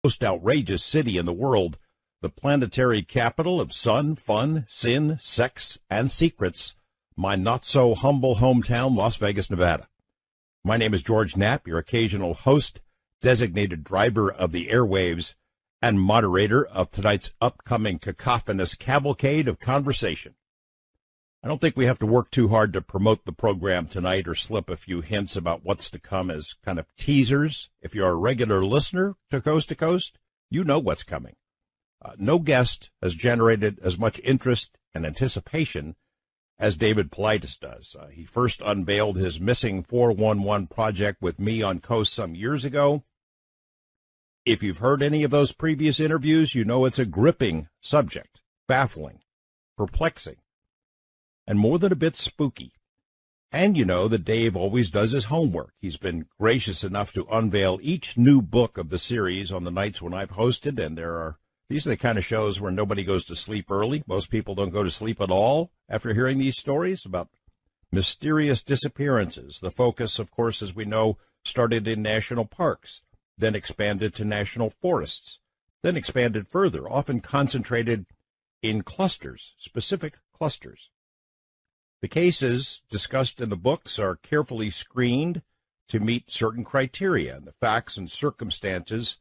most outrageous city in the world, the planetary capital of sun, fun, sin, sex, and secrets, my not-so-humble hometown, Las Vegas, Nevada. My name is George Knapp, your occasional host, designated driver of the airwaves, and moderator of tonight's upcoming cacophonous cavalcade of conversation. I don't think we have to work too hard to promote the program tonight or slip a few hints about what's to come as kind of teasers. If you're a regular listener to Coast, you know what's coming. No guest has generated as much interest and anticipation as David Paulides does. He first unveiled his Missing 411 project with me on Coast some years ago. If you've heard any of those previous interviews, you know it's a gripping subject, baffling, perplexing, and more than a bit spooky. And you know that Dave always does his homework. He's been gracious enough to unveil each new book of the series on the nights when I've hosted, and these are the kind of shows where nobody goes to sleep early. Most people don't go to sleep at all after hearing these stories about mysterious disappearances. The focus, of course, as we know, started in national parks, then expanded to national forests, then expanded further, often concentrated in clusters, specific clusters. The cases discussed in the books are carefully screened to meet certain criteria, and the facts and circumstances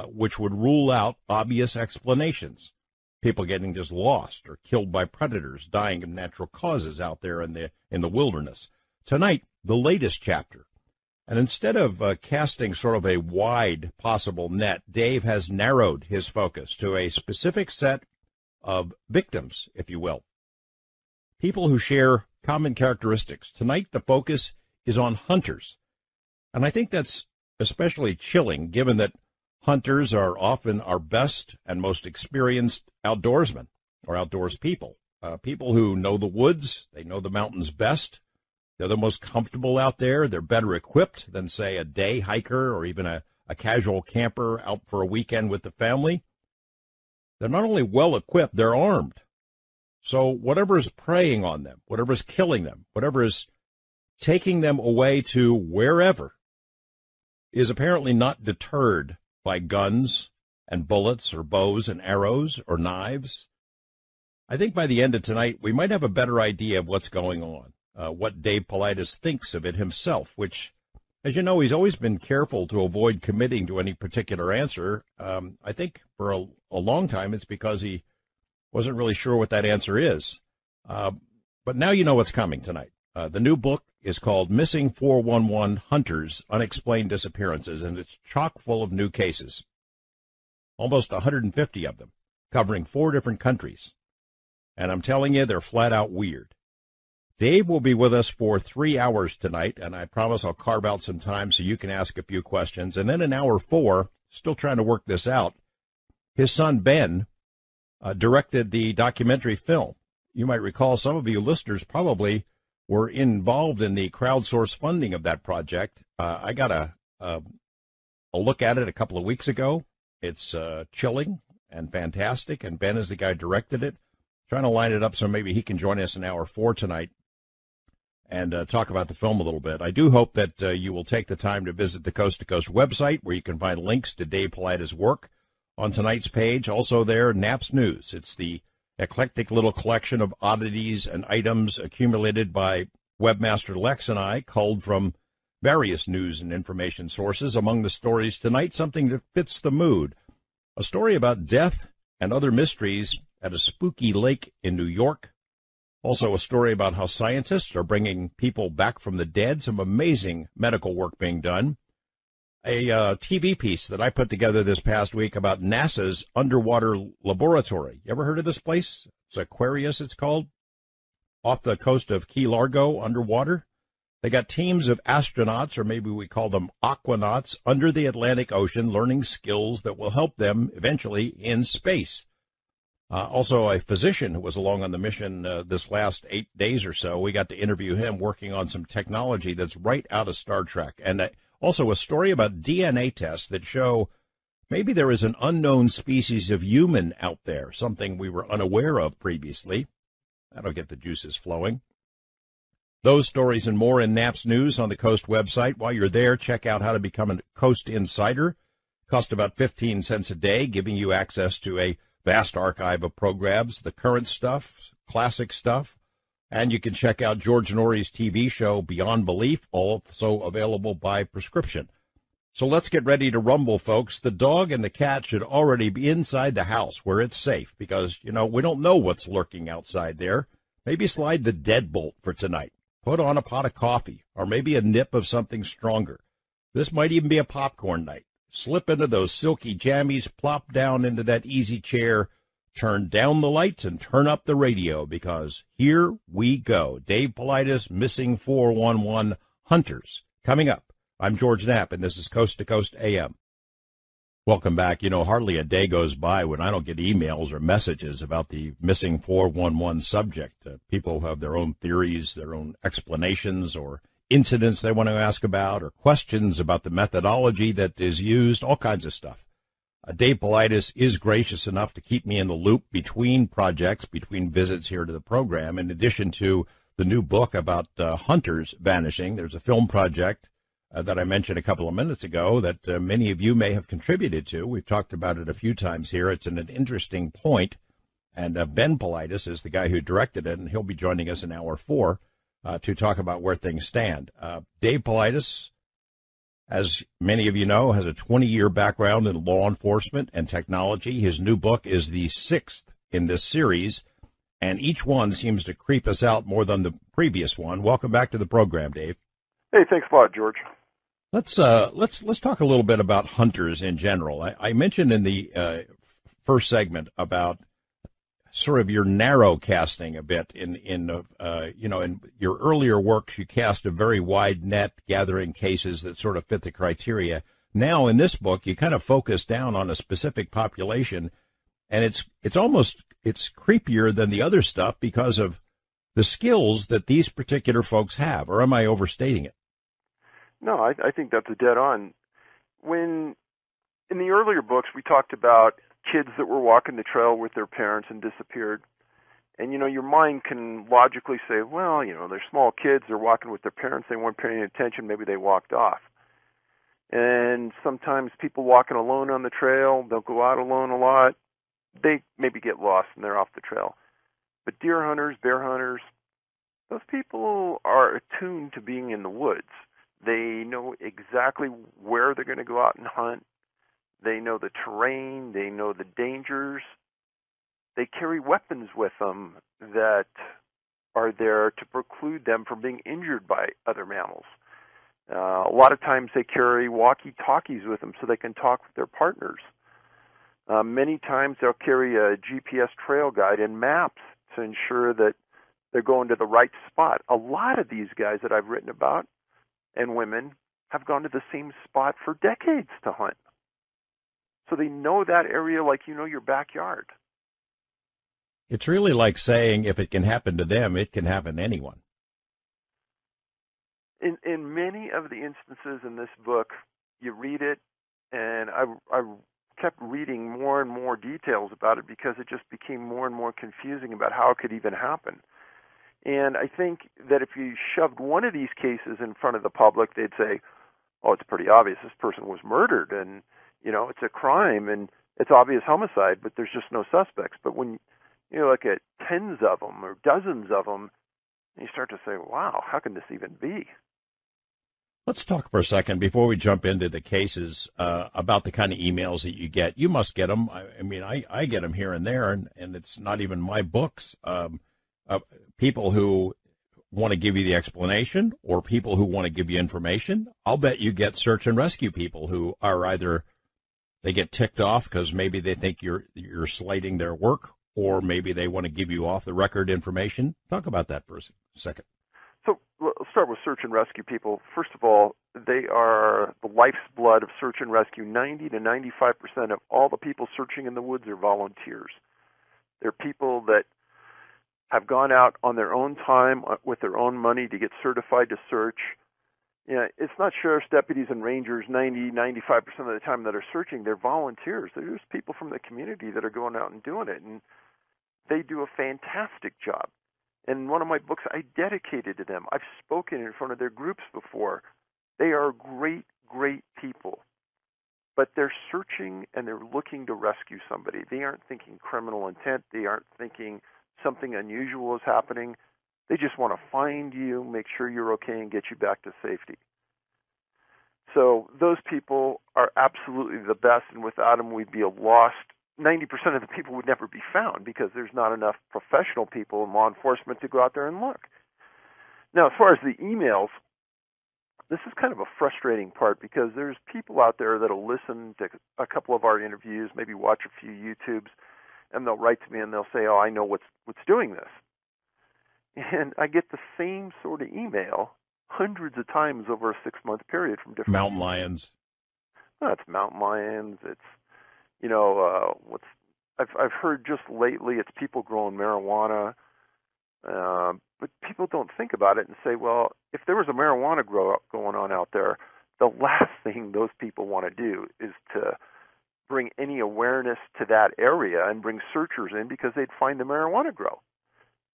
which would rule out obvious explanations. People getting just lost or killed by predators, dying of natural causes out there in the wilderness. Tonight, the latest chapter. And instead of casting sort of a wide possible net, Dave has narrowed his focus to a specific set of victims, if you will. People who share common characteristics. Tonight, the focus is on hunters. And I think that's especially chilling, given that hunters are often our best and most experienced outdoorsmen or outdoors people. People who know the woods, they know the mountains best. They're the most comfortable out there. They're better equipped than, say, a day hiker or even a casual camper out for a weekend with the family. They're not only well equipped, they're armed. So whatever is preying on them, whatever is killing them, whatever is taking them away to wherever is apparently not deterred by guns and bullets or bows and arrows or knives. I think by the end of tonight, we might have a better idea of what's going on, what Dave Paulides thinks of it himself, which, as you know, he's always been careful to avoid committing to any particular answer. I think for a long time it's because he wasn't really sure what that answer is. But now you know what's coming tonight. The new book is called Missing 411 Hunters, Unexplained Disappearances, and it's chock full of new cases. Almost 150 of them, covering 4 different countries. And I'm telling you, they're flat out weird. Dave will be with us for 3 hours tonight, and I promise I'll carve out some time so you can ask a few questions. And then in hour 4, still trying to work this out, his son Ben directed the documentary film. You might recall, some of you listeners probably were involved in the crowdsource funding of that project. I got a look at it a couple of weeks ago. It's chilling and fantastic, and Ben is the guy who directed it. Trying to line it up so maybe he can join us in hour 4 tonight and talk about the film a little bit. I do hope that you will take the time to visit the Coast to Coast website, where you can find links to Dave Paulides' work. On tonight's page, also there, Knapp's News. It's the eclectic little collection of oddities and items accumulated by webmaster Lex and I, culled from various news and information sources. Among the stories tonight, something that fits the mood. A story about death and other mysteries at a spooky lake in New York. Also a story about how scientists are bringing people back from the dead, some amazing medical work being done. A TV piece that I put together this past week about NASA's underwater laboratory. You ever heard of this place? It's Aquarius, it's called, off the coast of Key Largo, underwater. They got teams of astronauts, or maybe we call them aquanauts, under the Atlantic Ocean, learning skills that will help them eventually in space. Also, a physician who was along on the mission this last 8 days or so. We got to interview him working on some technology that's right out of Star Trek. And also a story about DNA tests that show maybe there is an unknown species of human out there, something we were unaware of previously. That'll get the juices flowing. Those stories and more in Knapp's News on the Coast website. While you're there, check out how to become a Coast Insider. Cost about 15 cents a day, giving you access to a vast archive of programs, the current stuff, classic stuff, and you can check out George Norrie's TV show, Beyond Belief, also available by prescription. So let's get ready to rumble, folks. The dog and the cat should already be inside the house where it's safe because, we don't know what's lurking outside there. Maybe slide the deadbolt for tonight. Put on a pot of coffee or maybe a nip of something stronger. This might even be a popcorn night. Slip into those silky jammies, plop down into that easy chair, turn down the lights and turn up the radio because here we go. Dave Paulides, Missing 411 Hunters. Coming up. I'm George Knapp, and this is Coast to Coast AM. Welcome back. Hardly a day goes by when I don't get emails or messages about the Missing 411 subject. People have their own theories, their own explanations, or incidents they want to ask about, or questions about the methodology that is used, all kinds of stuff. Dave Paulides is gracious enough to keep me in the loop between projects, between visits here to the program. In addition to the new book about hunters vanishing, there's a film project that I mentioned a couple of minutes ago that many of you may have contributed to. We've talked about it a few times here. It's an interesting point, and Ben Paulides is the guy who directed it, and he'll be joining us in hour 4 to talk about where things stand. Dave Paulides, as many of you know, has a 20-year background in law enforcement and technology. His new book is the 6th in this series, and each one seems to creep us out more than the previous one. Welcome back to the program, Dave. Hey, thanks a lot, George. Let's talk a little bit about hunters in general. I mentioned in the first segment about sort of your narrow casting a bit in your earlier works. You cast a very wide net, gathering cases that sort of fit the criteria. Now in this book, you kind of focus down on a specific population, and it's creepier than the other stuff because of the skills that these particular folks have. Or am I overstating it? No, I think that's a dead on. When in the earlier books we talked about kids that were walking the trail with their parents and disappeared. And your mind can logically say, well, they're small kids, they're walking with their parents, they weren't paying attention, maybe they walked off. And sometimes people walking alone on the trail, they'll go out alone a lot, they maybe get lost and they're off the trail. But deer hunters, bear hunters, those people are attuned to being in the woods. They know exactly where they're going to go out and hunt. They know the terrain. They know the dangers. They carry weapons with them that are there to preclude them from being injured by other mammals. A lot of times they carry walkie-talkies with them so they can talk with their partners. Many times they'll carry a GPS trail guide and maps to ensure that they're going to the right spot. A lot of these guys that I've written about and women have gone to the same spot for decades to hunt. So they know that area like you know your backyard. It's really like saying if it can happen to them, it can happen to anyone. In many of the instances in this book, you read it, and I kept reading more and more details about it because it just became more and more confusing about how it could even happen. And I think that if you shoved one of these cases in front of the public, they'd say, oh, it's pretty obvious this person was murdered, and, it's a crime, and it's obvious homicide, but there's just no suspects. But when you look at tens of them or dozens of them, you start to say, wow, how can this even be? Let's talk for a second before we jump into the cases about the kind of emails that you get. You must get them. I get them here and there, and it's not even my books. People who want to give you the explanation or people who want to give you information. I'll bet you get search and rescue people who are either they get ticked off because maybe they think you're slighting their work, or maybe they want to give you off the record information. Talk about that for a second. So let's start with search and rescue people. First of all, they are the life's blood of search and rescue. 90 to 95% of all the people searching in the woods are volunteers. They're people that have gone out on their own time with their own money to get certified to search. It's not sheriff's deputies and rangers 90, 95% of the time that are searching. They're volunteers. They're just people from the community that are going out and doing it, and they do a fantastic job. In one of my books, I dedicated to them. I've spoken in front of their groups before. They are great, great people. but they're searching and they're looking to rescue somebody. They aren't thinking criminal intent. They aren't thinking something unusual is happening. They just want to find you, make sure you're okay, and get you back to safety. So those people are absolutely the best, and without them, we'd be a lost. 90% of the people would never be found because there's not enough professional people in law enforcement to go out there and look. Now, as far as the emails, this is kind of a frustrating part because there's people out there that'll listen to a couple of our interviews, maybe watch a few YouTubes, and they'll write to me and they'll say, "Oh, I know what's doing this." And I get the same sort of email hundreds of times over a 6-month period from different mountain lions. Well, it's mountain lions. It's what's I've heard just lately. It's people growing marijuana, but people don't think about it and say, well, if there was a marijuana grow up going on out there, the last thing those people want to do is to bring any awareness to that area and bring searchers in because they'd find the marijuana grow.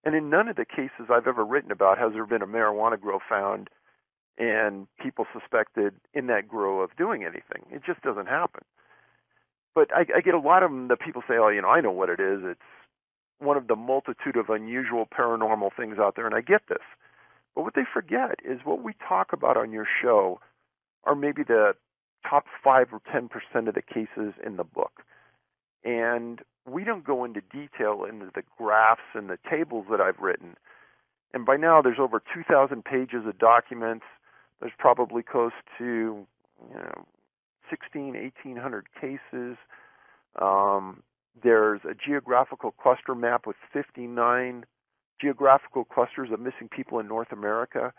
And in none of the cases I've ever written about has there been a marijuana grow found and people suspected in that grow of doing anything. It just doesn't happen. But I get a lot of them that people say, oh, I know what it is. It's one of the multitude of unusual paranormal things out there, and I get this. But what they forget is what we talk about on your show are maybe the top 5 or 10% of the cases in the book. And we don't go into detail into the graphs and the tables that I've written. And by now there's over 2,000 pages of documents. There's probably close to 1,800 cases. There's a geographical cluster map with 59 geographical clusters of missing people in North America.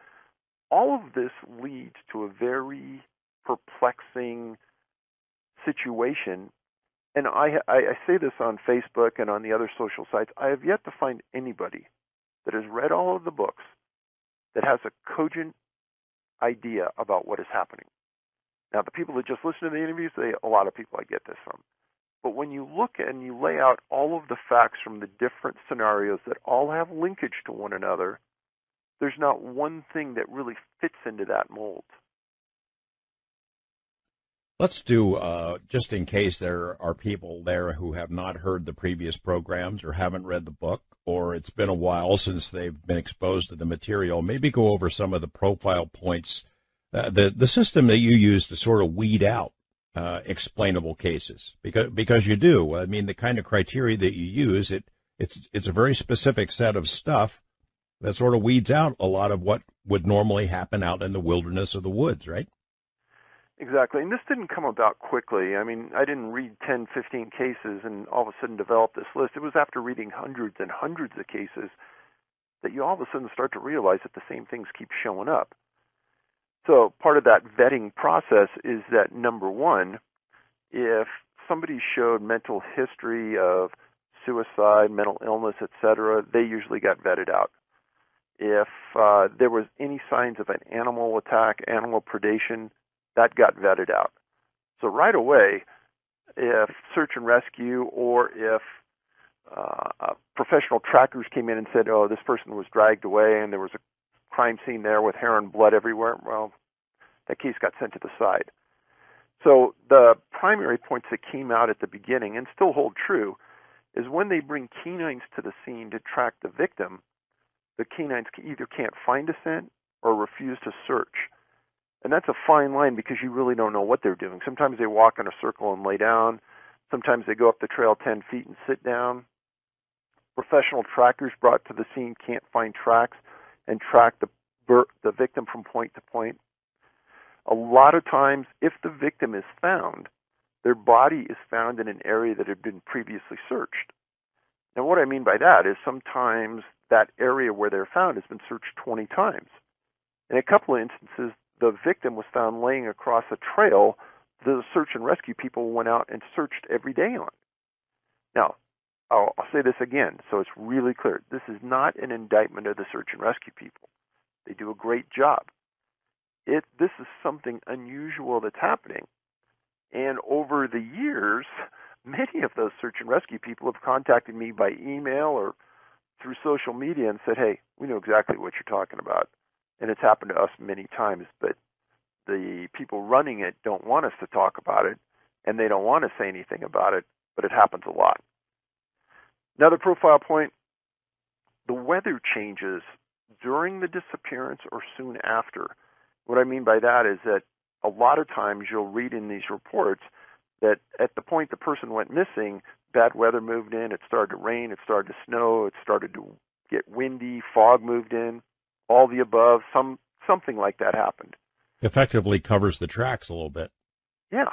All of this leads to a very perplexing situation. And I say this on Facebook and on the other social sites. I have yet to find anybody that has read all of the books that has a cogent idea about what is happening. Now, the people that just listen to the interviews, a lot of people I get this from. But when you look and you lay out all of the facts from the different scenarios that all have linkage to one another, there's not one thing that really fits into that mold. Let's do, just in case there are people there who have not heard the previous programs or haven't read the book, or it's been a while since they've been exposed to the material, maybe go over some of the profile points, the system that you use to sort of weed out explainable cases, because you do. I mean, the kind of criteria that you use, it's a very specific set of stuff that sort of weeds out a lot of what would normally happen out in the wilderness or the woods, right? Exactly. And this didn't come about quickly. I mean, I didn't read 10, 15 cases and all of a sudden develop this list. It was after reading hundreds and hundreds of cases that you all of a sudden start to realize that the same things keep showing up. So part of that vetting process is that, number one, if somebody showed mental history of suicide, mental illness, etc., they usually got vetted out. If there was any signs of an animal attack, animal predation, that got vetted out. So right away, if search and rescue or if professional trackers came in and said, oh, this person was dragged away and there was a crime scene there with hair and blood everywhere, well, that case got sent to the side. So the primary points that came out at the beginning and still hold true is when they bring canines to the scene to track the victim, the canines either can't find a scent or refuse to search. And that's a fine line because you really don't know what they're doing. Sometimes they walk in a circle and lay down. Sometimes they go up the trail 10 feet and sit down. Professional trackers brought to the scene can't find tracks and track the victim from point to point. A lot of times, if the victim is found, their body is found in an area that had been previously searched. Now, what I mean by that is sometimes that area where they're found has been searched 20 times. In a couple of instances, the victim was found laying across a trail the search and rescue people went out and searched every day on. Now, I'll say this again so it's really clear. This is not an indictment of the search and rescue people. They do a great job. This is something unusual that's happening. And over the years, many of those search and rescue people have contacted me by email or through social media and said, hey, we know exactly what you're talking about. And it's happened to us many times, but the people running it don't want us to talk about it and they don't want to say anything about it, but it happens a lot. Another profile point, the weather changes during the disappearance or soon after. What I mean by that is that a lot of times you'll read in these reports that at the point the person went missing, bad weather moved in, it started to rain, it started to snow, it started to get windy, fog moved in, all the above, something like that happened. Effectively covers the tracks a little bit. Yeah,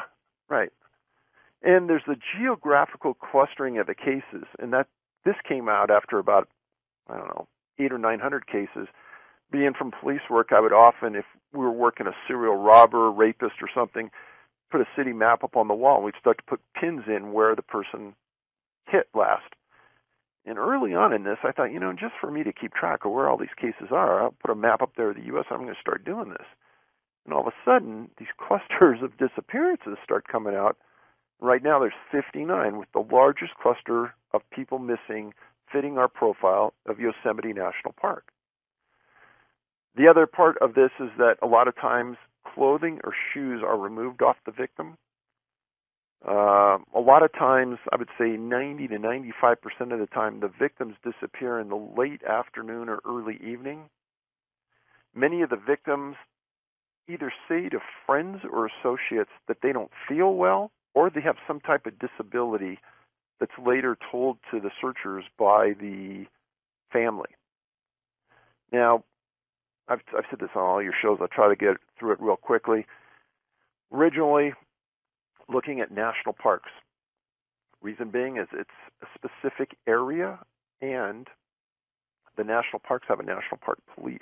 right. And there's the geographical clustering of the cases, and that this came out after about, 800 or 900 cases. Being from police work, I would often, if we were working a serial robber, rapist, or something, put a city map up on the wall, and we'd start to put pins in where the person hit last. And early on in this, I thought, just for me to keep track of where all these cases are, I'll put a map up there of the U.S., I'm going to start doing this. And all of a sudden, these clusters of disappearances start coming out. Right now, there's 59, with the largest cluster of people missing fitting our profile of Yosemite National Park. The other part of this is that a lot of times clothing or shoes are removed off the victim. A lot of times, I would say 90 to 95% of the time, the victims disappear in the late afternoon or early evening. Many of the victims either say to friends or associates that they don't feel well, or they have some type of disability that's later told to the searchers by the family. Now, I've said this on all your shows. I'll try to get through it real quickly. Originally, looking at national parks. Reason being is it's a specific area, and the national parks have a national park police.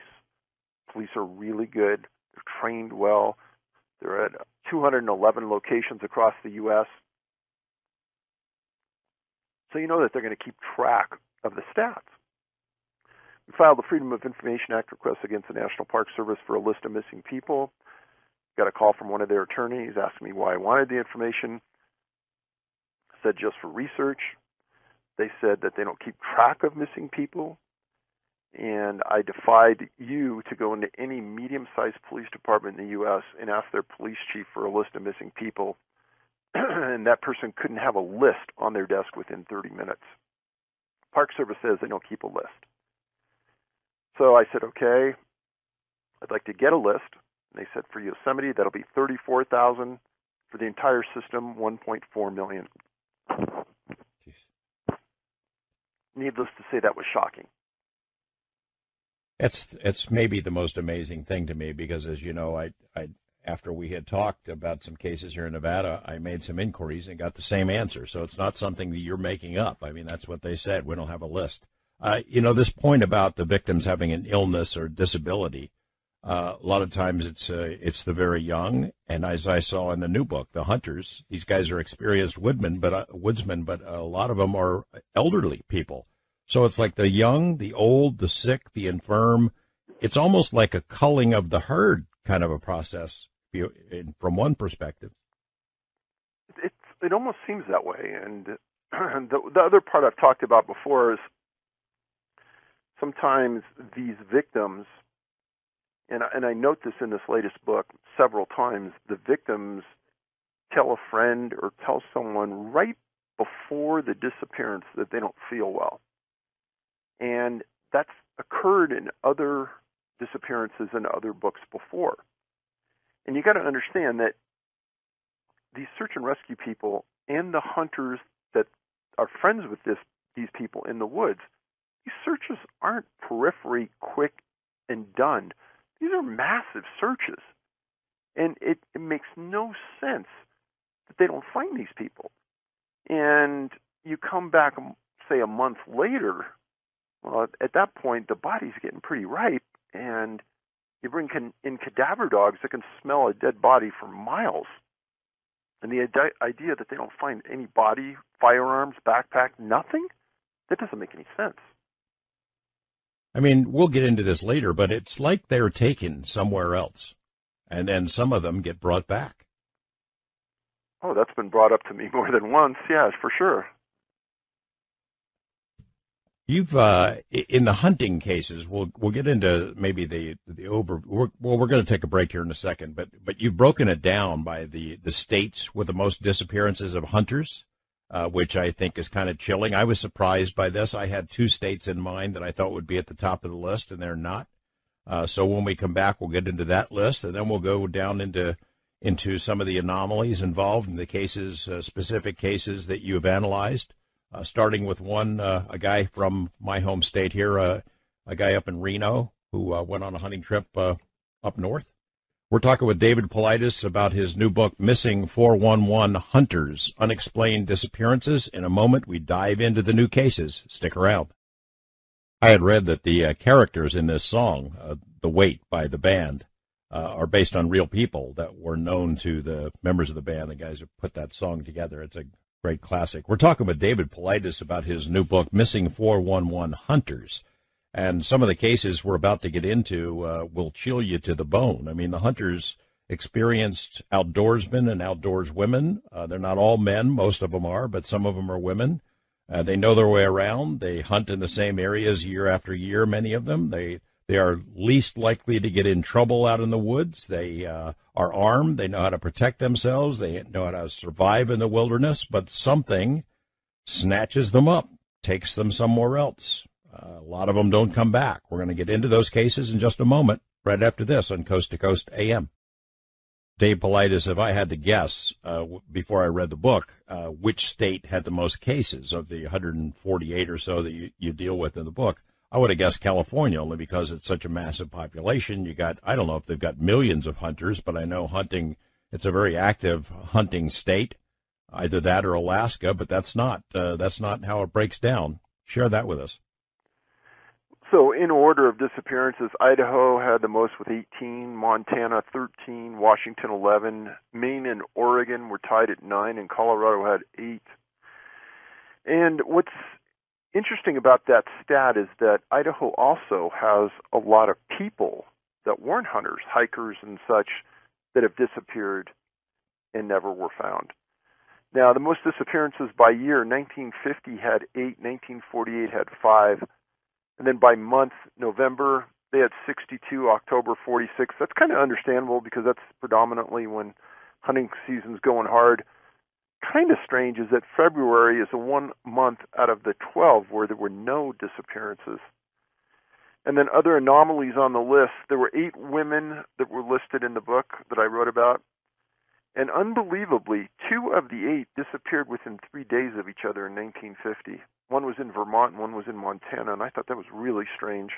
Police are really good. They're trained well. They're at 211 locations across the U.S. So you know that they're going to keep track of the stats. We filed the Freedom of Information Act request against the National Park Service for a list of missing people. Got a call from one of their attorneys asking me why I wanted the information. I said just for research. They said that they don't keep track of missing people. And I defied you to go into any medium-sized police department in the U.S. and ask their police chief for a list of missing people. And that person couldn't have a list on their desk within 30 minutes. Park Service says they don't keep a list. So I said, okay, I'd like to get a list. And they said for Yosemite, that'll be 34,000. For the entire system, 1.4 million. Jeez. Needless to say, that was shocking. It's maybe the most amazing thing to me because, as you know, I after we had talked about some cases here in Nevada, I made some inquiries and got the same answer. So it's not something that you're making up. I mean, that's what they said. We don't have a list. This point about the victims having an illness or disability, a lot of times it's the very young. And as I saw in the new book, the hunters, these guys are experienced woodsmen, but a lot of them are elderly people. So it's like the young, the old, the sick, the infirm. It's almost like a culling of the herd kind of a process from one perspective. It almost seems that way. And the other part I've talked about before is sometimes these victims, and I note this in this latest book several times, the victims tell a friend or tell someone right before the disappearance that they don't feel well. And that's occurred in other disappearances in other books before. And you got to understand that these search and rescue people and the hunters that are friends with these people in the woods, these searches aren't periphery, quick, and done. These are massive searches. And it makes no sense that they don't find these people. And you come back, say, a month later, well, at that point, the body's getting pretty ripe, and you bring in cadaver dogs that can smell a dead body for miles. And the idea that they don't find any body, firearms, backpack, nothing, that doesn't make any sense. I mean, we'll get into this later, but it's like they're taken somewhere else, and then some of them get brought back. Oh, that's been brought up to me more than once, yes, for sure. You've in the hunting cases, we'll get into maybe the over. We're going to take a break here in a second, but you've broken it down by the states with the most disappearances of hunters, which I think is kind of chilling. I was surprised by this. I had two states in mind that I thought would be at the top of the list, and they're not. So when we come back, we'll get into that list, and then we'll go down into some of the anomalies involved in the cases, specific cases that you have analyzed. Starting with one, a guy from my home state here, a guy up in Reno who went on a hunting trip up north. We're talking with David Paulides about his new book, Missing 411 Hunters, Unexplained Disappearances. In a moment, we dive into the new cases. Stick around. I had read that the characters in this song, The Wait by the band, are based on real people that were known to the members of the band, the guys who put that song together. It's a great classic. We're talking with David Paulides about his new book, Missing 411 Hunters. And some of the cases we're about to get into will chill you to the bone. I mean, the hunters experienced outdoorsmen and outdoors women. They're not all men. Most of them are, but some of them are women. They know their way around. They hunt in the same areas year after year, many of them. They are least likely to get in trouble out in the woods. They are armed. They know how to protect themselves. They know how to survive in the wilderness, but something snatches them up, takes them somewhere else. A lot of them don't come back. We're going to get into those cases in just a moment, right after this on Coast to Coast AM. Dave Paulides, if I had to guess, before I read the book, which state had the most cases of the 148 or so that you deal with in the book, I would have guessed California, only because it's such a massive population. You got, I don't know if they've got millions of hunters, but I know hunting, it's a very active hunting state, either that or Alaska, but that's not how it breaks down. Share that with us. So in order of disappearances, Idaho had the most with 18, Montana 13, Washington 11, Maine and Oregon were tied at 9, and Colorado had 8. And what's interesting about that stat is that Idaho also has a lot of people that weren't hunters, hikers and such, that have disappeared and never were found. Now, the most disappearances by year, 1950 had 8, 1948 had 5, and then by month, November, they had 62, October 46. That's kind of understandable because that's predominantly when hunting season's going hard. Kind of strange is that February is the 1 month out of the 12 where there were no disappearances. And then other anomalies on the list, there were 8 women that were listed in the book that I wrote about. And unbelievably, 2 of the 8 disappeared within 3 days of each other in 1950. One was in Vermont and one was in Montana, and I thought that was really strange.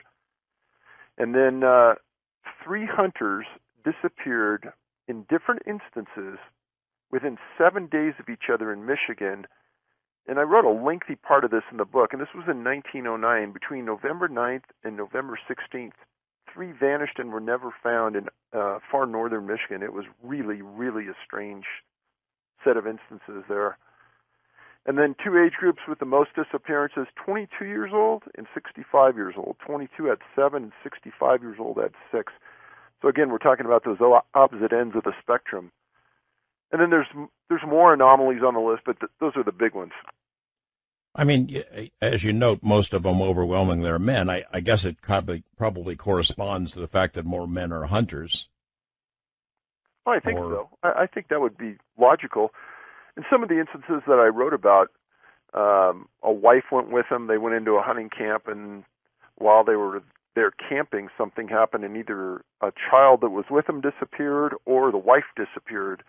And then 3 hunters disappeared in different instances within 7 days of each other in Michigan. And I wrote a lengthy part of this in the book, and this was in 1909. Between November 9th and November 16th, 3 vanished and were never found in far northern Michigan. It was really, really a strange set of instances there. And then 2 age groups with the most disappearances, 22 years old and 65 years old. 22 had 7 and 65 years old had 6. So again, we're talking about those opposite ends of the spectrum. And then there's more anomalies on the list, but those are the big ones. I mean, as you note, most of them overwhelmingly are men. I guess it probably corresponds to the fact that more men are hunters. Well, I think so. I think that would be logical. In some of the instances that I wrote about, a wife went with them. They went into a hunting camp, and while they were there camping, something happened, and either a child that was with them disappeared or the wife disappeared.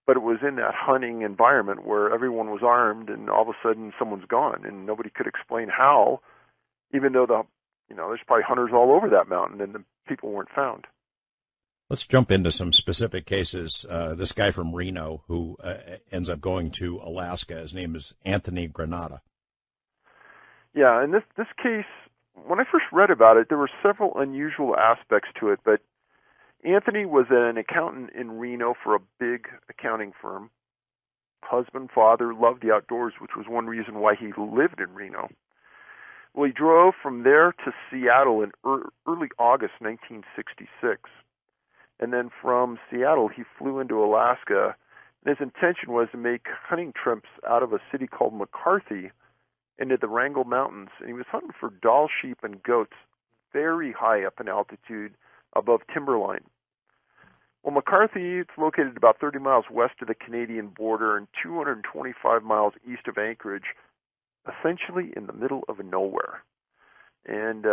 But it was in that hunting environment where everyone was armed, and all of a sudden someone's gone, and nobody could explain how, even though there's probably hunters all over that mountain, and the people weren't found. Let's jump into some specific cases. This guy from Reno who ends up going to Alaska, his name is Anthony Granata. Yeah, and this case, when I first read about it, there were several unusual aspects to it, but Anthony was an accountant in Reno for a big accounting firm. Husband, father, loved the outdoors, which was one reason why he lived in Reno. Well, he drove from there to Seattle in early August 1966. And then from Seattle, he flew into Alaska. And his intention was to make hunting trips out of a city called McCarthy into the Wrangell Mountains, and he was hunting for Dall sheep and goats very high up in altitude above timberline. Well, McCarthy, it's located about 30 miles west of the Canadian border and 225 miles east of Anchorage, essentially in the middle of nowhere. And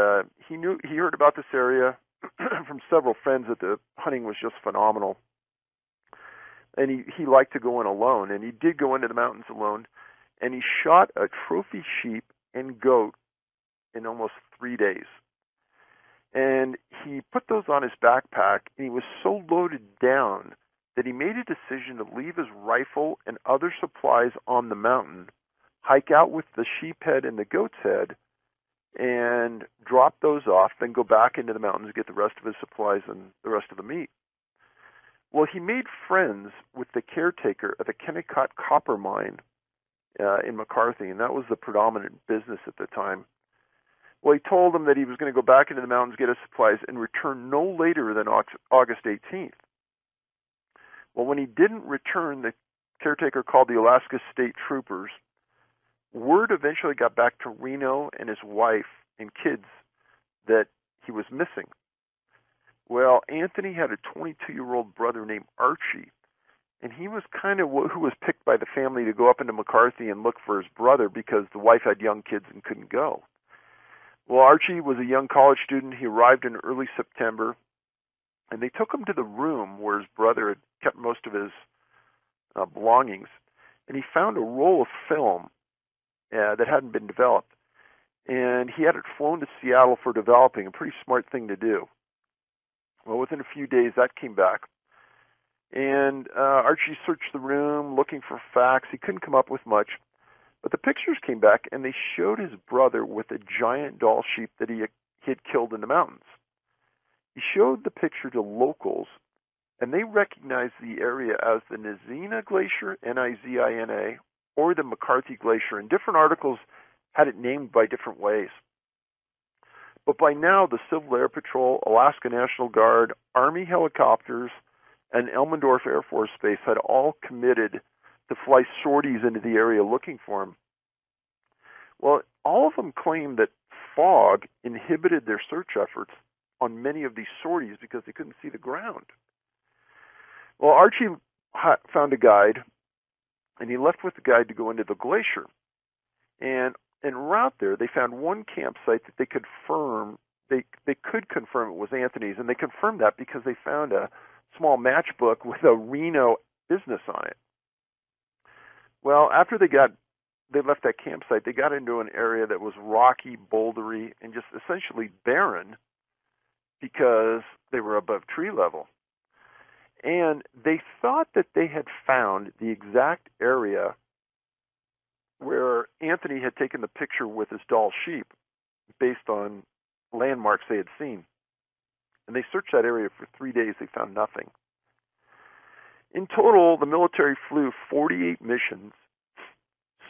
he heard about this area from several friends that the hunting was just phenomenal. And he liked to go in alone, and he did go into the mountains alone, and he shot a trophy sheep and goat in almost 3 days. And he put those on his backpack, and he was so loaded down that he made a decision to leave his rifle and other supplies on the mountain, hike out with the sheep head and the goat's head, and drop those off, then go back into the mountains to get the rest of his supplies and the rest of the meat. Well, he made friends with the caretaker of the Kennecott copper mine in McCarthy, and that was the predominant business at the time. Well, he told him that he was going to go back into the mountains, get his supplies, and return no later than August 18th. Well, when he didn't return, the caretaker called the Alaska State Troopers. Word eventually got back to Reno and his wife and kids that he was missing. Well, Anthony had a 22-year-old brother named Archie, and he was kind of who was picked by the family to go up into McCarthy and look for his brother because the wife had young kids and couldn't go. Well, Archie was a young college student. He arrived in early September, and they took him to the room where his brother had kept most of his belongings, and he found a roll of film that hadn't been developed, and he had it flown to Seattle for developing, a pretty smart thing to do. Well, within a few days, that came back, and Archie searched the room looking for facts. He couldn't come up with much, but the pictures came back, and they showed his brother with a giant Dall sheep that he had killed in the mountains. He showed the picture to locals, and they recognized the area as the Nizina Glacier, Nizina, or the McCarthy Glacier, and different articles had it named by different ways. But by now, the Civil Air Patrol, Alaska National Guard, Army helicopters, and Elmendorf Air Force Base had all committed to fly sorties into the area looking for him. Well, all of them claimed that fog inhibited their search efforts on many of these sorties because they couldn't see the ground. Well, Archie found a guide, and he left with the guide to go into the glacier. And en route there, they found one campsite that they could confirm it was Anthony's, and they confirmed that because they found a small matchbook with a Reno business on it. Well, after they left that campsite, they got into an area that was rocky, bouldery, and just essentially barren because they were above tree level. And they thought that they had found the exact area where Anthony had taken the picture with his Dall sheep based on landmarks they had seen. And they searched that area for 3 days. They found nothing. In total, the military flew 48 missions,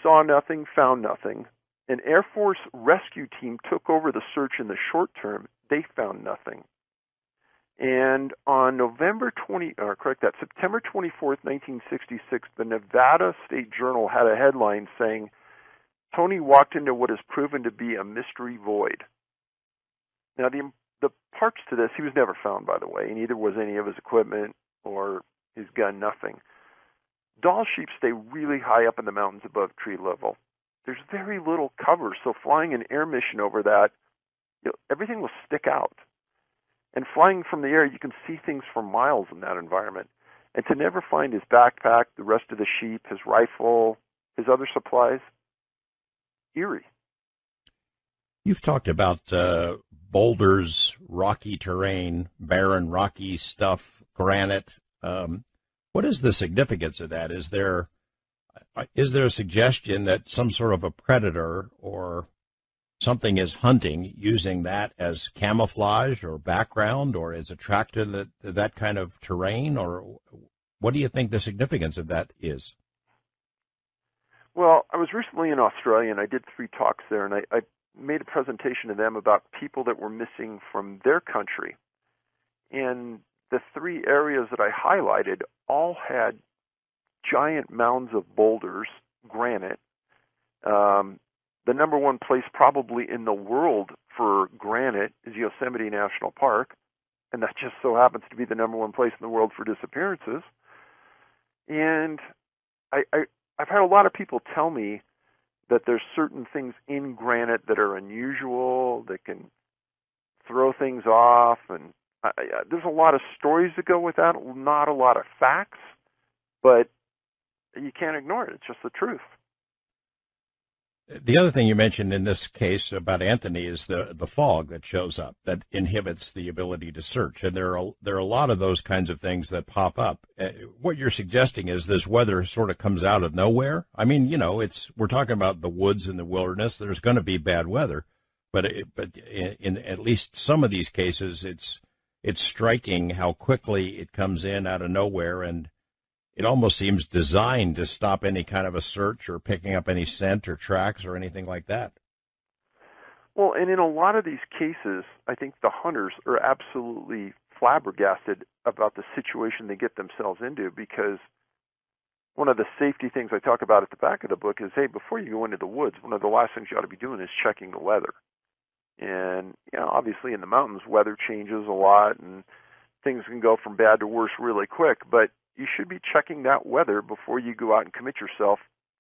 saw nothing, found nothing. An Air Force rescue team took over the search in the short term. They found nothing. And on September 24th, 1966, the Nevada State Journal had a headline saying, "Tony walked into what has proven to be a mystery void." Now, the parts to this, he was never found, by the way, and neither was any of his equipment or his gun, nothing. Dall sheep stay really high up in the mountains above tree level. There's very little cover, so flying an air mission over that, everything will stick out. And flying from the air, you can see things for miles in that environment. And to never find his backpack, the rest of the sheep, his rifle, his other supplies, eerie. You've talked about boulders, rocky terrain, barren, rocky stuff, granite. What is the significance of that? Is there a suggestion that some sort of a predator or something is hunting using that as camouflage or background, or is attracted to that kind of terrain, or what do you think the significance of that is? Well, I was recently in Australia, and I did 3 talks there, and I made a presentation to them about people that were missing from their country. And the 3 areas that I highlighted all had giant mounds of boulders, granite, the number one place probably in the world for granite is Yosemite National Park, and that just so happens to be the number one place in the world for disappearances. And I've had a lot of people tell me that there's certain things in granite that are unusual, that can throw things off, and there's a lot of stories that go with that, not a lot of facts, but you can't ignore it. It's just the truth. The other thing you mentioned in this case about Anthony is the fog that shows up that inhibits the ability to search. And there are a lot of those kinds of things that pop up. What you're suggesting is this weather sort of comes out of nowhere. I mean, we're talking about the woods and the wilderness. There's going to be bad weather, but in at least some of these cases, it's striking how quickly it comes in out of nowhere, and it almost seems designed to stop any kind of a search or picking up any scent or tracks or anything like that. Well, and in a lot of these cases, I think the hunters are absolutely flabbergasted about the situation they get themselves into, because one of the safety things I talk about at the back of the book is, hey, before you go into the woods, one of the last things you ought to be doing is checking the weather. And, obviously in the mountains, weather changes a lot and things can go from bad to worse really quick, but you should be checking that weather before you go out and commit yourself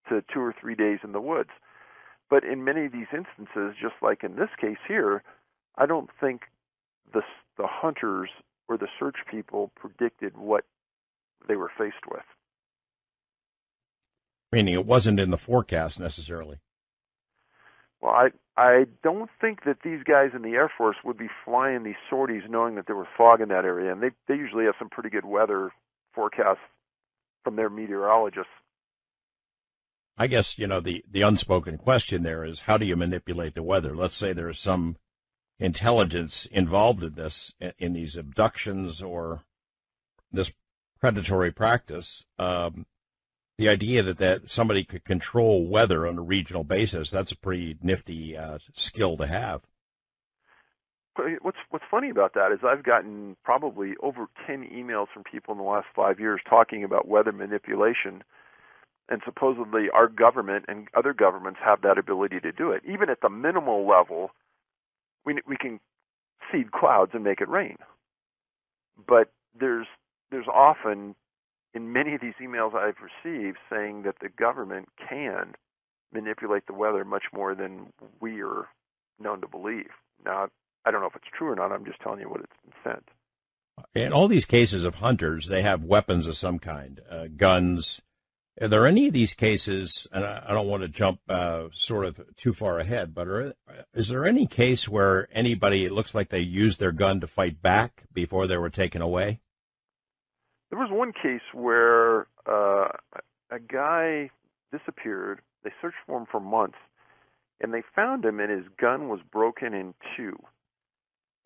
to 2 or 3 days in the woods. But in many of these instances, just like in this case here, I don't think the hunters or the search people predicted what they were faced with. Meaning it wasn't in the forecast necessarily. Well, I don't think that these guys in the Air Force would be flying these sorties knowing that there was fog in that area, and they usually have some pretty good weather forecasts from their meteorologists. I guess, the unspoken question there is, how do you manipulate the weather? Let's say there's some intelligence involved in this, in these abductions or this predatory practice. The idea that somebody could control weather on a regional basis, that's a pretty nifty skill to have. What's funny about that is I've gotten probably over 10 emails from people in the last 5 years talking about weather manipulation, and supposedly our government and other governments have that ability to do it. Even at the minimal level, we can seed clouds and make it rain. But there's often, in many of these emails I've received, saying that the government can manipulate the weather much more than we are known to believe. Now, I don't know if it's true or not. I'm just telling you what it's been sent. In all these cases of hunters, they have weapons of some kind, guns. Are there any of these cases, and I don't want to jump sort of too far ahead, but is there any case where anybody, it looks like they used their gun to fight back before they were taken away? There was one case where a guy disappeared. They searched for him for months, and they found him, and his gun was broken in two.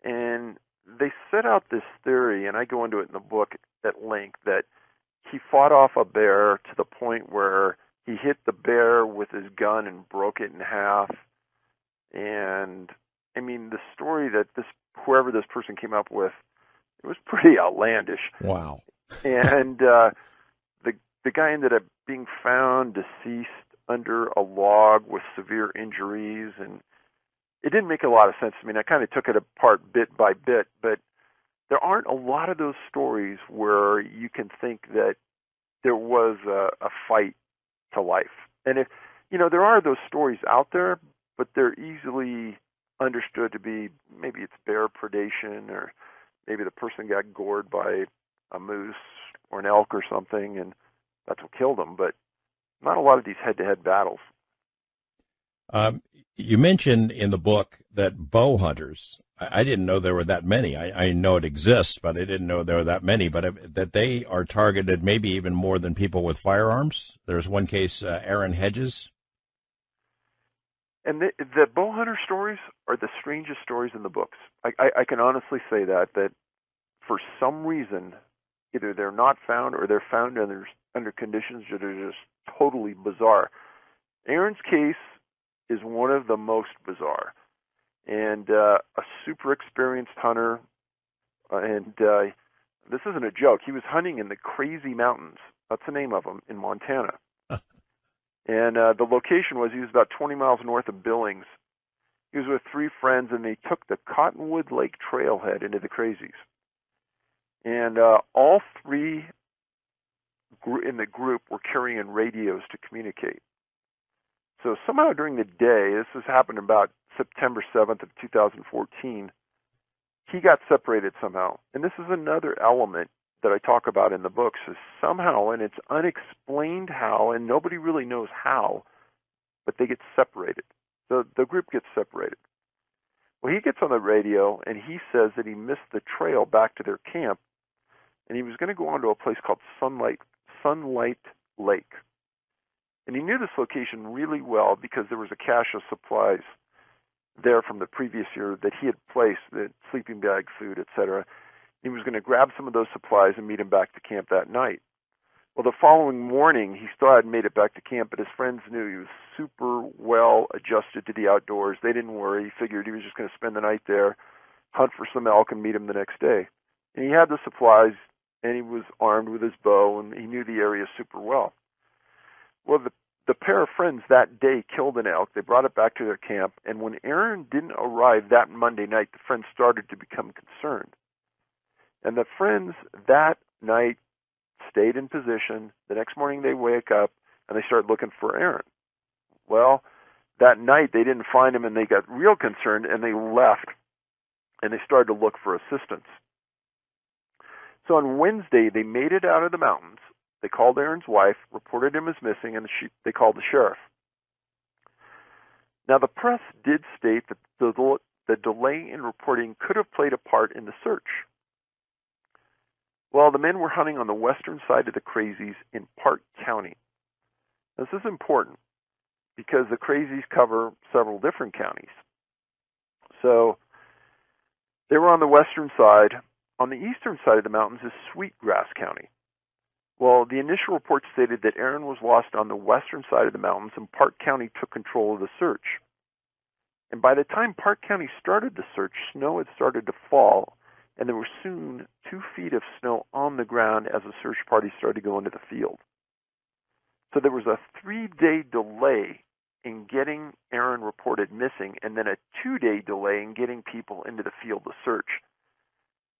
And they set out this theory, and I go into it in the book at length, that he fought off a bear to the point where he hit the bear with his gun and broke it in half. And, I mean, the story that whoever this person came up with, it was pretty outlandish. Wow. And the guy ended up being found deceased under a log with severe injuries, and it didn't make a lot of sense to me. I kind of took it apart bit by bit, but there aren't a lot of those stories where you can think that there was a fight to life. And if, there are those stories out there, but they're easily understood to be, maybe it's bear predation, or maybe the person got gored by a moose or an elk or something, and that's what killed them. But not a lot of these head-to-head battles. You mentioned in the book that bow hunters, I didn't know there were that many. I know it exists, but I didn't know there were that many, but that they are targeted maybe even more than people with firearms. There's one case, Aaron Hedges. And the bow hunter stories are the strangest stories in the books. I can honestly say that for some reason, either they're not found or they're found under conditions that are just totally bizarre. Aaron's case is one of the most bizarre. And a super experienced hunter, and this isn't a joke, he was hunting in the Crazy Mountains. That's the name of them, in Montana. And the location was, he was about 20 miles north of Billings. He was with 3 friends, and they took the Cottonwood Lake trailhead into the Crazies. And all 3 in the group were carrying radios to communicate. So somehow during the day, this has happened about September 7th of 2014, he got separated somehow. And this is another element that I talk about in the books, is somehow, and it's unexplained how, and nobody really knows how, but they get separated. The group gets separated. Well, he gets on the radio, and he says that he missed the trail back to their camp, and he was going to go on to a place called Sunlight Lake. And he knew this location really well because there was a cache of supplies there from the previous year that he had placed, the sleeping bag, food, etc. He was going to grab some of those supplies and meet him back to camp that night. Well, the following morning, he still hadn't made it back to camp, but his friends knew he was super well adjusted to the outdoors. They didn't worry. He figured he was just going to spend the night there, hunt for some elk, and meet him the next day. And he had the supplies, and he was armed with his bow, and he knew the area super well. Well, the pair of friends that day killed an elk. They brought it back to their camp, and when Aaron didn't arrive that Monday night, the friends started to become concerned. And the friends that night stayed in position. The next morning they wake up, and they start looking for Aaron. Well, that night they didn't find him, and they got real concerned, and they left, and they started to look for assistance. So on Wednesday, they made it out of the mountains. They called Aaron's wife, reported him as missing, and they called the sheriff. Now, the press did state that the delay in reporting could have played a part in the search. Well, the men were hunting on the western side of the Crazies in Park County. This is important because the Crazies cover several different counties. So they were on the western side. On the eastern side of the mountains is Sweetgrass County. Well, the initial report stated that Aaron was lost on the western side of the mountains, and Park County took control of the search. And by the time Park County started the search, snow had started to fall, and there were soon 2 feet of snow on the ground as the search party started to go into the field. So there was a 3-day delay in getting Aaron reported missing, and then a 2-day delay in getting people into the field to search.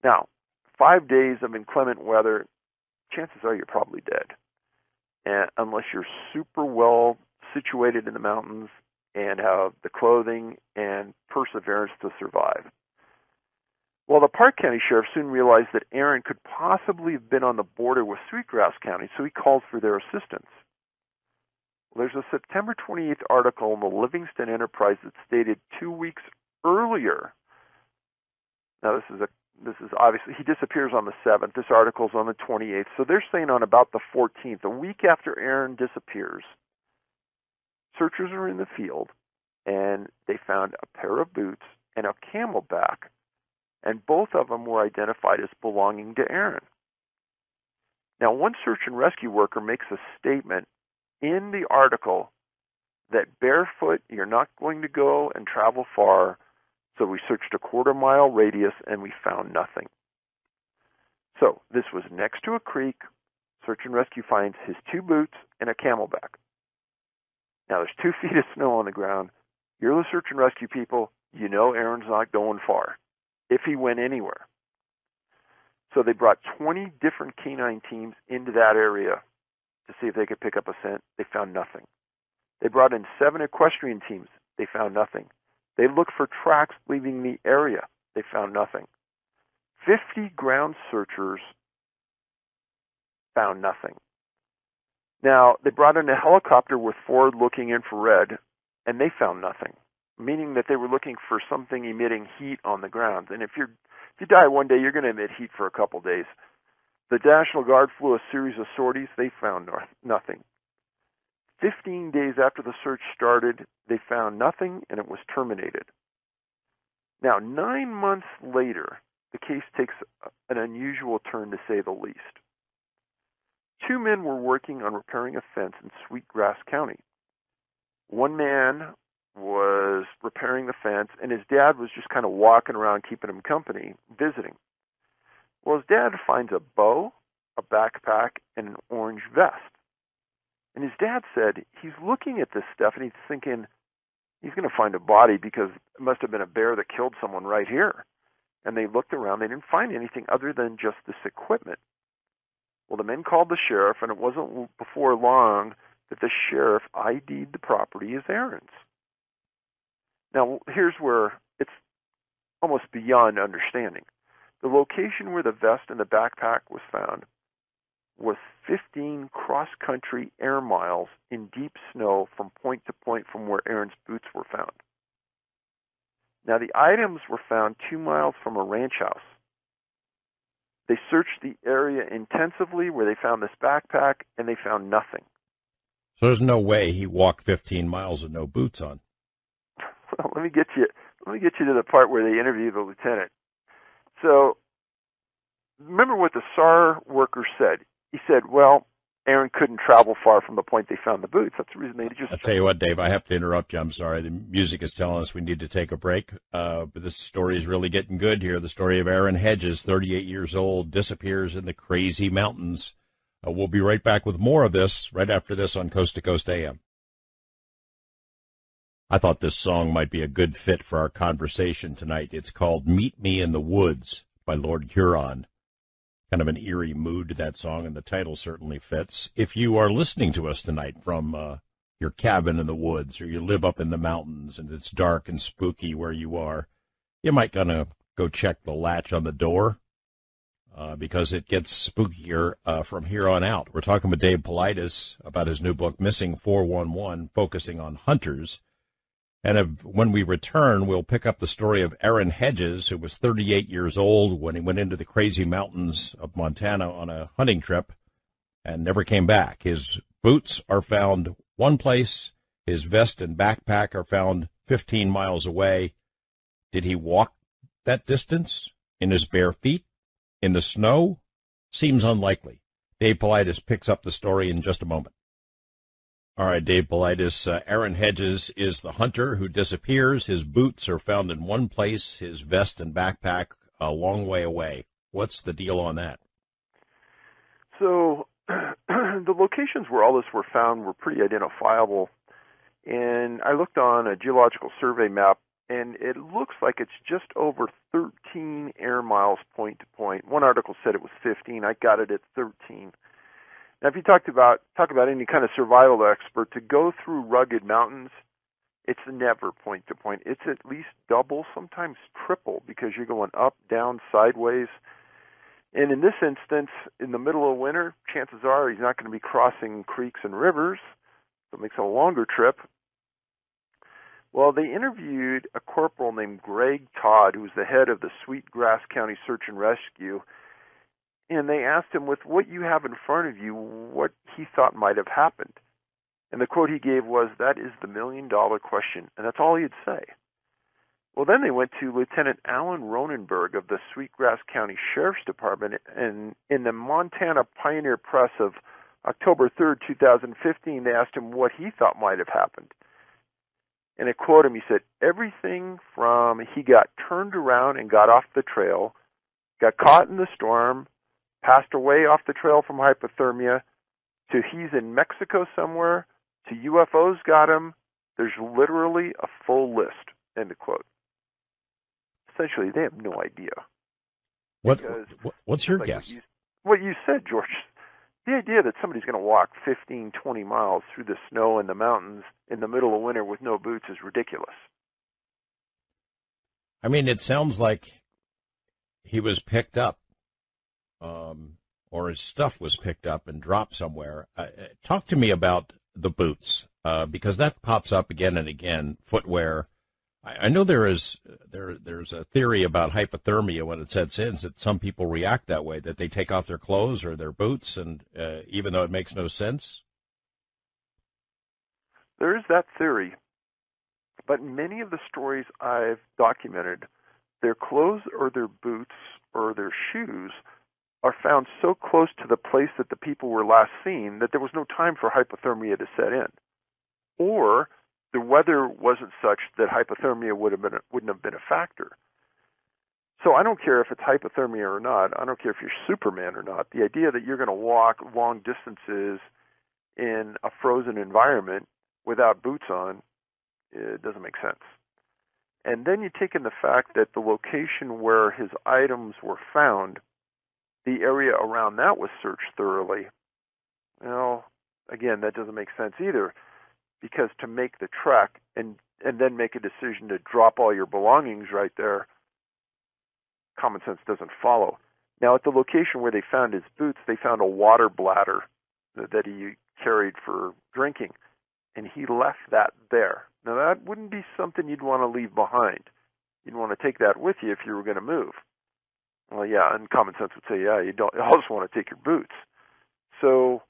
Now, 5 days of inclement weather, chances are you're probably dead, and unless you're super well situated in the mountains and have the clothing and perseverance to survive. Well, the Park County Sheriff soon realized that Aaron could possibly have been on the border with Sweetgrass County, so he called for their assistance. Well, there's a September 28th article in the Livingston Enterprise that stated 2 weeks earlier. Now, this is obviously, he disappears on the 7th. This article's on the 28th. So they're saying on about the 14th, a week after Aaron disappears, searchers are in the field, and they found a pair of boots and a camelback, and both of them were identified as belonging to Aaron. Now, one search and rescue worker makes a statement in the article that barefoot, you're not going to go and travel far, so we searched a 1/4-mile radius, and we found nothing. So this was next to a creek. Search and rescue finds his 2 boots and a camelback. Now, there's 2 feet of snow on the ground. You're the search and rescue people. You know Aaron's not going far, if he went anywhere. So they brought 20 different canine teams into that area to see if they could pick up a scent. They found nothing. They brought in 7 equestrian teams. They found nothing. They looked for tracks leaving the area. They found nothing. 50 ground searchers found nothing. Now, they brought in a helicopter with forward-looking infrared, and they found nothing, meaning that they were looking for something emitting heat on the ground. And if you die one day, you're going to emit heat for a couple days. The National Guard flew a series of sorties. They found nothing. 15 days after the search started, they found nothing, and it was terminated. Now, 9 months later, the case takes an unusual turn, to say the least. 2 men were working on repairing a fence in Sweetgrass County. One man was repairing the fence, and his dad was just kind of walking around keeping him company, visiting. Well, his dad finds a bow, a backpack, and an orange vest. And his dad said he's looking at this stuff and he's thinking he's going to find a body because it must have been a bear that killed someone right here. And they looked around. They didn't find anything other than just this equipment. Well, the men called the sheriff, and it wasn't before long that the sheriff ID'd the property as Aaron's. Now, here's where it's almost beyond understanding. The location where the vest and the backpack was found was 15 cross-country air miles in deep snow from point to point from where Aaron's boots were found. Now, the items were found 2 miles from a ranch house. They searched the area intensively where they found this backpack, and they found nothing. So there's no way he walked 15 miles with no boots on. Well, let me get you to the part where they interview the lieutenant. So, remember what the SAR worker said. He said, well, Aaron couldn't travel far from the point they found the boots. That's the reason they just... I'll tell you what, Dave, I have to interrupt you. I'm sorry. The music is telling us we need to take a break. But this story is really getting good here. The story of Aaron Hedges, 38 years old, disappears in the crazy mountains. We'll be right back with more of this right after this on Coast to Coast AM. I thought this song might be a good fit for our conversation tonight. It's called Meet Me in the Woods by Lord Huron. Kind of an eerie mood to that song, and the title certainly fits. If you are listening to us tonight from your cabin in the woods, or you live up in the mountains and it's dark and spooky where you are, you might gonna go check the latch on the door because it gets spookier from here on out. We're talking with Dave Paulides about his new book, Missing 411, focusing on hunters. And when we return, we'll pick up the story of Aaron Hedges, who was 38 years old when he went into the crazy mountains of Montana on a hunting trip and never came back. His boots are found one place. His vest and backpack are found 15 miles away. Did he walk that distance in his bare feet, in the snow? Seems unlikely. Dave Paulides picks up the story in just a moment. All right, Dave Paulides, Aaron Hedges is the hunter who disappears. His boots are found in one place, his vest and backpack a long way away. What's the deal on that? So the locations where all this were found were pretty identifiable. And I looked on a geological survey map, and it looks like it's just over 13 air miles point to point. One article said it was 15. I got it at 13. Now, if you talk about any kind of survival expert, to go through rugged mountains, it's never point to point. It's at least double, sometimes triple, because you're going up, down, sideways. And in this instance, in the middle of winter, chances are he's not going to be crossing creeks and rivers, so it makes it a longer trip. Well, they interviewed a corporal named Greg Todd, who was the head of the Sweetgrass County Search and Rescue, and they asked him, with what you have in front of you, what he thought might have happened. And the quote he gave was, "That is the million-dollar question," and that's all he'd say. Well, then they went to Lieutenant Alan Ronenberg of the Sweetgrass County Sheriff's Department, and in the Montana Pioneer Press of October 3rd, 2015, they asked him what he thought might have happened. And I quote him, he said, "Everything from he got turned around and got off the trail, got caught in the storm, passed away off the trail from hypothermia, to he's in Mexico somewhere, to UFOs got him. There's literally a full list," end of quote. Essentially, they have no idea. What's your guess? What you said, George. The idea that somebody's going to walk 15, 20 miles through the snow and the mountains in the middle of winter with no boots is ridiculous. I mean, it sounds like he was picked up. Or his stuff was picked up and dropped somewhere. Talk to me about the boots, because that pops up again and again. Footwear. I know there's a theory about hypothermia when it sets in, that some people react that way, that they take off their clothes or their boots, and even though it makes no sense. There is that theory, but many of the stories I've documented, their clothes or their boots or their shoes are found so close to the place that the people were last seen that there was no time for hypothermia to set in. Or the weather wasn't such that hypothermia wouldn't have been a factor. So I don't care if it's hypothermia or not. I don't care if you're Superman or not. The idea that you're going to walk long distances in a frozen environment without boots on, it doesn't make sense. And then you take in the fact that the location where his items were found, the area around that was searched thoroughly. Well, again, that doesn't make sense either, because to make the trek and then make a decision to drop all your belongings right there, common sense doesn't follow. Now, at the location where they found his boots, they found a water bladder that he carried for drinking, and he left that there. Now, that wouldn't be something you'd want to leave behind. You'd want to take that with you if you were going to move. Well, yeah, and common sense would say, yeah, you also want to take your boots. So,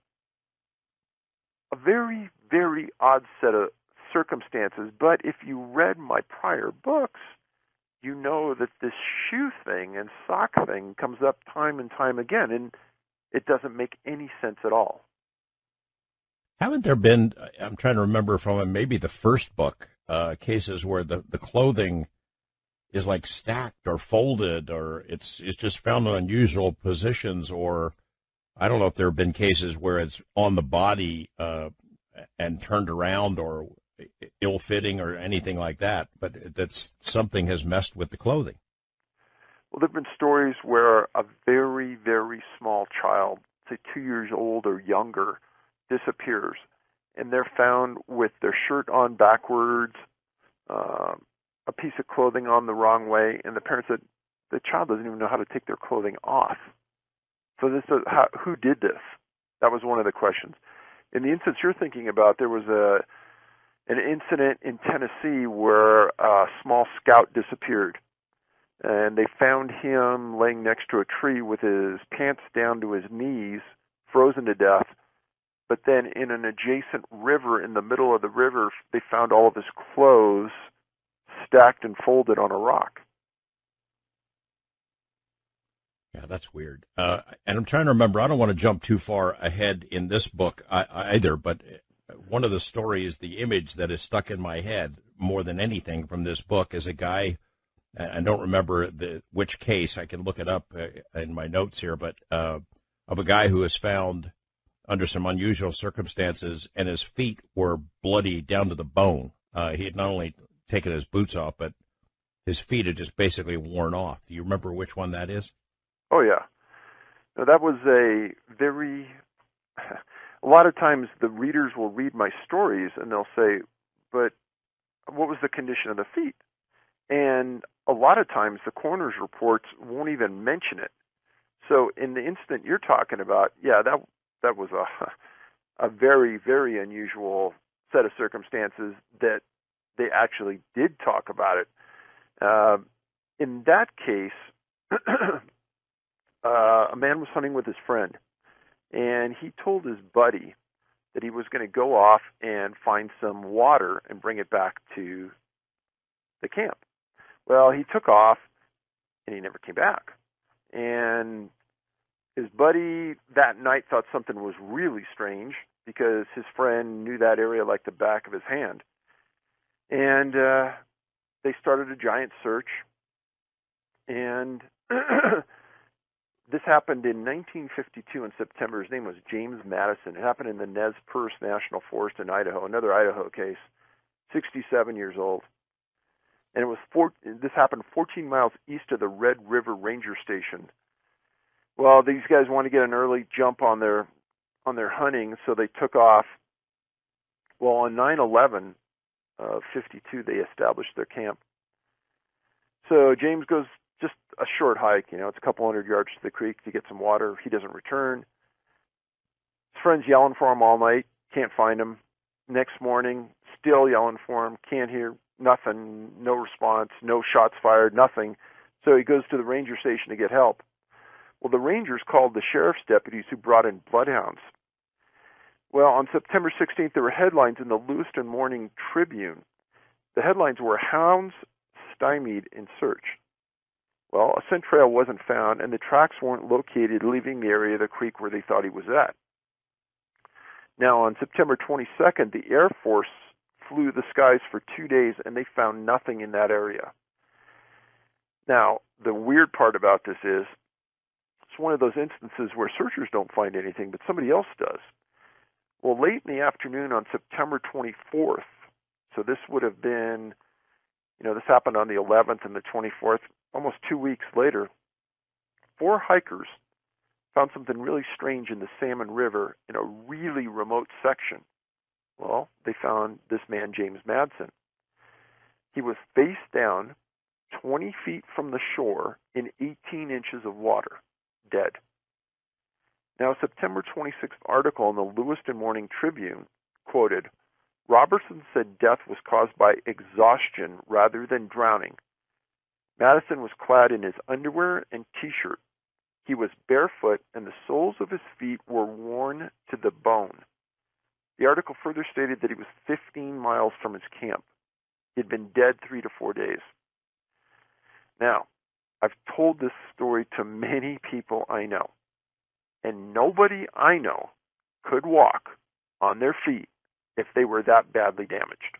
a very, very odd set of circumstances, but if you read my prior books, you know that this shoe thing and sock thing comes up time and time again, and it doesn't make any sense at all. Haven't there been, I'm trying to remember from maybe the first book, cases where the clothing is like stacked or folded, or it's just found in unusual positions, or I don't know if there have been cases where it's on the body and turned around or ill-fitting or anything like that, but that's something has messed with the clothing. Well, there have been stories where a very, very small child, say 2 years old or younger, disappears, and they're found with their shirt on backwards, a piece of clothing on the wrong way, and the parents said the child doesn't even know how to take their clothing off. So this is who did this? That was one of the questions. In the instance you're thinking about, there was an incident in Tennessee where a small scout disappeared, and they found him laying next to a tree with his pants down to his knees, frozen to death. But then in an adjacent river, in the middle of the river, they found all of his clothes stacked and folded on a rock. Yeah, that's weird. And I'm trying to remember, I don't want to jump too far ahead in this book either, but one of the stories, the image that is stuck in my head more than anything from this book is a guy, I don't remember which case, I can look it up in my notes here, but of a guy who was found under some unusual circumstances, and his feet were bloody down to the bone. He had not only taken his boots off, but his feet had just basically worn off. Do you remember which one that is? Oh, yeah. Now, that was a lot of times the readers will read my stories and they'll say, but what was the condition of the feet? And a lot of times the coroner's reports won't even mention it. So in the incident you're talking about, yeah, that was a very, very unusual set of circumstances that they actually did talk about it. In that case, a man was hunting with his friend, and he told his buddy that he was going to go off and find some water and bring it back to the camp. Well, he took off, and he never came back. And his buddy that night thought something was really strange because his friend knew that area like the back of his hand. And they started a giant search. And this happened in 1952 in September. His name was James Madison. It happened in the Nez Perce National Forest in Idaho, another Idaho case, 67 years old. And this happened 14 miles east of the Red River Ranger Station. Well, these guys wanted to get an early jump on their hunting, so they took off. Well, on 9/11 of 52, they established their camp. So James goes just a short hike, it's a couple hundred yards to the creek to get some water. He doesn't return. His friend's yelling for him all night, can't find him. Next morning, still yelling for him, can't hear nothing, no response, no shots fired, nothing. So he goes to the ranger station to get help. Well, the Rangers called the sheriff's deputies who brought in bloodhounds. Well, on September 16th, there were headlines in the Lewiston Morning Tribune. The headlines were, "Hounds stymied in search." Well, a scent trail wasn't found, and the tracks weren't located leaving the area of the creek where they thought he was at. Now, on September 22nd, the Air Force flew the skies for 2 days, and they found nothing in that area. Now, the weird part about this is, it's one of those instances where searchers don't find anything, but somebody else does. Well, late in the afternoon on September 24th, so this would have been, this happened on the 11th and the 24th, almost 2 weeks later, 4 hikers found something really strange in the Salmon River in a really remote section. Well, they found this man, James Madsen. He was face down, 20 feet from the shore in 18 inches of water, dead. Now, a September 26th article in the Lewiston Morning Tribune quoted, Robertson said death was caused by exhaustion rather than drowning. Madsen was clad in his underwear and T-shirt. He was barefoot, and the soles of his feet were worn to the bone. The article further stated that he was 15 miles from his camp. He had been dead 3 to 4 days. Now, I've told this story to many people I know, and nobody I know could walk on their feet if they were that badly damaged.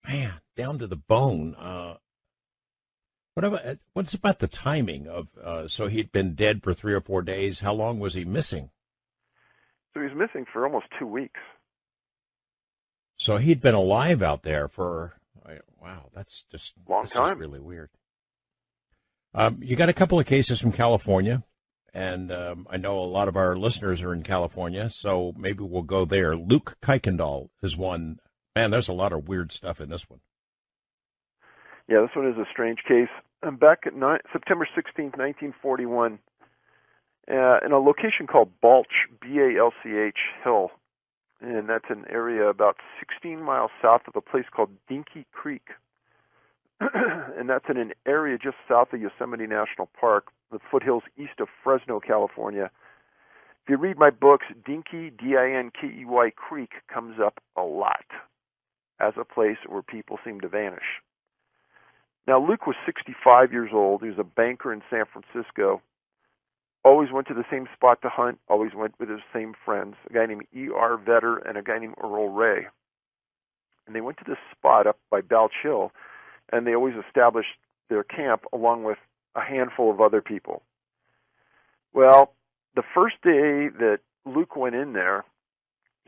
Man, down to the bone. What's about the timing of? So he'd been dead for 3 or 4 days. How long was he missing? So he was missing for almost 2 weeks. So he'd been alive out there for, wow, that's just long time. Just really weird. You got a couple of cases from California, and I know a lot of our listeners are in California, so maybe we'll go there. Luke Kuykendall is one. Man, there's a lot of weird stuff in this one. Yeah, this one is a strange case. Back at September 16th, 1941, in a location called Balch, B-A-L-C-H, Hill, and that's an area about 16 miles south of a place called Dinky Creek. And that's in an area just south of Yosemite National Park, the foothills east of Fresno, California. If you read my books, Dinky, D-I-N-K-E-Y Creek comes up a lot as a place where people seem to vanish. Now, Luke was 65 years old. He was a banker in San Francisco. Always went to the same spot to hunt, always went with his same friends, a guy named E.R. Vedder and a guy named Earl Ray. And they went to this spot up by Balch Hill, and they always established their camp along with a handful of other people. Well, the first day that Luke went in there,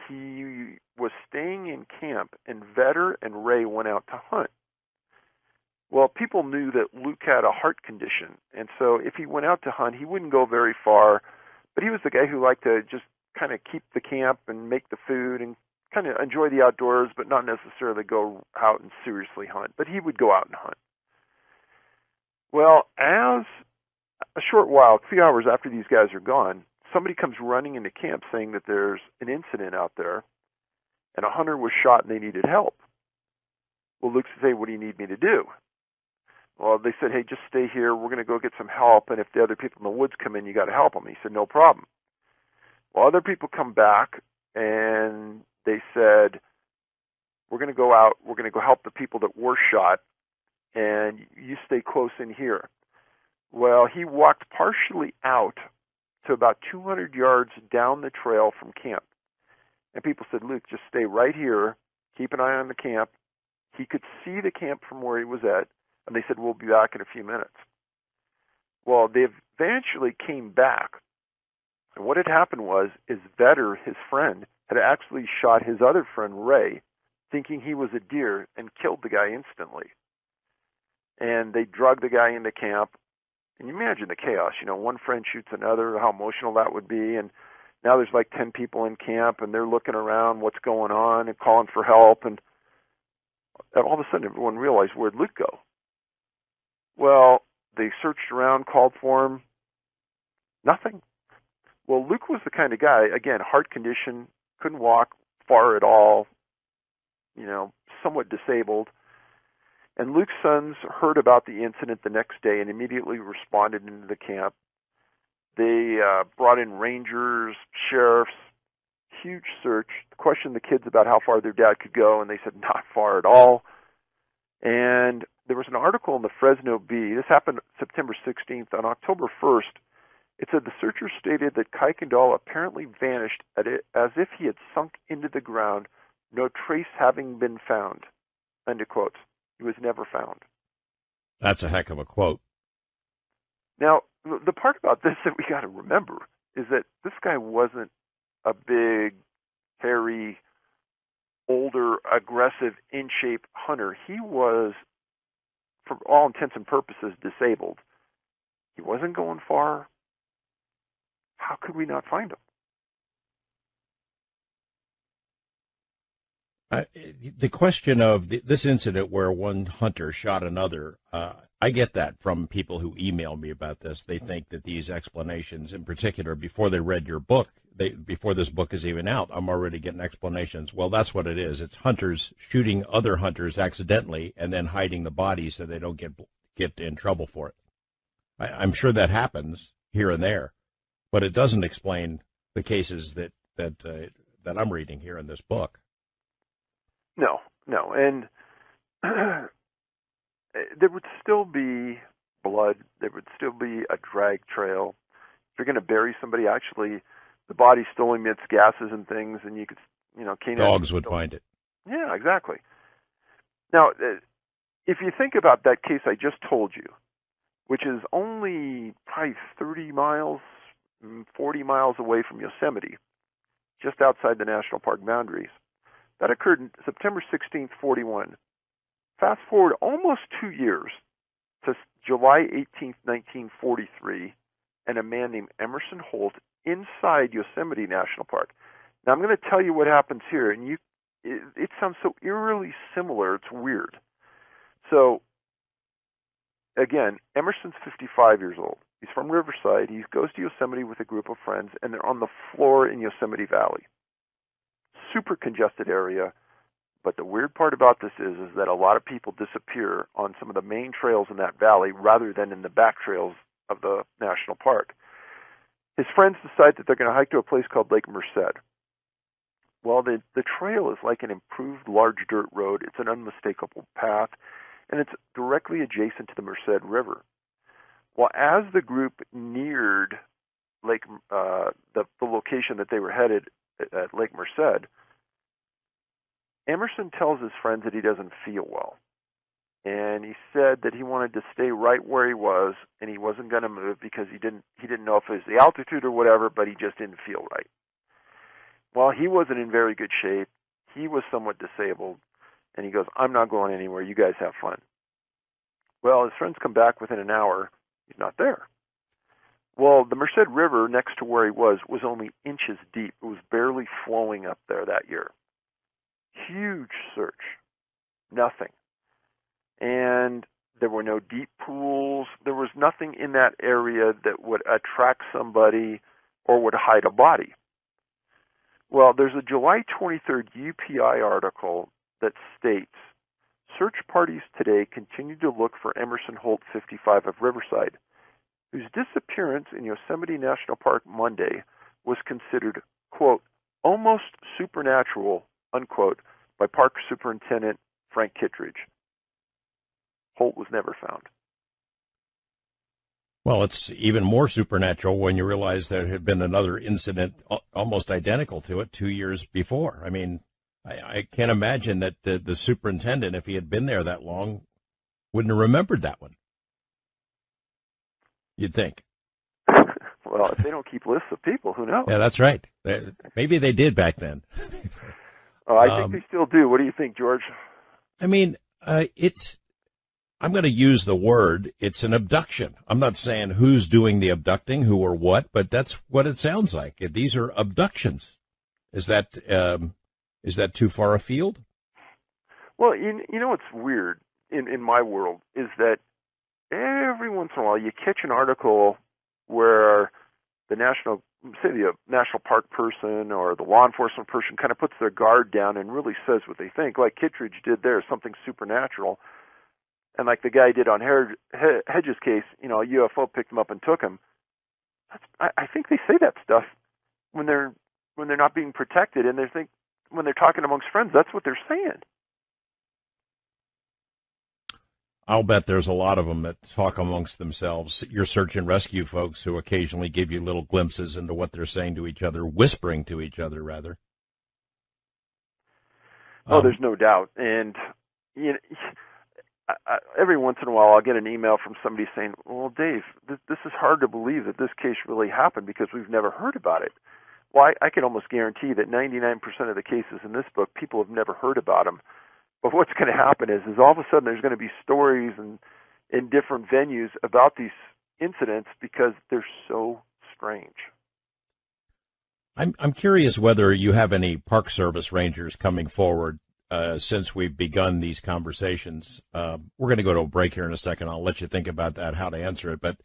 he was staying in camp, and Vedder and Ray went out to hunt. Well, people knew that Luke had a heart condition, and so if he went out to hunt, he wouldn't go very far, but he was the guy who liked to just kind of keep the camp and make the food and kind of enjoy the outdoors, but not necessarily go out and seriously hunt. But he would go out and hunt. Well, as a short while, a few hours after these guys are gone, somebody comes running into camp saying that there's an incident out there, and a hunter was shot and they needed help. Well, Luke said, hey, what do you need me to do? Well, they said, hey, just stay here. We're going to go get some help, and if the other people in the woods come in, you got to help them. He said, no problem. Well, other people come back, and they said, we're going to go out. We're going to go help the people that were shot, and you stay close in here. Well, he walked partially out to about 200 yards down the trail from camp. And people said, Luke, just stay right here. Keep an eye on the camp. He could see the camp from where he was at. And they said, we'll be back in a few minutes. Well, they eventually came back. And what had happened is Vedder, his friend, had actually shot his other friend, Ray, thinking he was a deer, and killed the guy instantly. And they drug the guy into camp. And you imagine the chaos. One friend shoots another, how emotional that would be. And now there's like 10 people in camp, and they're looking around what's going on and calling for help. And all of a sudden, everyone realized, where'd Luke go? Well, they searched around, called for him. Nothing. Well, Luke was the kind of guy, again, heart condition, couldn't walk far at all, somewhat disabled. And Luke's sons heard about the incident the next day and immediately responded into the camp. They brought in rangers, sheriffs, huge search, questioned the kids about how far their dad could go, and they said not far at all. And there was an article in the Fresno Bee. This happened September 16th. On October 1st, it said the searchers stated that Kuykendall apparently vanished as if he had sunk into the ground, no trace having been found. End of quotes. He was never found. That's a heck of a quote. Now, the part about this that we got to remember is that this guy wasn't a big, hairy, older, aggressive, in-shape hunter. He was, for all intents and purposes, disabled. He wasn't going far. How could we not find him? The question of this incident where one hunter shot another, I get that from people who email me about this. They think that these explanations, in particular, before they read your book, before this book is even out, I'm already getting explanations. Well, that's what it is. It's hunters shooting other hunters accidentally and then hiding the body so they don't get in trouble for it. I'm sure that happens here and there, but it doesn't explain the cases that I'm reading here in this book. No, and there would still be blood. There would still be a drag trail. If you're going to bury somebody, actually, the body still emits gases and things, and you could, dogs would find it. Yeah, exactly. Now, if you think about that case I just told you, which is only probably 30 miles, 40 miles away from Yosemite, just outside the national park boundaries. That occurred September 16th, 41. Fast forward almost 2 years to July 18th, 1943, and a man named Emerson Holt inside Yosemite National Park. Now, I'm going to tell you what happens here, and it sounds so eerily similar, it's weird. So, again, Emerson's 55 years old. He's from Riverside. He goes to Yosemite with a group of friends, and they're on the floor in Yosemite Valley. Super congested area, but the weird part about this is that a lot of people disappear on some of the main trails in that valley rather than in the back trails of the national park. His friends decide that they're going to hike to a place called Lake Merced. Well, the trail is like an improved large dirt road. It's an unmistakable path, and it's directly adjacent to the Merced River. Well, as the group neared Lake, the location that they were headed at Lake Merced, Emerson tells his friends that he doesn't feel well. And he said that he wanted to stay right where he was, and he wasn't going to move because he didn't know if it was the altitude or whatever, but he just didn't feel right. Well, he wasn't in very good shape. He was somewhat disabled, and he goes, I'm not going anywhere. You guys have fun. Well, his friends come back within an hour. He's not there. Well, the Merced River next to where he was only inches deep. It was barely flowing up there that year. Huge search. Nothing. And there were no deep pools. There was nothing in that area that would attract somebody or would hide a body. Well, there's a July 23rd UPI article that states, search parties today continue to look for Emerson Holt, 55 of Riverside, whose disappearance in Yosemite National Park Monday was considered, quote, almost supernatural, unquote, by Park Superintendent Frank Kittredge. Holt was never found. Well, it's even more supernatural when you realize there had been another incident almost identical to it 2 years before. I mean, I can't imagine that the superintendent, if he had been there that long, wouldn't have remembered that one. You'd think. Well, if they don't keep lists of people, who knows? Yeah, that's right. Maybe they did back then. Oh, I think they still do. What do you think, George? I mean, I'm going to use the word, it's an abduction. I'm not saying who's doing the abducting, who or what, but that's what it sounds like. These are abductions. Is that too far afield? Well, you know what's weird in my world is that every once in a while you catch an article where the national park person or the law enforcement person kind of puts their guard down and really says what they think, like Kittredge did there, something supernatural. And like the guy did on Hedges' case, a UFO picked him up and took him. I think they say that stuff when they're not being protected, and when they're talking amongst friends, that's what they're saying. I'll bet there's a lot of them that talk amongst themselves. Your search and rescue folks who occasionally give you little glimpses into what they're saying to each other, whispering to each other, rather. Oh, there's no doubt. And every once in a while I'll get an email from somebody saying, well, Dave, this is hard to believe that this case really happened because we've never heard about it. Well, I can almost guarantee that 99% of the cases in this book, people have never heard about them. But what's going to happen is all of a sudden there's going to be stories and in different venues about these incidents because they're so strange. I'm curious whether you have any Park Service rangers coming forward since we've begun these conversations. We're going to go to a break here in a second. I'll let you think about that, how to answer it. But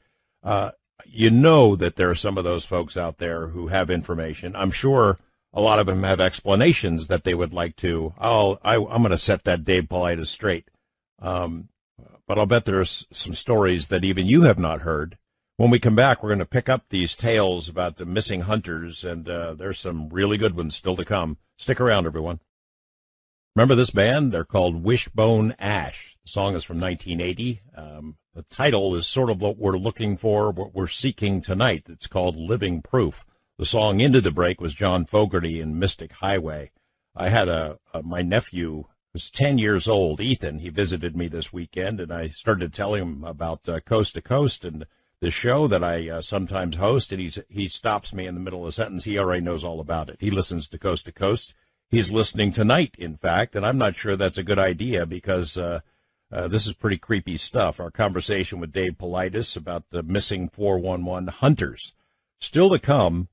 you know that there are some of those folks out there who have information. I'm sure a lot of them have explanations that they would like to. I'm going to set that Dave Paulides straight. But I'll bet there's some stories that even you have not heard. When we come back, we're going to pick up these tales about the missing hunters, and there's some really good ones still to come. Stick around, everyone. Remember this band? They're called Wishbone Ash. The song is from 1980. The title is sort of what we're looking for, what we're seeking tonight. It's called Living Proof. The song Into the Break was John Fogerty in Mystic Highway. I had my nephew was 10 years old, Ethan. He visited me this weekend, and I started telling him about Coast to Coast and the show that I sometimes host, and he stops me in the middle of a sentence. He already knows all about it. He listens to Coast. He's listening tonight, in fact, and I'm not sure that's a good idea because this is pretty creepy stuff. Our conversation with Dave Paulides about the missing 411 hunters. Still to come,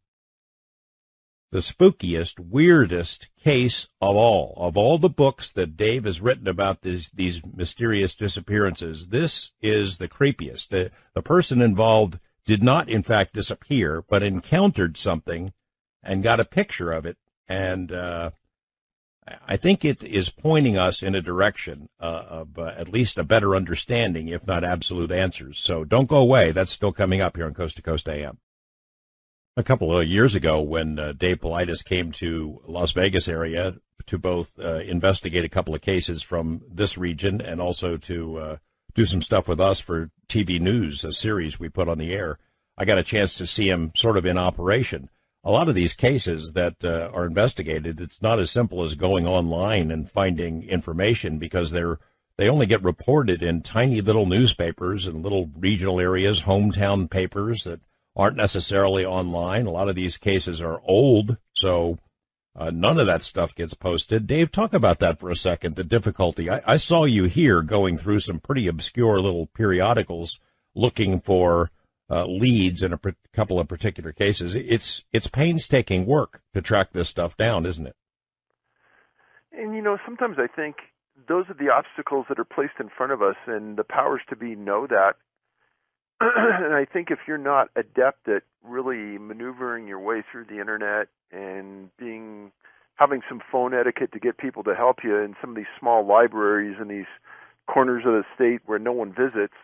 the spookiest, weirdest case of all the books that Dave has written about these mysterious disappearances. This is the creepiest. The person involved did not, in fact, disappear, but encountered something and got a picture of it. And I think it is pointing us in a direction of at least a better understanding, if not absolute answers. So don't go away. That's still coming up here on Coast to Coast AM. A couple of years ago, when Dave Paulides came to Las Vegas area to both investigate a couple of cases from this region and also to do some stuff with us for TV News, a series we put on the air, I got a chance to see him sort of in operation. A lot of these cases that are investigated, it's not as simple as going online and finding information because they only get reported in tiny little newspapers and little regional areas, hometown papers that aren't necessarily online. A lot of these cases are old, so none of that stuff gets posted. Dave, talk about that for a second, the difficulty. I saw you here going through some pretty obscure little periodicals looking for leads in a couple of particular cases. It's painstaking work to track this stuff down, isn't it? And, sometimes I think those are the obstacles that are placed in front of us, and the powers to be know that. And I think if you're not adept at really maneuvering your way through the internet and having some phone etiquette to get people to help you in some of these small libraries in these corners of the state where no one visits,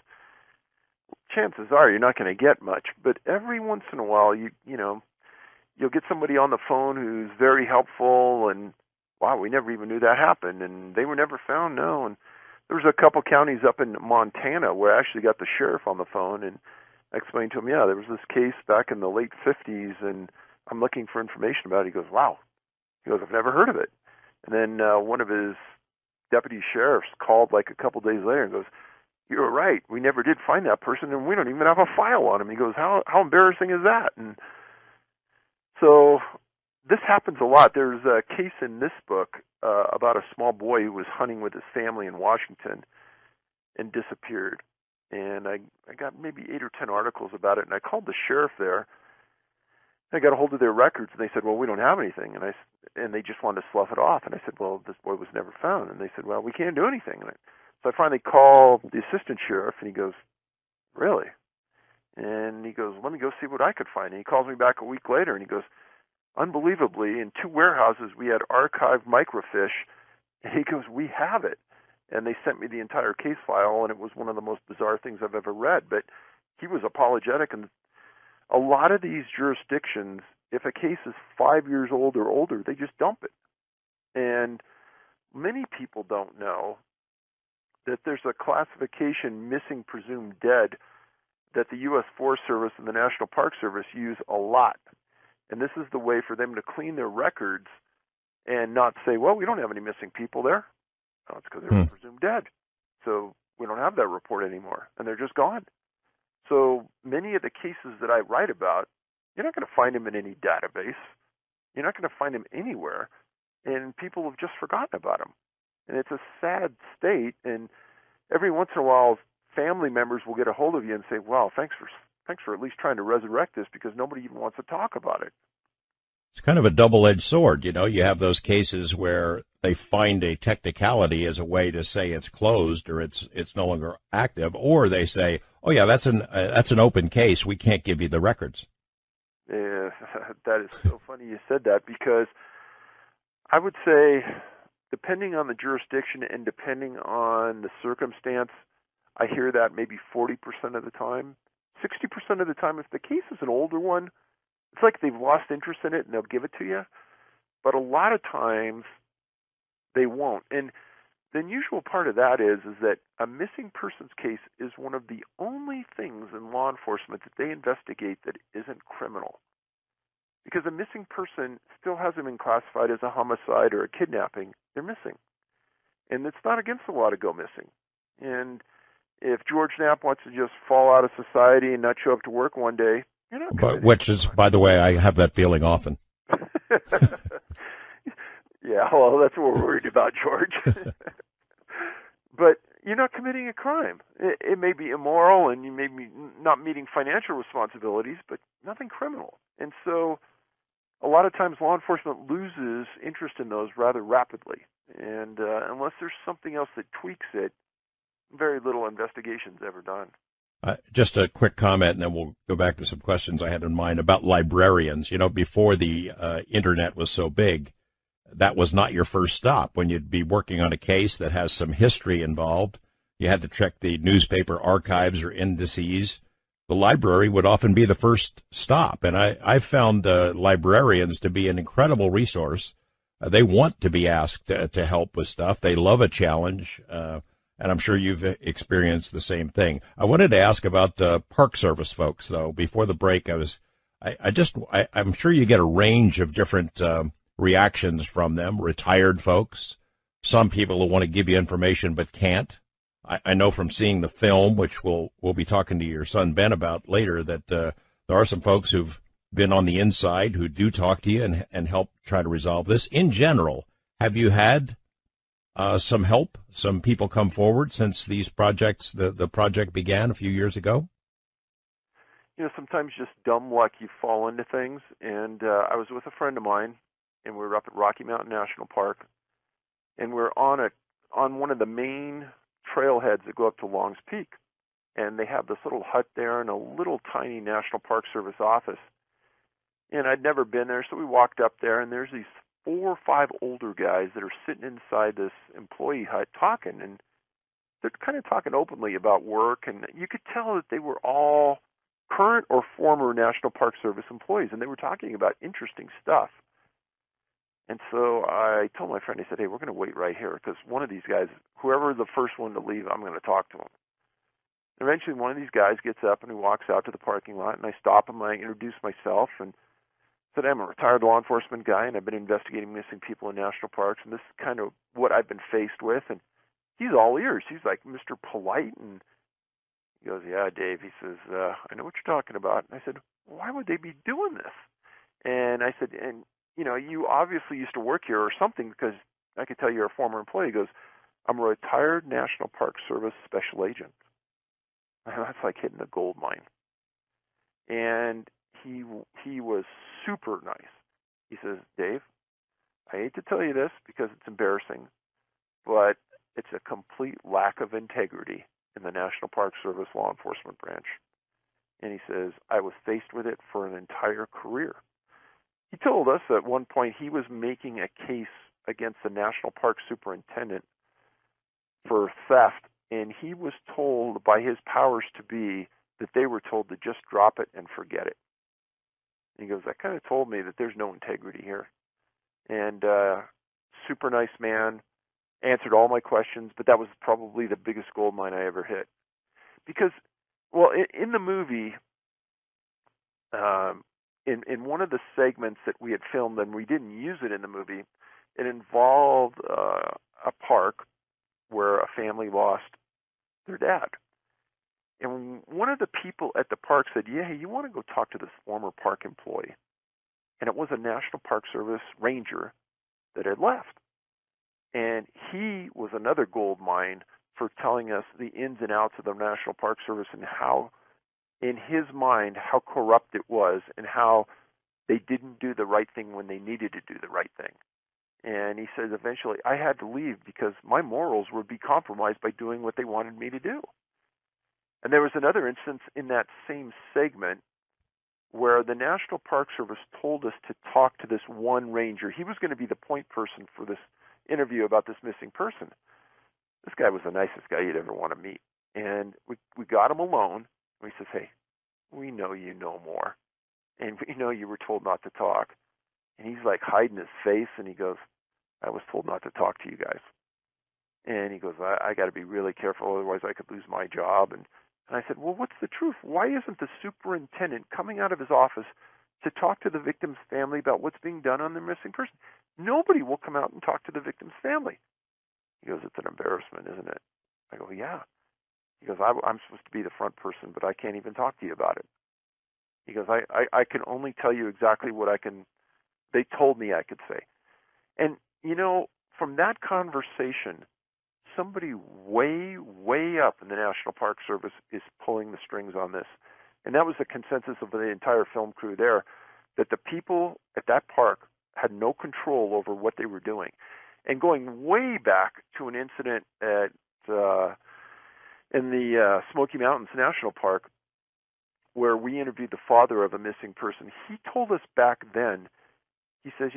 chances are you're not going to get much. But every once in a while, you'll get somebody on the phone who's very helpful, and wow, we never even knew that happened, and they were never found. No, and there was a couple counties up in Montana where I actually got the sheriff on the phone and I explained to him, there was this case back in the late 50s, and I'm looking for information about it. He goes, wow. He goes, I've never heard of it. And then one of his deputy sheriffs called like a couple days later and goes, you're right. We never did find that person, and we don't even have a file on him. He goes, how embarrassing is that? And so this happens a lot. There's a case in this book about a small boy who was hunting with his family in Washington and disappeared. And I got maybe 8 or 10 articles about it, and I called the sheriff there. I got a hold of their records, and they said, well, we don't have anything. And they just wanted to slough it off. And I said, well, this boy was never found. And they said, well, we can't do anything. So I finally called the assistant sheriff, and he goes, really? And he goes, let me go see what I could find. And he calls me back a week later, and he goes, unbelievably, in 2 warehouses, we had archived microfiche. And he goes, we have it. And they sent me the entire case file, and it was one of the most bizarre things I've ever read. But he was apologetic. And a lot of these jurisdictions, if a case is 5 years old or older, they just dump it. And many people don't know that there's a classification, missing presumed dead, that the U.S. Forest Service and the National Park Service use a lot. And this is the way for them to clean their records and not say, well, we don't have any missing people there. No, it's because they were presumed dead. So we don't have that report anymore, and they're just gone. So many of the cases that I write about, you're not going to find them in any database. You're not going to find him anywhere, and people have just forgotten about him. And it's a sad state. And every once in a while, family members will get a hold of you and say, "Well, thanks for at least trying to resurrect this, because nobody even wants to talk about it." It's kind of a double-edged sword. You know, you have those cases where they find a technicality as a way to say it's closed or it's no longer active, or they say, "Oh yeah, that's an open case. We can't give you the records." Yeah, that is so funny you said that, because I would say, depending on the jurisdiction and depending on the circumstance, I hear that maybe 40% of the time. 60% of the time, if the case is an older one, it's like they've lost interest in it and they'll give it to you. But a lot of times they won't. And the unusual part of that is that a missing persons case is one of the only things in law enforcement that they investigate that isn't criminal. Because a missing person still hasn't been classified as a homicide or a kidnapping. They're missing. And it's not against the law to go missing. And if George Knapp wants to just fall out of society and not show up to work one day, you're not going to. But which is, by the way, I have that feeling often. Yeah, well, that's what we're worried about, George. But you're not committing a crime. It may be immoral and you may be not meeting financial responsibilities, but nothing criminal. And so a lot of times law enforcement loses interest in those rather rapidly. And unless there's something else that tweaks it, very little investigation's ever done. Just a quick comment, and then we'll go back to some questions I had in mind about librarians. You know, before the Internet was so big, that was not your first stop. When you'd be working on a case that has some history involved, you had to check the newspaper archives or indices. The library would often be the first stop, and I've found librarians to be an incredible resource. They want to be asked to help with stuff. They love a challenge, and I'm sure you've experienced the same thing. I wanted to ask about Park Service folks, though. Before the break, I'm sure you get a range of different reactions from them. Retired folks, some people who want to give you information but can't. I know from seeing the film, which we'll be talking to your son Ben about later, that there are some folks who've been on the inside who do talk to you and help try to resolve this. In general, have you had some help, some people come forward since these projects, the project began a few years ago? You know, sometimes just dumb luck, you fall into things. And I was with a friend of mine, and we were up at Rocky Mountain National Park, and we're on one of the main trailheads that go up to Long's Peak. And they have this little hut there and a little tiny National Park Service office. And I'd never been there, so we walked up there, and there's these 4 or 5 older guys that are sitting inside this employee hut talking, and they're kind of talking openly about work, and you could tell that they were all current or former National Park Service employees, and they were talking about interesting stuff. And so I told my friend, I said, "Hey, we're going to wait right here, because one of these guys, whoever the first one to leave, I'm going to talk to him." Eventually, one of these guys gets up and he walks out to the parking lot, and I stop him, and I introduce myself, and said, "I'm a retired law enforcement guy, and I've been investigating missing people in national parks, and this is kind of what I've been faced with." And he's all ears. He's like Mr. Polite, and he goes, "Yeah, Dave," he says, "I know what you're talking about." And I said, "Why would they be doing this?" And I said, "And, you know, you obviously used to work here or something, because I could tell you're a former employee." He goes, "I'm a retired National Park Service special agent." That's like hitting a gold mine. And he was super nice. He says, "Dave, I hate to tell you this because it's embarrassing, but it's a complete lack of integrity in the National Park Service law enforcement branch." And he says, "I was faced with it for an entire career." He told us at one point he was making a case against the National Park Superintendent for theft, and he was told by his powers to be that they were told to just drop it and forget it. And he goes, "That kind of told me that there's no integrity here." And super nice man, answered all my questions, but that was probably the biggest gold mine I ever hit. Because, well, in the movie, in one of the segments that we had filmed, and we didn't use it in the movie, it involved a park where a family lost their dad. And one of the people at the park said, "Yeah, you want to go talk to this former park employee." and it was a National Park Service ranger that had left. And he was another gold mine for telling us the ins and outs of the National Park Service and how, in his mind, how corrupt it was and how they didn't do the right thing when they needed to do the right thing. And he says eventually I had to leave because my morals would be compromised by doing what they wanted me to do. And there was another instance in that same segment where the National Park Service told us to talk to this one ranger. He was going to be the point person for this interview about this missing person. This guy was the nicest guy you'd ever want to meet. And we got him alone. And he says, hey, we know you know more. And we know you were told not to talk. And he's like hiding his face, and he goes, I was told not to talk to you guys. And he goes, I got to be really careful, otherwise I could lose my job. And I said, well, what's the truth? Why isn't the superintendent coming out of his office to talk to the victim's family about what's being done on the missing person? Nobody will come out and talk to the victim's family. He goes, it's an embarrassment, isn't it? I go, yeah. He goes, I'm supposed to be the front person, but I can't even talk to you about it. He goes, I can only tell you exactly what they told me I could say. And, from that conversation, somebody way, way up in the National Park Service is pulling the strings on this. And that was the consensus of the entire film crew there, that the people at that park had no control over what they were doing. And going way back to an incident in the Smoky Mountains National Park, where we interviewed the father of a missing person, he told us back then, he says,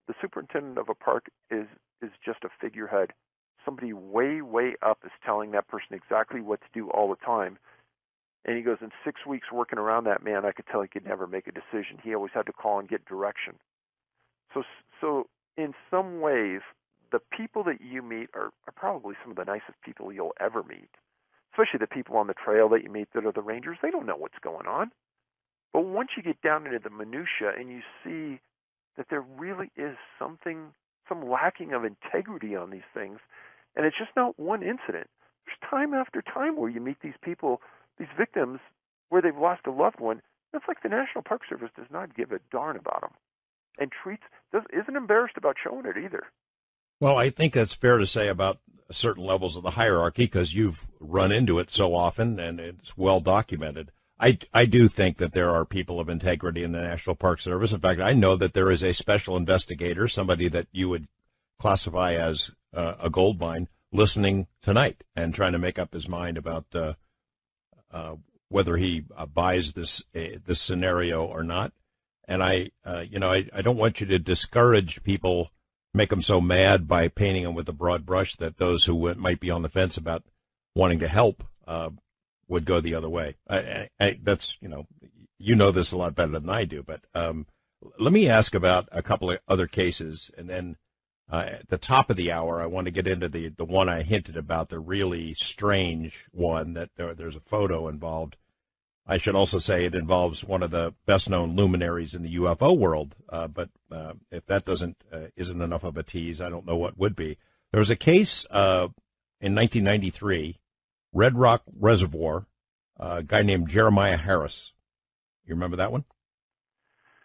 the superintendent of a park is just a figurehead. Somebody way, way up is telling that person exactly what to do all the time. And he goes, in 6 weeks working around that man, I could tell he could never make a decision. He always had to call and get direction. So in some ways, the people that you meet are probably some of the nicest people you'll ever meet, especially the people on the trail that you meet that are the rangers. They don't know what's going on. But once you get down into the minutia and you see that there really is some lacking of integrity on these things, and it's just not one incident. There's time after time where you meet these people, these victims, where they've lost a loved one. It's like the National Park Service does not give a darn about them, and isn't embarrassed about showing it either. Well, I think that's fair to say about certain levels of the hierarchy because you've run into it so often and it's well documented. I do think that there are people of integrity in the National Park Service. In fact, I know that there is a special investigator, somebody that you would classify as a gold mine, listening tonight and trying to make up his mind about whether he buys this scenario or not. And I don't want you to discourage people, make them so mad by painting them with a broad brush that those who might be on the fence about wanting to help would go the other way. That's, this a lot better than I do. But let me ask about a couple of other cases. And then at the top of the hour, I want to get into the one I hinted about, the really strange one that there's a photo involved. I should also say it involves one of the best-known luminaries in the UFO world. But if that isn't enough of a tease, I don't know what would be. There was a case in 1993, Red Rock Reservoir, a guy named Jeremiah Harris. You remember that one?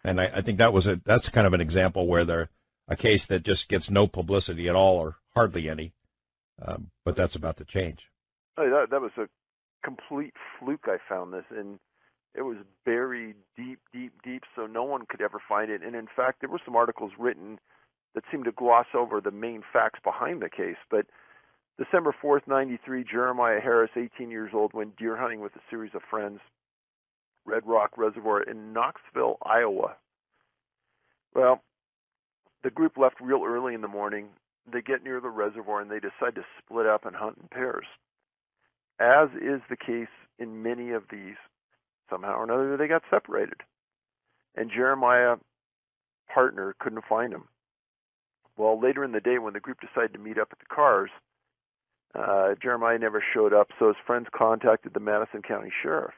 And I think that's kind of an example where a case that just gets no publicity at all or hardly any, but that's about to change. Oh, that was a complete fluke. I found this, and it was buried deep, deep, deep, so no one could ever find it. And in fact, there were some articles written that seemed to gloss over the main facts behind the case. But December 4th, 93, Jeremiah Harris, 18 years old, went deer hunting with a series of friends, Red Rock Reservoir in Knoxville, Iowa. Well, the group left real early in the morning. They get near the reservoir, and they decide to split up and hunt in pairs. As is the case in many of these, somehow or another, they got separated. And Jeremiah's partner couldn't find him. Well, later in the day, when the group decided to meet up at the cars, Jeremiah never showed up, so his friends contacted the Madison County Sheriff.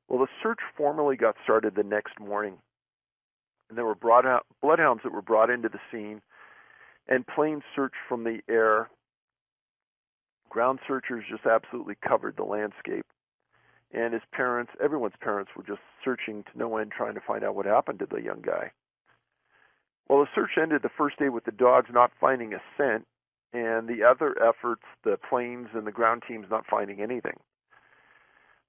Well, the search formally got started the next morning, and there were bloodhounds that were brought into the scene, and planes searched from the air. Ground searchers just absolutely covered the landscape, and everyone's parents were just searching to no end, trying to find out what happened to the young guy. Well, the search ended the first day with the dogs not finding a scent, and the other efforts, the planes and the ground teams, not finding anything.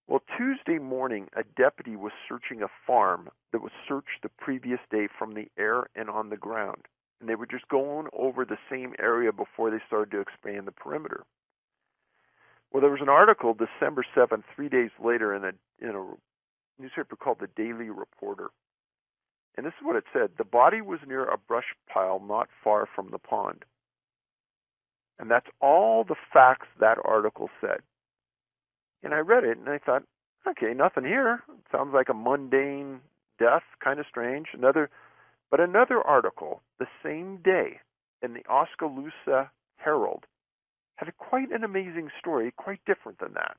Well, Tuesday morning, a deputy was searching a farm that was searched the previous day from the air and on the ground. And they were just going over the same area before they started to expand the perimeter. Well, there was an article December 7th, 3 days later, in a newspaper called the Daily Reporter. And this is what it said. The body was near a brush pile not far from the pond. And that's all the facts that article said. And I read it, and I thought, okay, nothing here. It sounds like a mundane death, kind of strange. But another article the same day in the Oskaloosa Herald had quite an amazing story, quite different than that.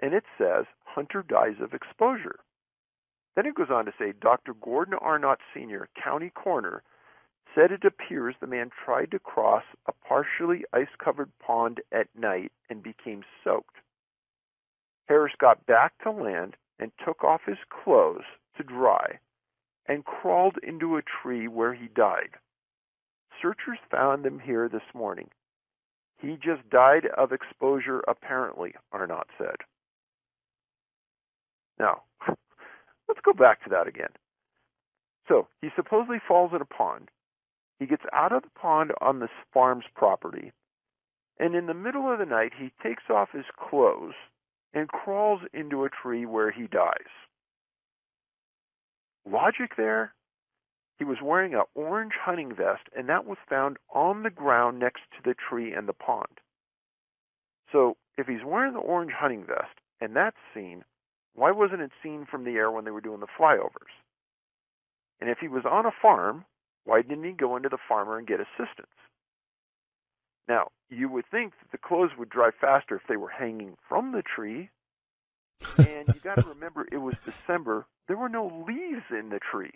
And it says, hunter dies of exposure. Then it goes on to say, Dr. Gordon Arnott Sr., county coroner, said it appears the man tried to cross a partially ice-covered pond at night and became soaked. Harris got back to land and took off his clothes to dry and crawled into a tree where he died. Searchers found him here this morning. He just died of exposure, apparently, Arnott said. Now, let's go back to that again. So, he supposedly falls in a pond. He gets out of the pond on this farm's property, and in the middle of the night, he takes off his clothes and crawls into a tree where he dies. Logic there? He was wearing an orange hunting vest, and that was found on the ground next to the tree and the pond. So, if he's wearing the orange hunting vest, and that's seen, why wasn't it seen from the air when they were doing the flyovers? And if he was on a farm, why didn't he go into the farmer and get assistance? Now, you would think that the clothes would dry faster if they were hanging from the tree. And you got to remember, it was December. There were no leaves in the tree.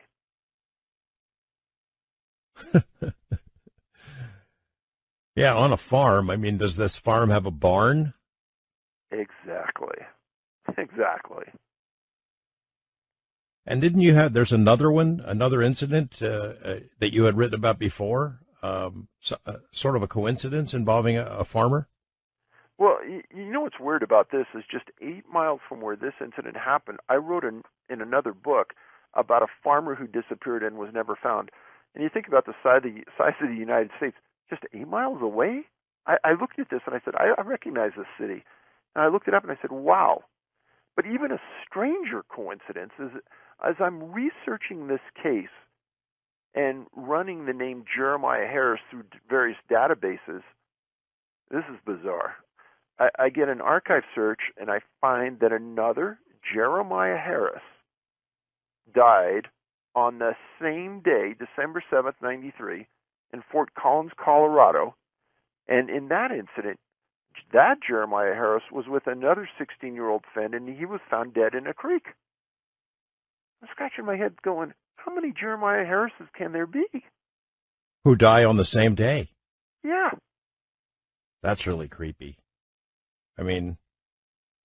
Yeah, on a farm. I mean, does this farm have a barn? Exactly. And didn't you have, there's another incident that you had written about before, sort of a coincidence involving a farmer? Well, you know what's weird about this is just 8 miles from where this incident happened, I wrote in another book about a farmer who disappeared and was never found. And you think about the size of the United States, just 8 miles away? I looked at this and I said, I recognize this city. And I looked it up and I said, wow. But even a stranger coincidence is, as I'm researching this case and running the name Jeremiah Harris through various databases, this is bizarre. I get an archive search and I find that another Jeremiah Harris died on the same day, December 7th, 93, in Fort Collins, Colorado. And in that incident, that Jeremiah Harris was with another 16-year-old friend, and he was found dead in a creek. I'm scratching my head going, how many Jeremiah Harrises can there be? Who die on the same day? Yeah. That's really creepy. I mean,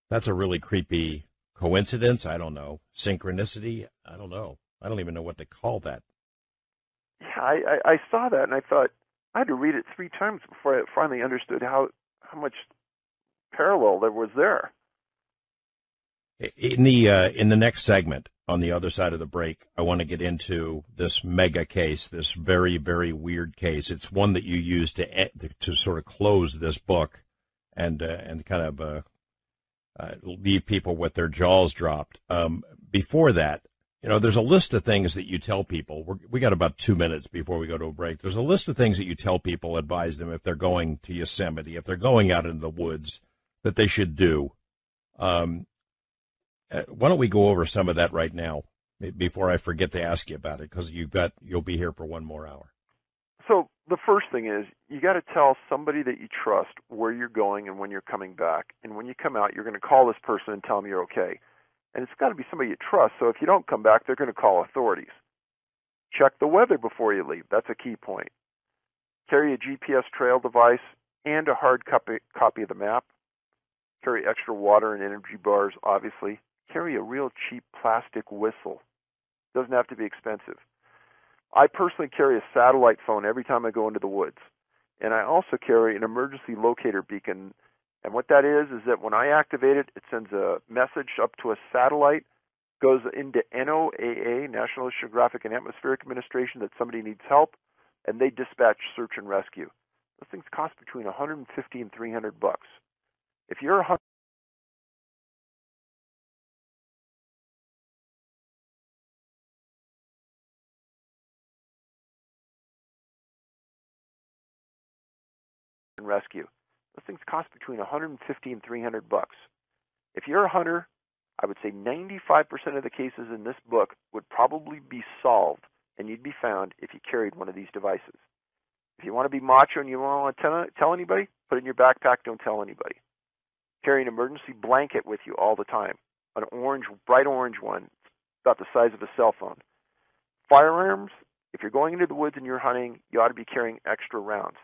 that's a really creepy coincidence. I don't know. Synchronicity? I don't know. I don't even know what to call that. Yeah, I saw that, and I thought, I had to read it 3 times before I finally understood how much parallel there was there. In the next segment, on the other side of the break, I want to get into this mega case, this very, very weird case. It's one that you use to sort of close this book and kind of leave people with their jaws dropped. Before that, there's a list of things that you tell people. We got about 2 minutes before we go to a break. There's a list of things that you tell people, advise them if they're going to Yosemite, if they're going out into the woods, that they should do. Why don't we go over some of that right now before I forget to ask you about it, because you'll be here for 1 more hour. So the first thing is you got to tell somebody that you trust where you're going and when you're coming back. And when you come out, you're going to call this person and tell them you're okay. And it's got to be somebody you trust. So if you don't come back, they're going to call authorities. Check the weather before you leave. That's a key point. Carry a GPS trail device and a hard copy of the map. Carry extra water and energy bars, obviously. Carry a real cheap plastic whistle. Doesn't have to be expensive. I personally carry a satellite phone every time I go into the woods. And I also carry an emergency locator beacon. And what that is that when I activate it, it sends a message up to a satellite, goes into NOAA, National Oceanographic and Atmospheric Administration, that somebody needs help, and they dispatch search and rescue. Those things cost between $150 and $300. If you're a hunter and rescue, those things cost between $150 and $300. If you're a hunter, I would say 95% of the cases in this book would probably be solved, and you'd be found if you carried one of these devices. If you want to be macho and you don't want to tell anybody, put it in your backpack, don't tell anybody. Carry an emergency blanket with you all the time, an orange, bright orange one, about the size of a cell phone. Firearms, if you're going into the woods and you're hunting, you ought to be carrying extra rounds.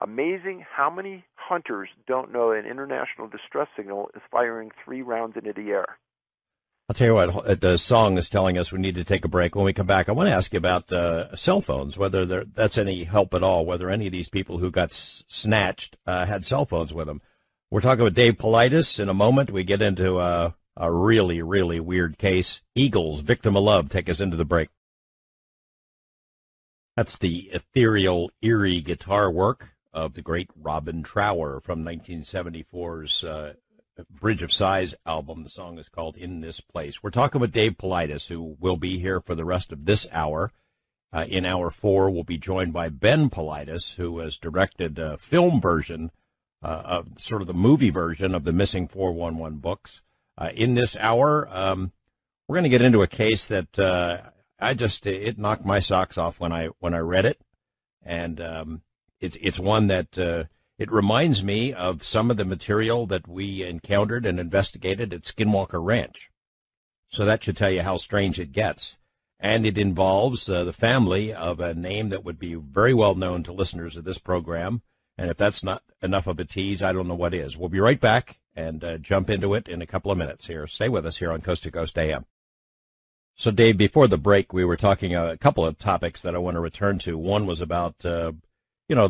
Amazing how many hunters don't know an international distress signal is firing 3 rounds into the air. I'll tell you what, the song is telling us we need to take a break. When we come back, I want to ask you about cell phones, whether that's any help at all, whether any of these people who got snatched had cell phones with them. We're talking with Dave Paulides. In a moment, we get into a really, really weird case. Eagles, Victim of Love. Take us into the break. That's the ethereal, eerie guitar work of the great Robin Trower from 1974's Bridge of Sighs album. The song is called In This Place. We're talking with Dave Paulides, who will be here for the rest of this hour. In hour 4, we'll be joined by Ben Paulides, who has directed a film version, sort of the movie version of the Missing 411 books. In this hour, we're going to get into a case that it knocked my socks off when I read it, and it's one that it reminds me of some of the material that we encountered and investigated at Skinwalker Ranch. So that should tell you how strange it gets. And it involves the family of a name that would be very well known to listeners of this program. And if that's not enough of a tease, I don't know what is. We'll be right back and jump into it in a couple of minutes here. Stay with us here on Coast to Coast AM. So, Dave, before the break, we were talking a couple of topics that I want to return to. One was about the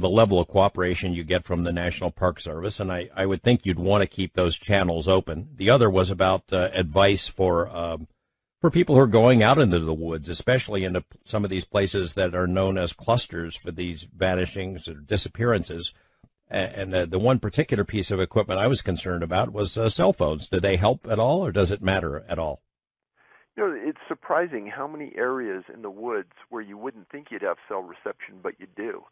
level of cooperation you get from the National Park Service, and I would think you'd want to keep those channels open. The other was about advice for people who are going out into the woods, especially into some of these places that are known as clusters for these vanishings or disappearances. And the one particular piece of equipment I was concerned about was cell phones. Do they help at all, or does it matter at all? It's surprising how many areas in the woods where you wouldn't think you'd have cell reception, but you do.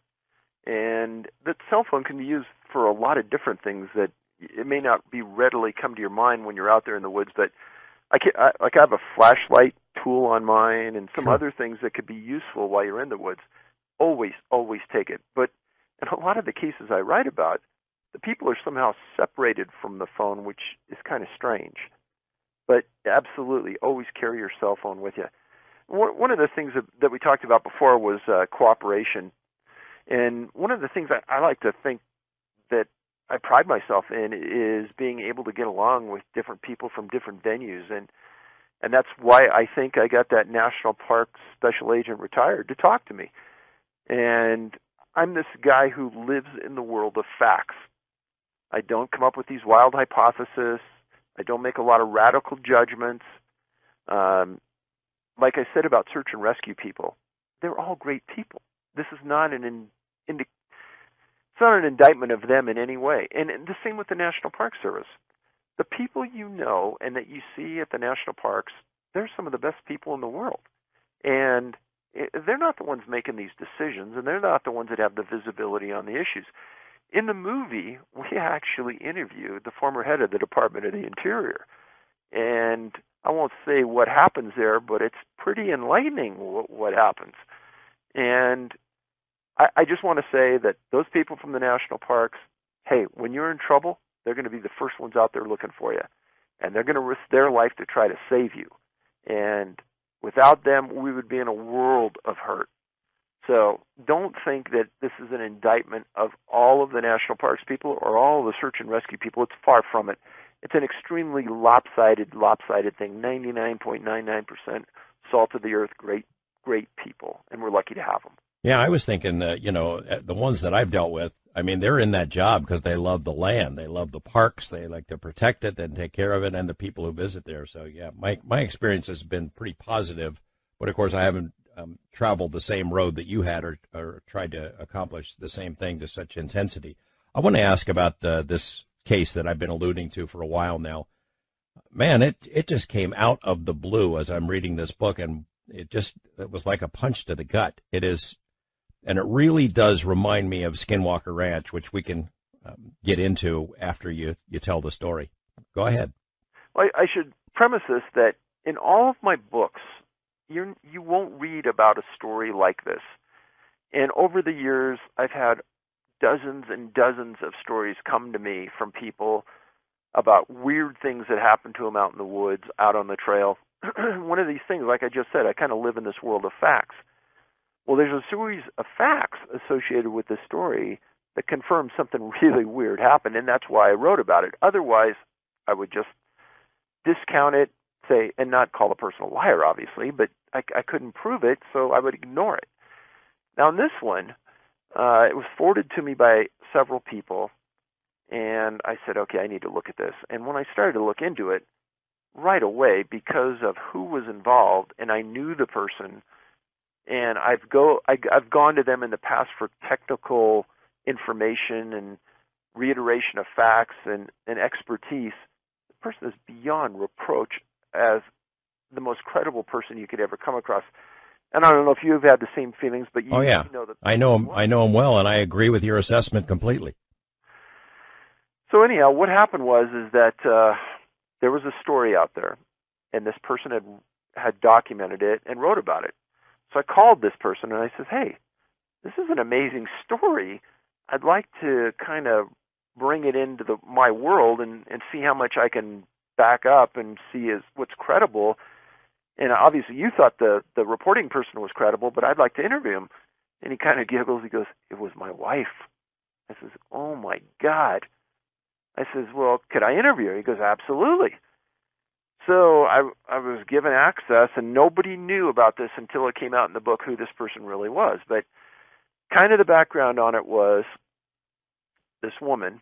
And the cell phone can be used for a lot of different things that it may not be readily come to your mind when you're out there in the woods. But I have a flashlight tool on mine and some other things that could be useful while you're in the woods. Always take it. But in a lot of the cases I write about, the people are somehow separated from the phone, which is kind of strange. But absolutely, always carry your cell phone with you. One of the things that we talked about before was cooperation. And one of the things I like to think that I pride myself in is being able to get along with different people from different venues. And that's why I think I got that National Park Special Agent retired to talk to me. And I'm this guy who lives in the world of facts. I don't come up with these wild hypotheses. I don't make a lot of radical judgments. Like I said about search and rescue people, they're all great people. This is not it's not an indictment of them in any way. And the same with the National Park Service. The people you know and that you see at the national parks, they're some of the best people in the world. And they're not the ones making these decisions, and they're not the ones that have the visibility on the issues. In the movie, we actually interviewed the former head of the Department of the Interior. And I won't say what happens there, but it's pretty enlightening what happens. And I just want to say that those people from the national parks, hey, when you're in trouble, they're going to be the first ones out there looking for you. And they're going to risk their life to try to save you. And without them, we would be in a world of hurt. So don't think that this is an indictment of all of the national parks people or all of the search and rescue people. It's far from it. It's an extremely lopsided thing, 99.99% salt of the earth, great great people, and we're lucky to have them. Yeah, I was thinking that, the ones that I've dealt with, I mean, they're in that job because they love the land. They love the parks. They like to protect it and take care of it and the people who visit there. So, yeah, my experience has been pretty positive. But, of course, I haven't traveled the same road that you had or tried to accomplish the same thing to such intensity. I want to ask about this case that I've been alluding to for a while now. Man, it just came out of the blue as I'm reading this book, and it was like a punch to the gut. It is. And it really does remind me of Skinwalker Ranch, which we can get into after you tell the story. Go ahead. Well, I should premise this that in all of my books, you won't read about a story like this. And over the years, I've had dozens and dozens of stories come to me from people about weird things that happened to them out in the woods, out on the trail. One of these things, like I just said, I kind of live in this world of facts. Well, there's a series of facts associated with this story that confirm something really weird happened, and that's why I wrote about it. Otherwise, I would just discount it, say, and not call the person a liar, obviously, but I couldn't prove it, so I would ignore it. Now, in this one, it was forwarded to me by several people, and I said, okay, I need to look at this. And when I started to look into it, right away, because of who was involved, and I knew the person, and I've gone to them in the past for technical information and reiteration of facts and expertise. The person is beyond reproach as the most credible person you could ever come across. And I don't know if you've had the same feelings, but you, oh, yeah. you know that I know him well, and I agree with your assessment completely. So anyhow, what happened was that there was a story out there, and this person had documented it and wrote about it. So I called this person, and I said, hey, this is an amazing story. I'd like to kind of bring it into my world and see how much I can back up and see what's credible. And obviously you thought the reporting person was credible, but I'd like to interview him. And he kind of giggles. He goes, it was my wife. I says, oh, my God. I says, well, could I interview her? He goes, absolutely. So I was given access, and nobody knew about this until it came out in the book who this person really was. But kind of the background on it was this woman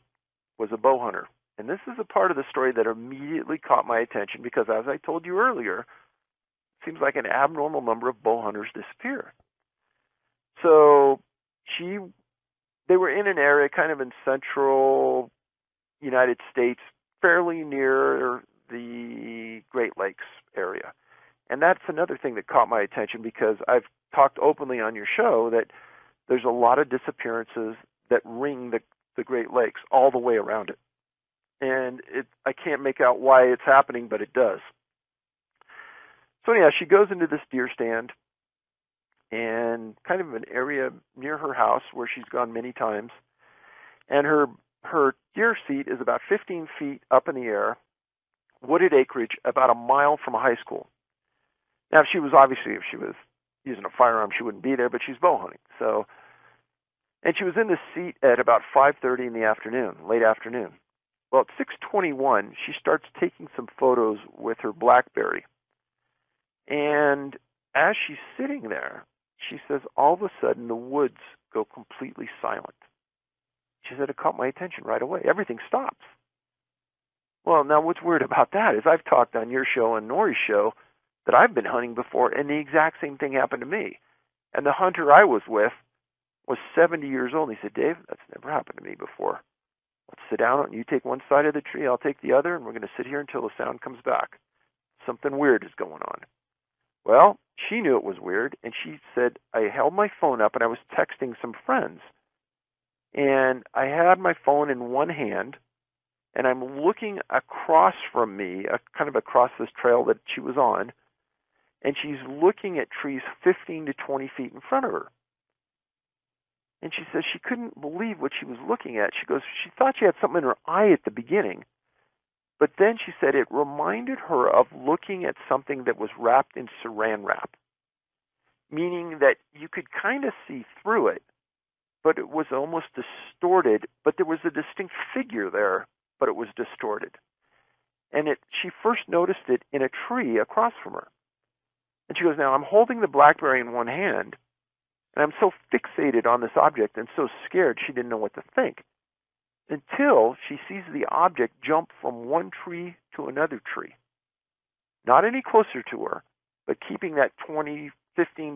was a bow hunter. And this is a part of the story that immediately caught my attention because, as I told you earlier, it seems like an abnormal number of bow hunters disappear. So they were in an area kind of in central United States, fairly near the Great Lakes area. And that's another thing that caught my attention because I've talked openly on your show that there's a lot of disappearances that ring the Great Lakes all the way around it. And I can't make out why it's happening, but it does. So anyhow, she goes into this deer stand and kind of an area near her house where she's gone many times. And her deer seat is about 15 feet up in the air, wooded acreage about a mile from a high school. Now, if she was using a firearm, she wouldn't be there, but she's bow hunting. So, and she was in this seat at about 5:30 in the afternoon, late afternoon. Well, at 6:21, she starts taking some photos with her BlackBerry. And as she's sitting there, she says, all of a sudden, the woods go completely silent. She said, it caught my attention right away. Everything stops. Well, now what's weird about that is I've talked on your show and Nori's show that I've been hunting before, and the exact same thing happened to me. And the hunter I was with was 70 years old. And he said, Dave, that's never happened to me before. Let's sit down, and you take one side of the tree, I'll take the other, and we're going to sit here until the sound comes back. Something weird is going on. Well, she knew it was weird, and she said, I held my phone up, and I was texting some friends. And I had my phone in one hand, and I'm looking across from me, kind of across this trail that she was on, and she's looking at trees 15 to 20 feet in front of her. And she says she couldn't believe what she was looking at. She goes, she thought she had something in her eye at the beginning, but then she said it reminded her of looking at something that was wrapped in saran wrap, meaning that you could kind of see through it, but it was almost distorted, but there was a distinct figure there, but it was distorted. And she first noticed it in a tree across from her. And she goes, now I'm holding the BlackBerry in one hand, and I'm so fixated on this object and so scared she didn't know what to think, until she sees the object jump from one tree to another tree. Not any closer to her, but keeping that 15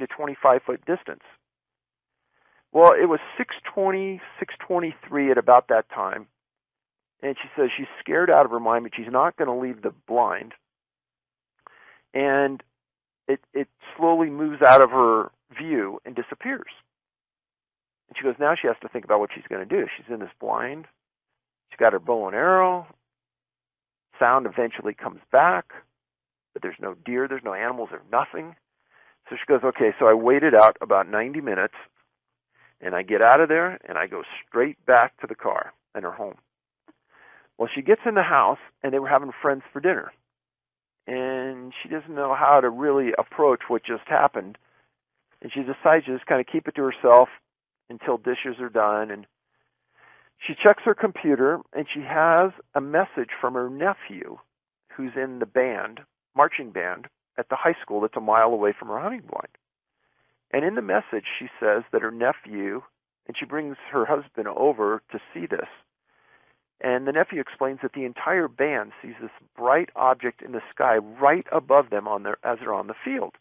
to 25-foot distance. Well, it was 6:20, 6:23 at about that time, and she says she's scared out of her mind, but she's not going to leave the blind. And it slowly moves out of her view and disappears. And she goes, now she has to think about what she's going to do. She's in this blind. She's got her bow and arrow. Sound eventually comes back, but there's no deer, there's no animals, there's nothing. So she goes, okay, so I waited out about 90 minutes, and I get out of there, and I go straight back to the car and her home. Well, she gets in the house, and they were having friends for dinner. And she doesn't know how to really approach what just happened. And she decides to just kind of keep it to herself until dishes are done. And she checks her computer, and she has a message from her nephew, who's in the band, marching band, at the high school that's a mile away from her hunting blind. And in the message, she says that her nephew, and she brings her husband over to see this, and the nephew explains that the entire band sees this bright object in the sky right above them as they're on the field.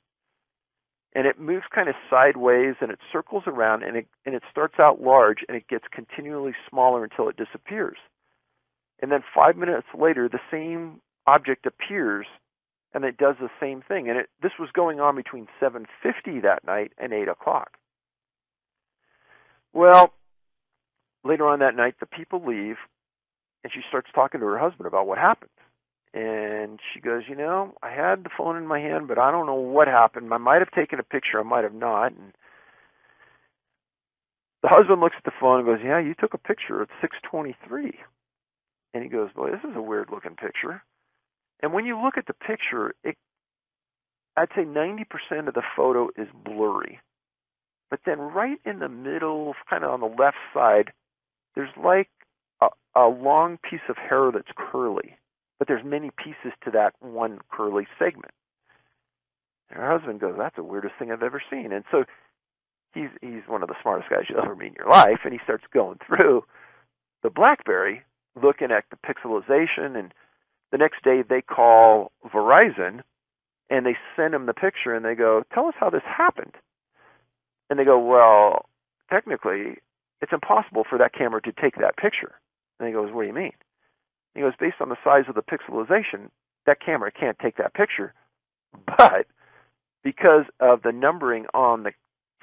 And it moves kind of sideways, and it circles around, and it starts out large, and it gets continually smaller until it disappears. And then 5 minutes later, the same object appears, and it does the same thing. And this was going on between 7:50 that night and 8 o'clock. Well, later on that night, the people leave, and she starts talking to her husband about what happened. And she goes, I had the phone in my hand, but I don't know what happened. I might have taken a picture, I might have not. And the husband looks at the phone and goes, yeah, you took a picture at 6:23. And he goes, boy, this is a weird-looking picture. And when you look at the picture, I'd say 90% of the photo is blurry. But then right in the middle, kind of on the left side, there's like a long piece of hair that's curly, but there's many pieces to that one curly segment. And her husband goes, that's the weirdest thing I've ever seen. And so he's one of the smartest guys you'll ever meet in your life, and he starts going through the BlackBerry, looking at the pixelization, and the next day they call Verizon, and they send him the picture, and they go, tell us how this happened. And they go, well, technically, it's impossible for that camera to take that picture. And he goes, what do you mean? He goes, based on the size of the pixelization, that camera can't take that picture. But because of the numbering on the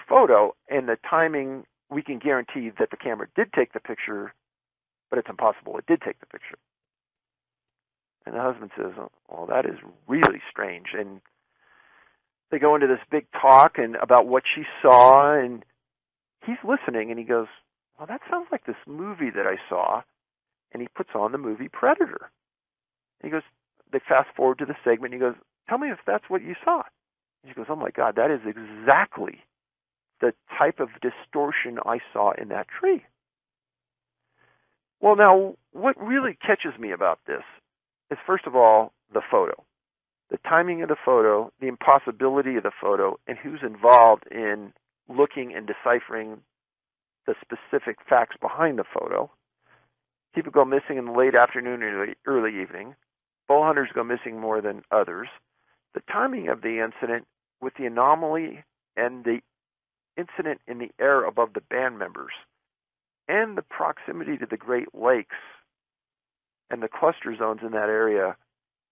photo and the timing, we can guarantee that the camera did take the picture, but it's impossible it did take the picture. And the husband says, well, that is really strange. And they go into this big talk and about what she saw, and he's listening, and he goes, well, that sounds like this movie that I saw. And he puts on the movie Predator. And he goes, they fast forward to the segment, and he goes, tell me if that's what you saw. And she goes, oh my God, that is exactly the type of distortion I saw in that tree. Well, now, what really catches me about this is, first of all, the photo. The timing of the photo, the impossibility of the photo, and who's involved in looking and deciphering the specific facts behind the photo. People go missing in the late afternoon or early evening. Bow hunters go missing more than others. The timing of the incident with the anomaly and the incident in the air above the band members and the proximity to the Great Lakes and the cluster zones in that area,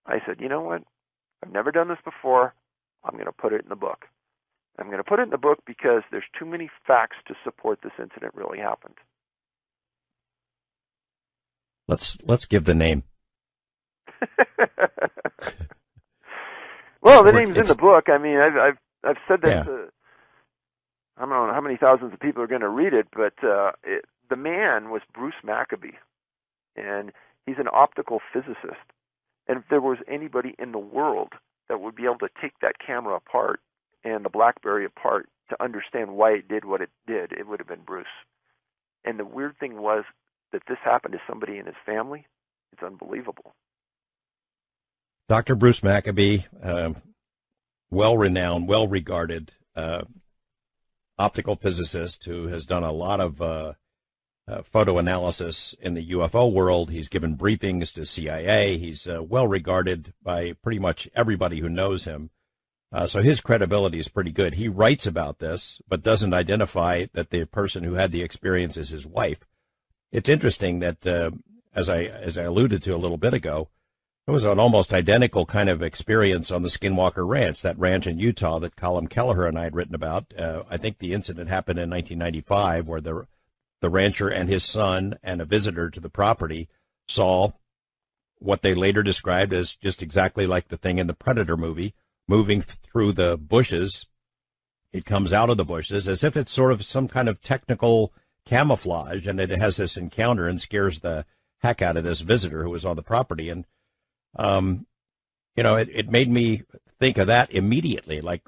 I said, you know what? I've never done this before. I'm going to put it in the book. I'm going to put it in the book because there's too many facts to support this incident really happened. Let's give the name. Well, the name's in the book. I mean, I've said that. Yeah. I don't know how many thousands of people are going to read it, but the man was Bruce Maccabee, and he's an optical physicist. And if there was anybody in the world that would be able to take that camera apart and the BlackBerry apart to understand why it did what it did, it would have been Bruce. And the weird thing was that this happened to somebody in his family. It's unbelievable. Dr. Bruce Maccabee, well-renowned, well-regarded optical physicist who has done a lot of photo analysis in the UFO world. He's given briefings to CIA. He's well-regarded by pretty much everybody who knows him. So his credibility is pretty good. He writes about this, but doesn't identify that the person who had the experience is his wife. It's interesting that, as I alluded to a little bit ago, it was an almost identical kind of experience on the Skinwalker Ranch, that ranch in Utah that Colin Kelleher and I had written about. I think the incident happened in 1995, where the rancher and his son and a visitor to the property saw what they later described as just exactly like the thing in the Predator movie, moving through the bushes. It comes out of the bushes as if it's sort of some kind of technical camouflage, and it has this encounter and scares the heck out of this visitor who was on the property. And it made me think of that immediately. Like,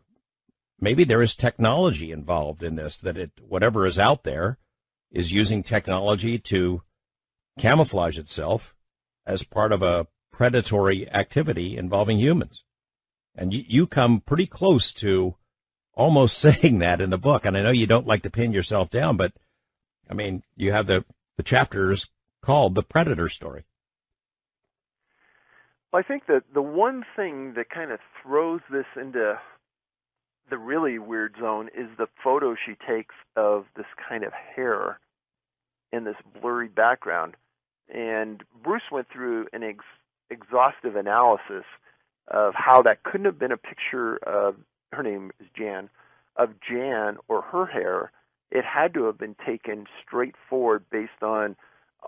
maybe there is technology involved in this, that whatever is out there is using technology to camouflage itself as part of a predatory activity involving humans. And you come pretty close to almost saying that in the book. And I know you don't like to pin yourself down, but I mean, you have the chapters called The Predator Story. Well, I think that the one thing that kind of throws this into the really weird zone is the photo she takes of this kind of hair in this blurry background. And Bruce went through an exhaustive analysis of how that couldn't have been a picture of, her name is Jan, of Jan or her hair. It had to have been taken straight forward based on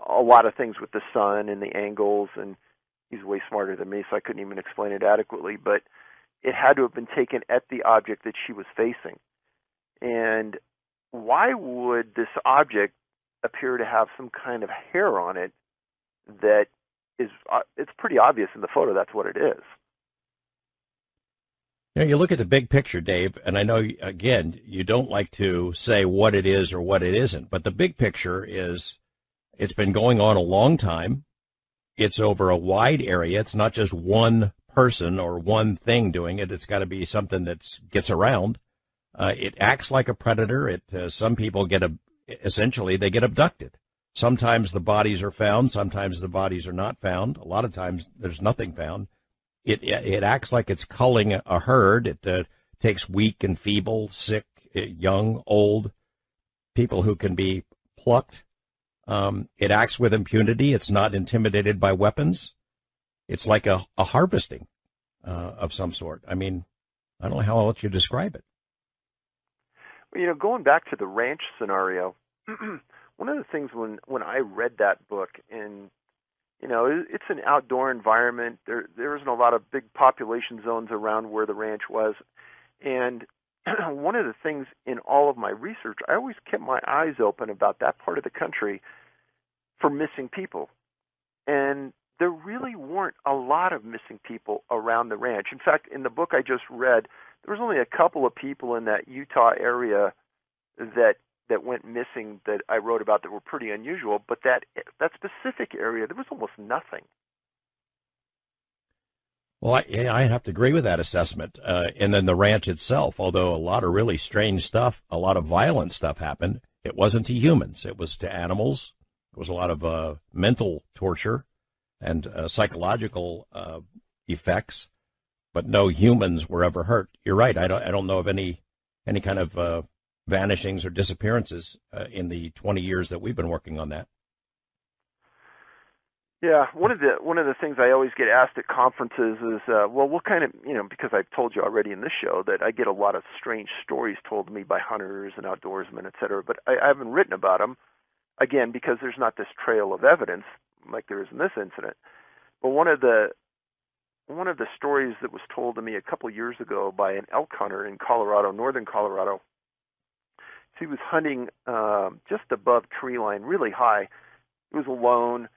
a lot of things with the sun and the angles, and he's way smarter than me, so I couldn't even explain it adequately, but it had to have been taken at the object that she was facing. And why would this object appear to have some kind of hair on it that is, it's pretty obvious in the photo that's what it is. You look at the big picture, Dave, and I know, again, you don't like to say what it is or what it isn't, but the big picture is it's been going on a long time. It's over a wide area. It's not just one person or one thing doing it. It's got to be something that gets around. It acts like a predator. Some people essentially they get abducted. Sometimes the bodies are found. Sometimes the bodies are not found. A lot of times there's nothing found. It acts like it's culling a herd. It takes weak and feeble, sick, young, old people who can be plucked. It acts with impunity. It's not intimidated by weapons. It's like a harvesting of some sort. I mean, I don't know how else you describe it. Well, going back to the ranch scenario, one of the things when I read that book, and it's an outdoor environment. There isn't a lot of big population zones around where the ranch was, and one of the things in all of my research, I always kept my eyes open about that part of the country for missing people. And there really weren't a lot of missing people around the ranch. In fact, in the book I just read, there was only a couple of people in that Utah area that went missing that I wrote about that were pretty unusual, but that specific area, there was almost nothing. Well, I have to agree with that assessment. And then the ranch itself, although a lot of really strange stuff, a lot of violent stuff happened, it wasn't to humans. It was to animals. There was a lot of mental torture and psychological effects, but no humans were ever hurt. You're right. I don't know of any kind of vanishings or disappearances in the 20 years that we've been working on that. Yeah, one of the things I always get asked at conferences is, well, what kind of, because I've told you already in this show that I get a lot of strange stories told to me by hunters and outdoorsmen, et cetera, but I haven't written about them, again, because there's not this trail of evidence like there is in this incident. But one of the stories that was told to me a couple of years ago by an elk hunter in Colorado, northern Colorado, he was hunting just above tree line, really high. He was alone,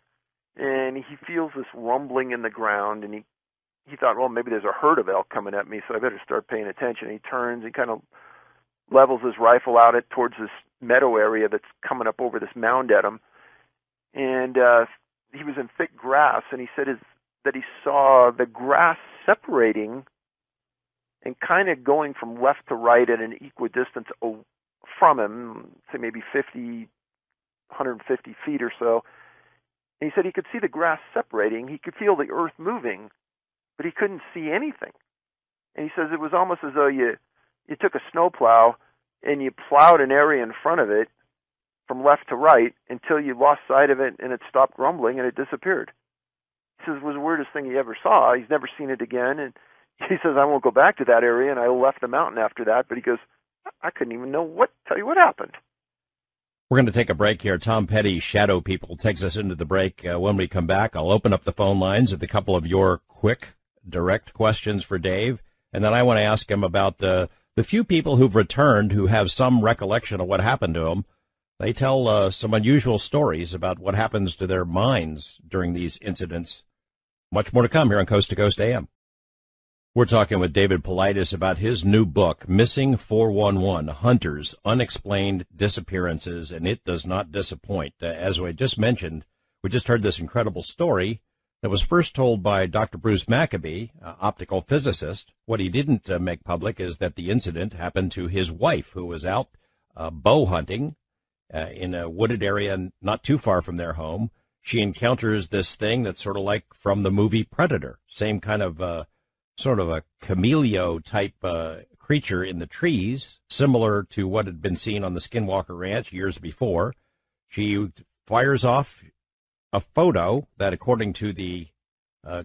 and he feels this rumbling in the ground, and he thought, well, maybe there's a herd of elk coming at me, so I better start paying attention. He turns, he kind of levels his rifle out towards this meadow area that's coming up over this mound at him, and he was in thick grass, and he said that he saw the grass separating, and kind of going from left to right at an equidistance from him, say maybe 50, 150 feet or so. And he said he could see the grass separating. He could feel the earth moving, but he couldn't see anything. And he says it was almost as though you took a snowplow and you plowed an area in front of it from left to right until you lost sight of it and it stopped rumbling and it disappeared. He says it was the weirdest thing he ever saw. He's never seen it again. And he says, I won't go back to that area, and I left the mountain after that. But he goes, I couldn't even tell you what happened. We're going to take a break here. Tom Petty, Shadow People, takes us into the break. When we come back, I'll open up the phone lines with a couple of your quick, direct questions for Dave. And then I want to ask him about the few people who've returned who have some recollection of what happened to them. They tell some unusual stories about what happens to their minds during these incidents. Much more to come here on Coast to Coast AM. We're talking with David Paulides about his new book, Missing 411, Hunters, Unexplained Disappearances, and it does not disappoint. As we just mentioned, we just heard this incredible story that was first told by Dr. Bruce Maccabee, optical physicist. What he didn't make public is that the incident happened to his wife, who was out bow hunting in a wooded area not too far from their home. She encounters this thing that's sort of like from the movie Predator, same kind of sort of a cameleo-type creature in the trees, similar to what had been seen on the Skinwalker Ranch years before. She fires off a photo that, according to the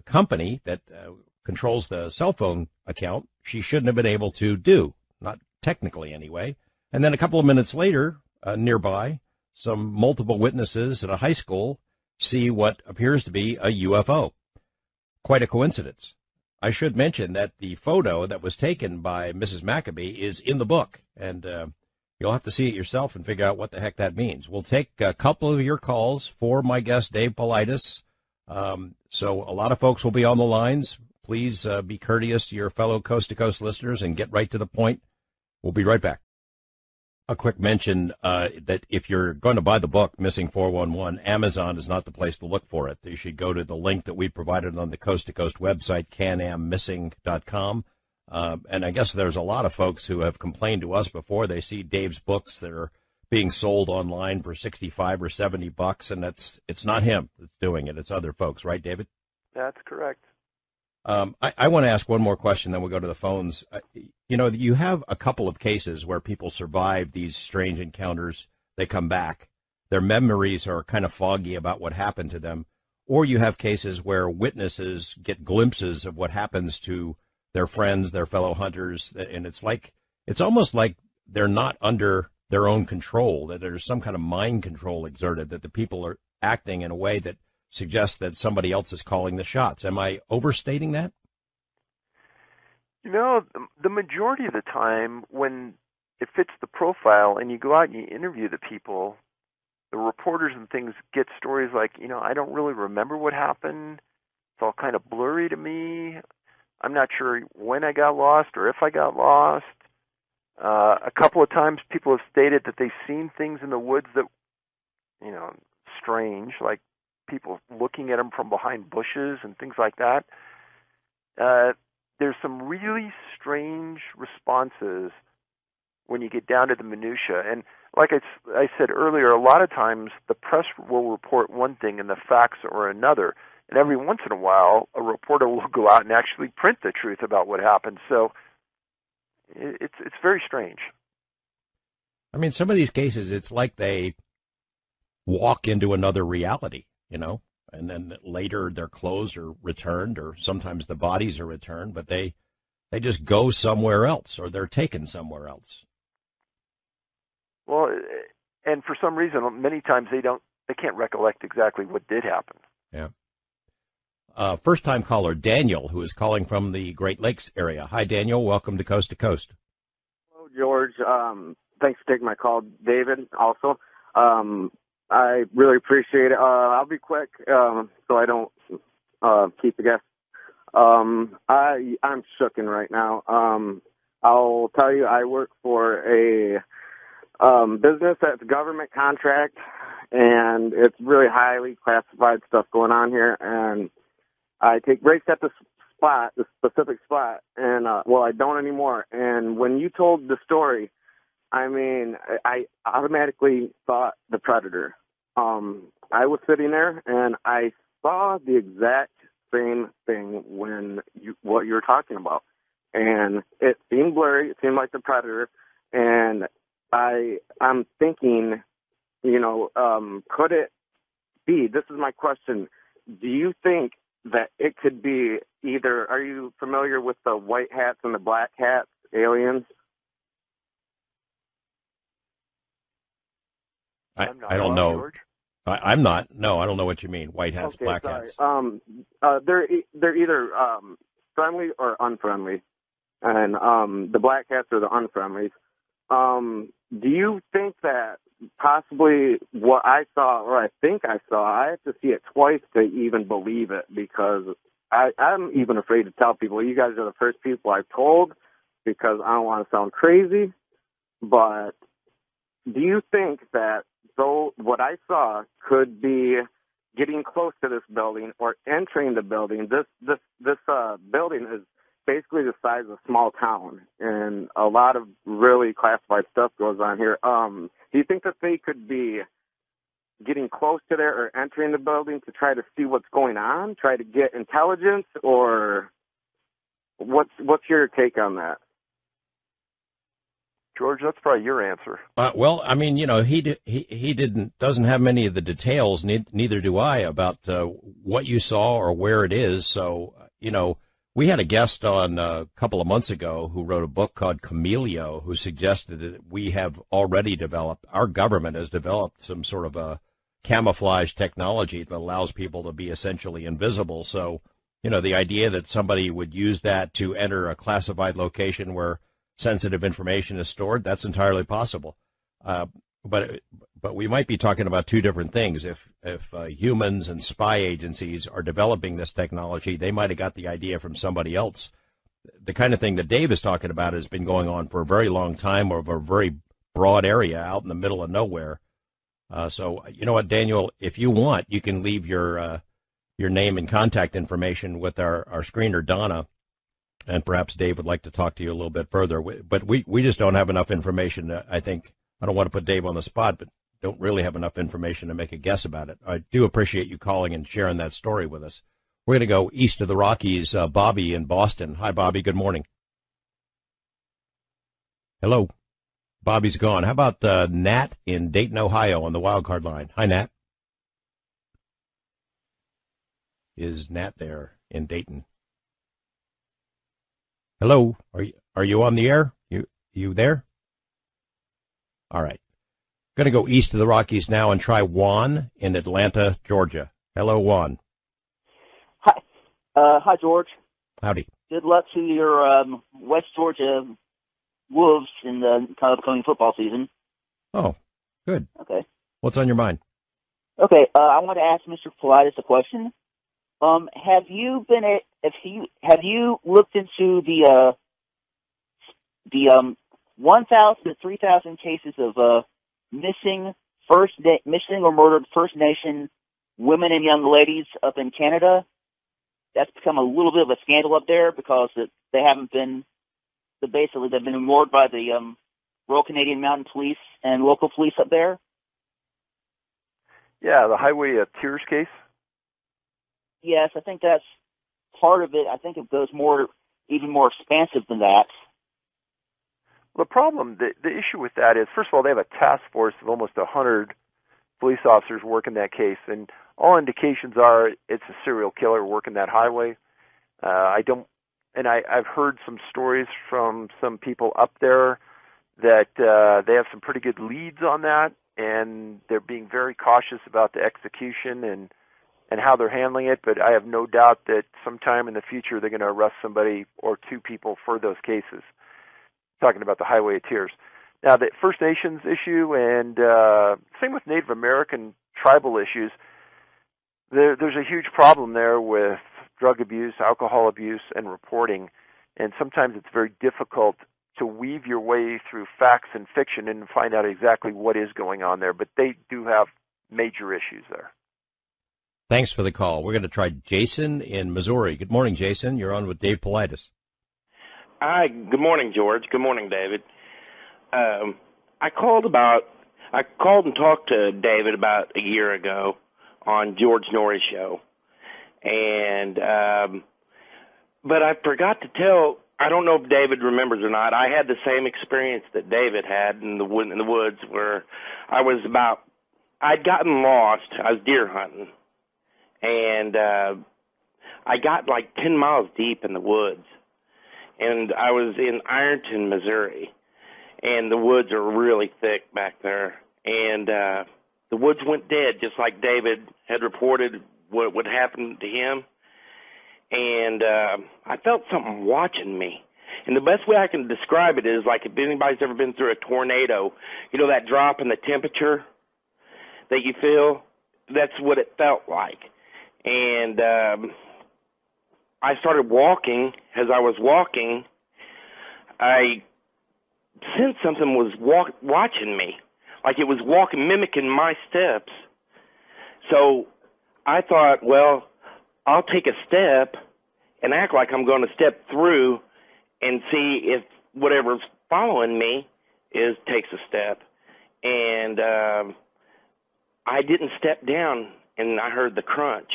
company that controls the cell phone account, she shouldn't have been able to do, not technically anyway. And then a couple of minutes later, nearby, some multiple witnesses at a high school see what appears to be a UFO. Quite a coincidence. I should mention that the photo that was taken by Mrs. Maccabee is in the book, and you'll have to see it yourself and figure out what the heck that means. We'll take a couple of your calls for my guest, Dave Paulides. So a lot of folks will be on the lines. Please be courteous to your fellow coast-to-coast listeners and get right to the point. We'll be right back. A quick mention that if you're going to buy the book, Missing 411, Amazon is not the place to look for it. You should go to the link that we provided on the Coast to Coast website, canammissing.com. And I guess there's a lot of folks who have complained to us before. They see Dave's books that are being sold online for $65 or $70, and it's not him that's doing it. It's other folks, right, David? That's correct. I want to ask one more question, then we'll go to the phones. You have a couple of cases where people survive these strange encounters. They come back. Their memories are kind of foggy about what happened to them. Or you have cases where witnesses get glimpses of what happens to their friends, their fellow hunters, and it's almost like they're not under their own control, that there's some kind of mind control exerted, that the people are acting in a way that suggests that somebody else is calling the shots. Am I overstating that? The majority of the time when it fits the profile and you go out and you interview the people, the reporters and things get stories like, I don't really remember what happened. It's all kind of blurry to me. I'm not sure when I got lost or if I got lost. A couple of times people have stated that they've seen things in the woods that, strange, like people looking at them from behind bushes and things like that. There's some really strange responses when you get down to the minutia. And like I said earlier, a lot of times the press will report one thing and the facts are another. And every once in a while, a reporter will go out and actually print the truth about what happened. So it's very strange. I mean, some of these cases, it's like they walk into another reality, and then later their clothes are returned, or sometimes the bodies are returned, but they just go somewhere else, or they're taken somewhere else. Well, and for some reason, many times they can't recollect exactly what did happen. Yeah. First-time caller, Daniel, who is calling from the Great Lakes area. Hi, Daniel. Welcome to Coast to Coast. Hello, George. Thanks for taking my call. David, also. I really appreciate it. I'll be quick so I don't keep the guest. I'm shooken right now. I'll tell you, I work for a business that's a government contract, and it's really highly classified stuff going on here, and I take great steps spot, the specific spot, and well, I don't anymore. And when you told the story, I mean, I automatically thought the Predator. I was sitting there and I saw the exact same thing what you were talking about, and it seemed blurry. It seemed like the Predator, and I'm thinking, could it be? This is my question. Do you think that it could be either? Are you familiar with the white hats and the black hats aliens? I don't know. George? I'm not. No, I don't know what you mean. White hats, Okay, black sorry. hats. They're either friendly or unfriendly, and the black hats are the unfriendlies. Do you think that possibly what I saw, or I think I saw, I have to see it twice to even believe it, because I'm even afraid to tell people. You guys are the first people I've told because I don't want to sound crazy. But do you think that though what I saw could be getting close to this building or entering the building? This building is basically the size of a small town, and a lot of really classified stuff goes on here. Do you think that they could be getting close to there or entering the building to try to see what's going on, try to get intelligence, or what's your take on that? George, that's probably your answer. Well, I mean, he doesn't have many of the details. Neither do I about what you saw or where it is. So, we had a guest on a couple of months ago who wrote a book called Camelio, who suggested that we have already developed, our government has developed some sort of a camouflage technology that allows people to be essentially invisible. So, the idea that somebody would use that to enter a classified location where sensitive information is stored, that's entirely possible. But we might be talking about two different things. If humans and spy agencies are developing this technology, they might have got the idea from somebody else. The kind of thing that Dave is talking about has been going on for a very long time over a very broad area out in the middle of nowhere. So you know what, Daniel, if you want, you can leave your name and contact information with our screener, Donna, and perhaps Dave would like to talk to you a little bit further. But we just don't have enough information. I think I don't want to put Dave on the spot, but don't really have enough information to make a guess about it. I do appreciate you calling and sharing that story with us. We're going to go east of the Rockies. Bobby in Boston. Hi, Bobby. Good morning. Hello. Bobby's gone. How about Nat in Dayton, Ohio on the wild card line? Hi, Nat. Is Nat there in Dayton? Hello. Are you on the air? You there? All right. Going to go east of the Rockies now and try Juan in Atlanta, Georgia. Hello, Juan. Hi. Hi, George. Howdy. Good luck to your West Georgia Wolves in the upcoming football season. Oh, good. Okay. What's on your mind? Okay. I want to ask Mr. Paulides a question. Have you looked into the 1,000 to 3,000 cases of missing or murdered First Nation women and young ladies up in Canada? That's become a little bit of a scandal up there because they've been ignored by the Royal Canadian Mounted Police and local police up there. Yeah, the Highway of Tears case. Yes, I think that's part of it. I think it goes even more expansive than that. The problem, the issue with that is, first of all, they have a task force of almost 100 police officers working that case, and all indications are it's a serial killer working that highway. I've heard some stories from some people up there that they have some pretty good leads on that, and they're being very cautious about the execution and how they're handling it, but I have no doubt that sometime in the future they're going to arrest somebody or two people for those cases. Talking about the Highway of Tears. Now, the First Nations issue and same with Native American tribal issues, there's a huge problem there with drug abuse, alcohol abuse, and reporting, and sometimes it's very difficult to weave your way through facts and fiction and find out exactly what is going on there, but they do have major issues there. Thanks for the call. We're going to try Jason in Missouri. Good morning, Jason. You're on with Dave Paulides. Hi. Good morning, George. Good morning, David. I called and talked to David about a year ago on George Norrie's show, and but I forgot to tell. I don't know if David remembers or not. I had the same experience that David had in the woods, where I'd gotten lost. I was deer hunting, and I got like 10 miles deep in the woods, and I was in Ironton, Missouri, and the woods are really thick back there, and the woods went dead, just like David had reported what would happen to him. And I felt something watching me. And the best way I can describe it is like if anybody's ever been through a tornado, you know that drop in the temperature that you feel? That's what it felt like. And I started walking. As I was walking, I sensed something was watching me, like it was mimicking my steps. So I thought, well, I'll take a step and act like I'm going to step through and see if whatever's following me takes a step. And I didn't step down, and I heard the crunch.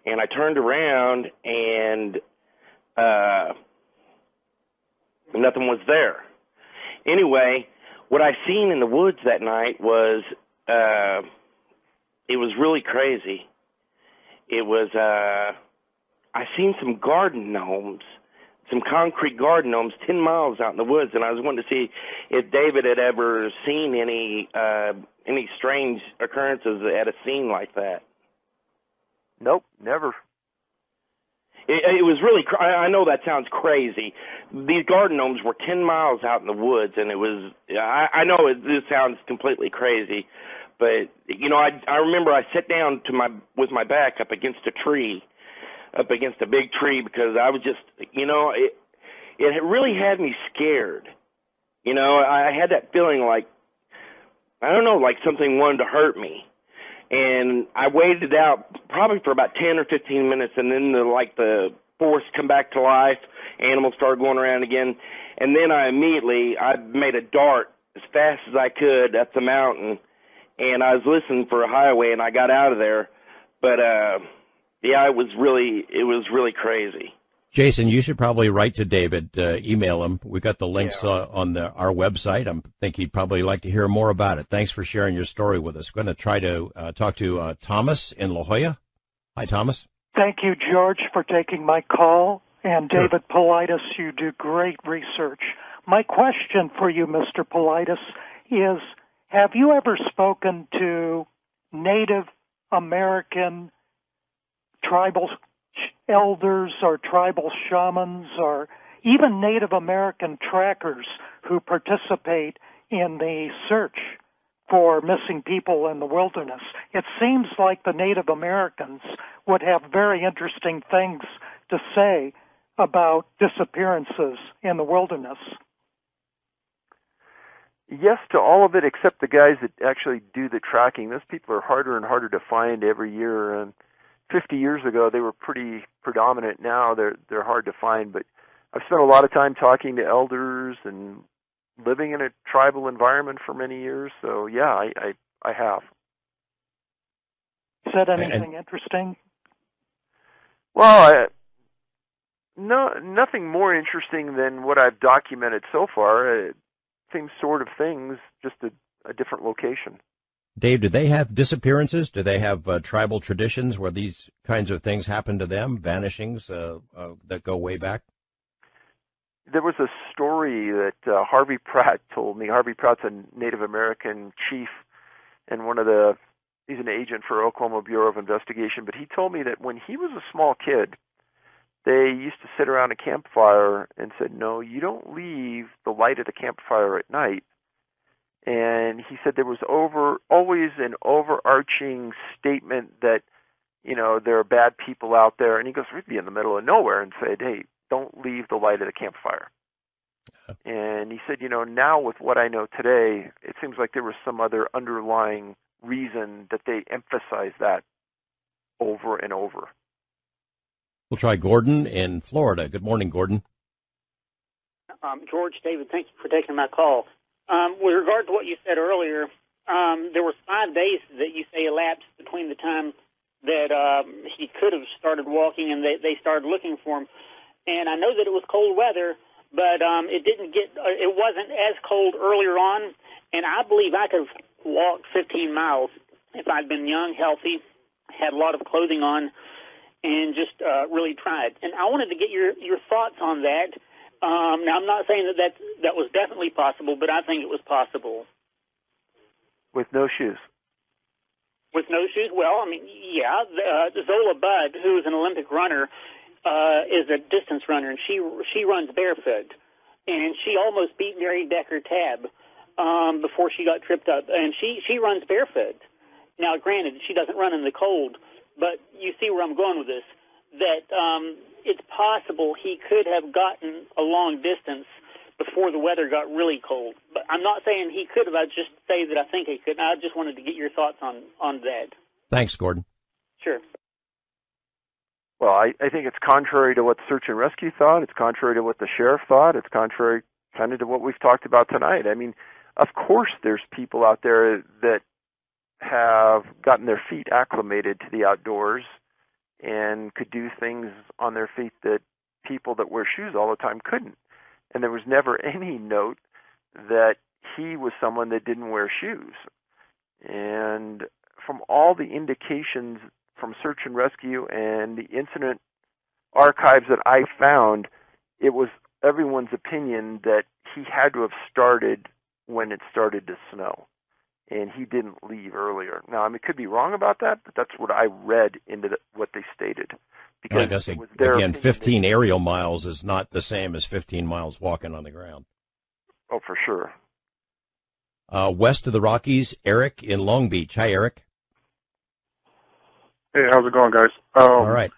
And I turned around, and nothing was there. Anyway, what I seen in the woods that night was it was really crazy. It was, I seen some garden gnomes, some concrete garden gnomes 10 miles out in the woods, and I was wanting to see if David had ever seen any strange occurrences at a scene like that. Nope, never. It was really, I know that sounds crazy. These garden gnomes were 10 miles out in the woods, and it was, I know this sounds completely crazy, but, you know, I remember I sat down with my back up against a big tree, because I was just, you know, it really had me scared. You know, I had that feeling like, I don't know, like something wanted to hurt me. And I waited it out probably for about 10 or 15 minutes, and then the forest come back to life, animals started going around again, and then I made a dart as fast as I could up the mountain, and I was listening for a highway, and I got out of there. But yeah, it was really crazy. Jason, you should probably write to David, email him. We got the links on our website. I think he'd probably like to hear more about it. Thanks for sharing your story with us. We're going to try to talk to Thomas in La Jolla. Hi, Thomas. Thank you, George, for taking my call. And Sure. David Paulides, you do great research. My question for you, Mr. Paulides, is have you ever spoken to Native American tribal elders or tribal shamans or even Native American trackers who participate in the search for missing people in the wilderness? It seems like the Native Americans would have very interesting things to say about disappearances in the wilderness. Yes to all of it, except the guys that actually do the tracking. Those people are harder and harder to find every year. And 50 years ago, they were pretty predominant. Now they're hard to find. But I've spent a lot of time talking to elders and living in a tribal environment for many years. So yeah, I have. Said anything interesting? Well, nothing more interesting than what I've documented so far. Same sort of things, just a different location. Dave, do they have disappearances? Do they have tribal traditions where these kinds of things happen to them, vanishings that go way back? There was a story that Harvey Pratt told me. Harvey Pratt's a Native American chief and he's an agent for Oklahoma Bureau of Investigation, but he told me that when he was a small kid, they used to sit around a campfire and said, no, you don't leave the light of the campfire at night. And he said there was always an overarching statement that, you know, there are bad people out there. And he goes, we'd be in the middle of nowhere and said, hey, don't leave the light of the campfire. And he said, you know, now with what I know today, it seems like there was some other underlying reason that they emphasized that over and over. We'll try Gordon in Florida. Good morning, Gordon. George, David, thank you for taking my call. With regard to what you said earlier, there were 5 days that you say elapsed between the time that he could have started walking and they started looking for him. And I know that it was cold weather, but it wasn't as cold earlier on. And I believe I could have walked 15 miles if I'd been young, healthy, had a lot of clothing on, and just really tried. And I wanted to get your thoughts on that. Now, I'm not saying that was definitely possible, but I think it was possible. With no shoes? With no shoes? Well, I mean, yeah. Zola Budd, who is an Olympic runner, is a distance runner, and she runs barefoot. And she almost beat Mary Decker-Tabb before she got tripped up. And she runs barefoot. Now, granted, she doesn't run in the cold, but you see where I'm going with this, that it's possible he could have gotten a long distance before the weather got really cold. But I'm not saying he could have. I just say that I think he could. I just wanted to get your thoughts on that. Thanks, Gordon. Sure. Well, I think it's contrary to what search and rescue thought. It's contrary to what the sheriff thought. It's contrary kind of to what we've talked about tonight. I mean, of course there's people out there that have gotten their feet acclimated to the outdoors and could do things on their feet that people that wear shoes all the time couldn't. And there was never any note that he was someone that didn't wear shoes. And from all the indications from search and rescue and the incident archives that I found, it was everyone's opinion that he had to have started when it started to snow. And he didn't leave earlier. Now, I mean, could be wrong about that, but that's what I read into what they stated. Because I guess, again, 15 aerial miles is not the same as 15 miles walking on the ground. Oh, for sure. West of the Rockies, Eric in Long Beach. Hi, Eric. Hey, how's it going, guys? All right.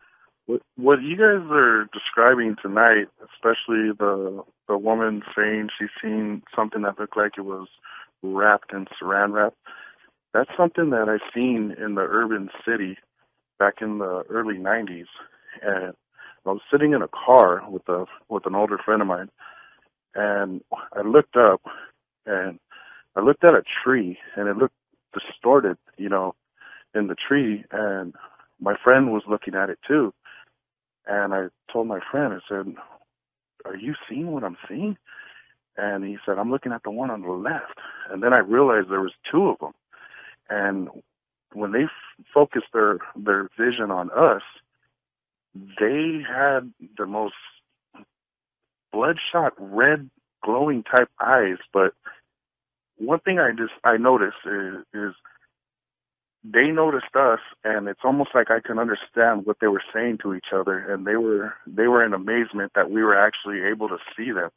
What you guys are describing tonight, especially the woman saying she's seen something that looked like it was wrapped in saran wrap, that's something that I've seen in the urban city back in the early 90s. And I was sitting in a car with an older friend of mine, and I looked up, and I looked at a tree, and it looked distorted, in the tree, and my friend was looking at it too. And I told my friend, I said, "Are you seeing what I'm seeing?" And he said, "I'm looking at the one on the left." And then I realized there was 2 of them. And when they focused their vision on us, they had the most bloodshot, red, glowing type eyes. But one thing I noticed is they noticed us, and it's almost like I can understand what they were saying to each other, and they were in amazement that we were actually able to see them.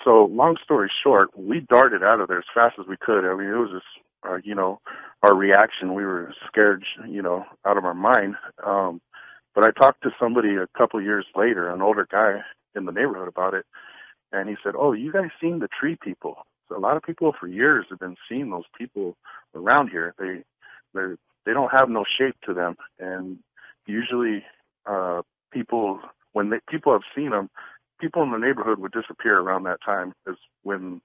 So, long story short, we darted out of there as fast as we could. I mean, it was just, our reaction. We were scared, out of our mind. But I talked to somebody a couple years later, an older guy in the neighborhood, about it, and he said, "Oh, you guys seen the tree people?" So a lot of people for years have been seeing those people around here. They don't have no shape to them, and usually people have seen them. People in the neighborhood would disappear around that time, is when,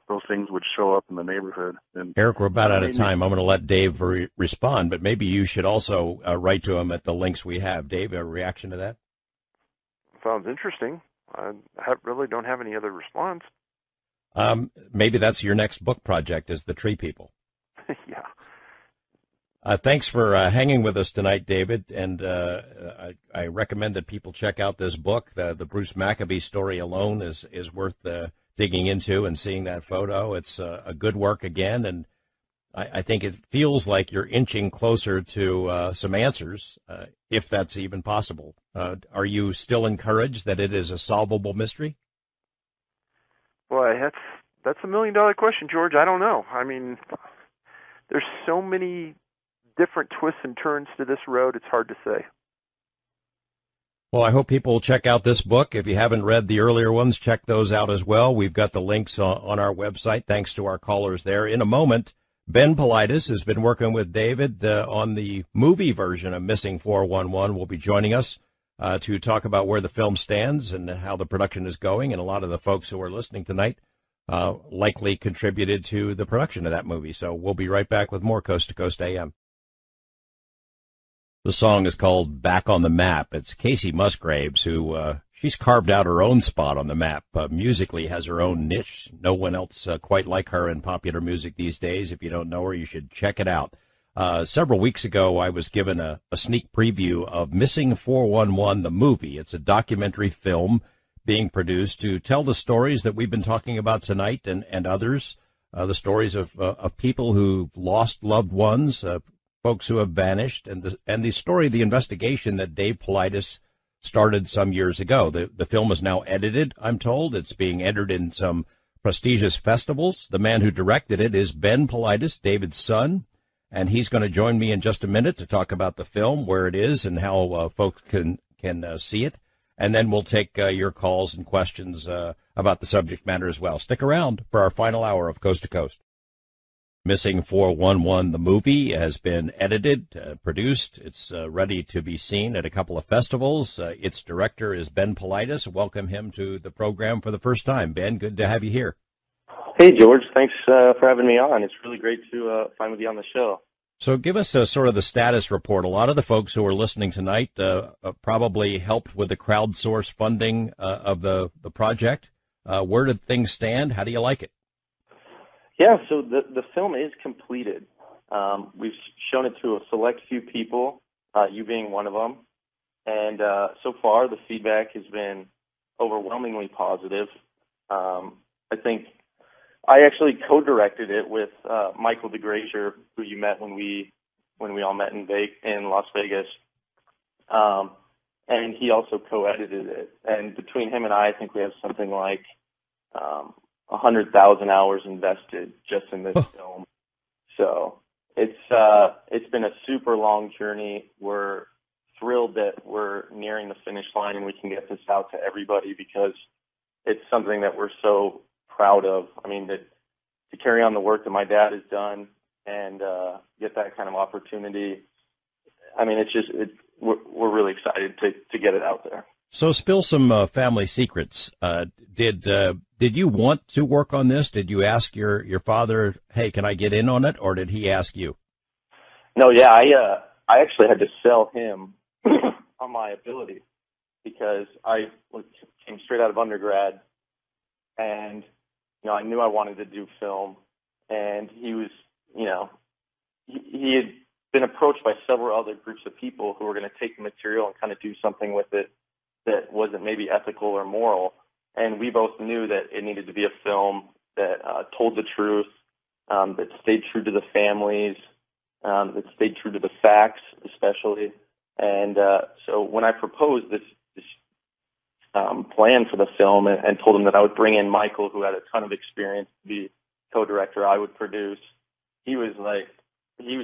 those things would show up in the neighborhood. And Eric, we're about out of time. I'm going to let Dave respond, but maybe you should also write to him at the links we have. Dave, a reaction to that? Sounds interesting. I really don't have any other response. Maybe that's your next book project, is the tree people. Yeah. Thanks for hanging with us tonight, David, and I recommend that people check out this book. The Bruce Maccabee story alone is worth digging into and seeing that photo. It's a good work again, and I think it feels like you're inching closer to some answers, if that's even possible. Are you still encouraged that it is a solvable mystery? Boy, that's $1 million question, George. I don't know. I mean, there's so many different twists and turns to this road, it's hard to say. Well, I hope people will check out this book. If you haven't read the earlier ones, check those out as well. We've got the links on our website. Thanks to our callers there. In a moment, Ben Paulides has been working with David on the movie version of Missing 411. Will be joining us to talk about where the film stands and how the production is going. And a lot of the folks who are listening tonight likely contributed to the production of that movie. So we'll be right back with more Coast to Coast AM. The song is called Back on the Map. It's Casey Musgraves, who she's carved out her own spot on the map. Musically has her own niche. No one else quite like her in popular music these days. If you don't know her, you should check it out. Several weeks ago, I was given a sneak preview of Missing 411, the movie. It's a documentary film being produced to tell the stories that we've been talking about tonight and others, the stories of people who've lost loved ones, folks who have vanished, and the story of the investigation that Dave Paulides started some years ago. The film is now edited, I'm told. It's being entered in some prestigious festivals. The man who directed it is Ben Paulides, David's son, and he's going to join me in just a minute to talk about the film, where it is, and how folks can see it. And then we'll take your calls and questions about the subject matter as well. Stick around for our final hour of Coast to Coast. Missing 411, the movie, has been edited, produced. It's ready to be seen at a couple of festivals. Its director is Ben Paulides. Welcome him to the program for the first time. Ben, good to have you here. Hey, George. Thanks for having me on. It's really great to finally be on the show. So give us sort of the status report. A lot of the folks who are listening tonight probably helped with the crowdsource funding of the project. Where did things stand? How do you like it? Yeah, so the film is completed. We've shown it to a select few people, you being one of them. And so far, the feedback has been overwhelmingly positive. I think I actually co-directed it with Michael DeGrazier, who you met when we all met in Las Vegas. And he also co-edited it. And between him and I think we have something like 100,000 hours invested just in this film. So it's been a super long journey. We're thrilled that we're nearing the finish line and we can get this out to everybody because it's something that we're so proud of. I mean, to carry on the work that my dad has done and get that kind of opportunity. I mean, we're really excited to get it out there. So spill some family secrets. Did you want to work on this? Did you ask your father, hey, can I get in on it? Or did he ask you? No, yeah, I actually had to sell him on my ability because I came straight out of undergrad and, I knew I wanted to do film and he was, he had been approached by several other groups of people who were going to take the material and kind of do something with it that wasn't maybe ethical or moral. And we both knew that it needed to be a film that told the truth, that stayed true to the families, that stayed true to the facts, especially. And so when I proposed this plan for the film and told him that I would bring in Michael, who had a ton of experience, to be co-director, I would produce, he was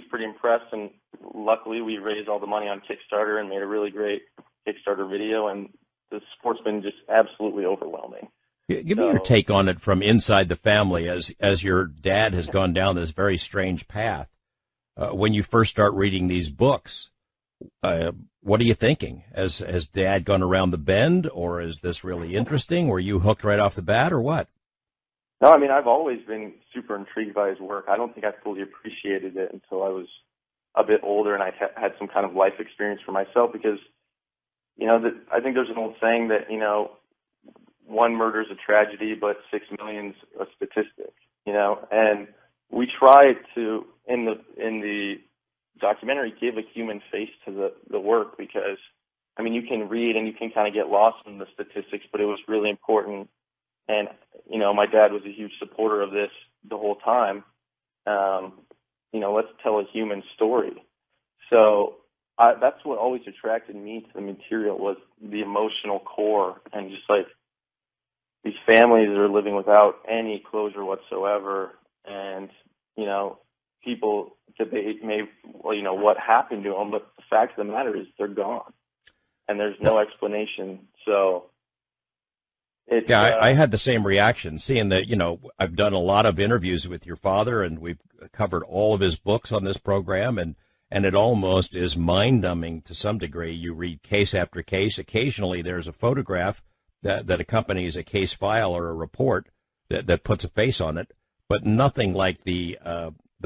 pretty impressed. And luckily we raised all the money on Kickstarter and made a really great Kickstarter video, and the support's been just absolutely overwhelming. Give me your take on it from inside the family as your dad has gone down this very strange path. When you first start reading these books, what are you thinking? Has Dad gone around the bend, or is this really interesting? Were you hooked right off the bat, or what? No, I mean, I've always been super intrigued by his work. I don't think I fully appreciated it until I was a bit older and I had some kind of life experience for myself because, I think there's an old saying that, one murder is a tragedy, but 6 million's a statistic, and we tried to, in the documentary, give a human face to the work because, I mean, you can read and you can kind of get lost in the statistics, but it was really important. And, my dad was a huge supporter of this the whole time. Let's tell a human story. So that's what always attracted me to the material was the emotional core and just like these families that are living without any closure whatsoever. And, people debate what happened to them, but the fact of the matter is they're gone and there's no explanation. So Yeah, I had the same reaction, seeing that, I've done a lot of interviews with your father, and we've covered all of his books on this program, and it almost is mind-numbing to some degree. You read case after case. Occasionally there's a photograph that accompanies a case file or a report that puts a face on it, but nothing like the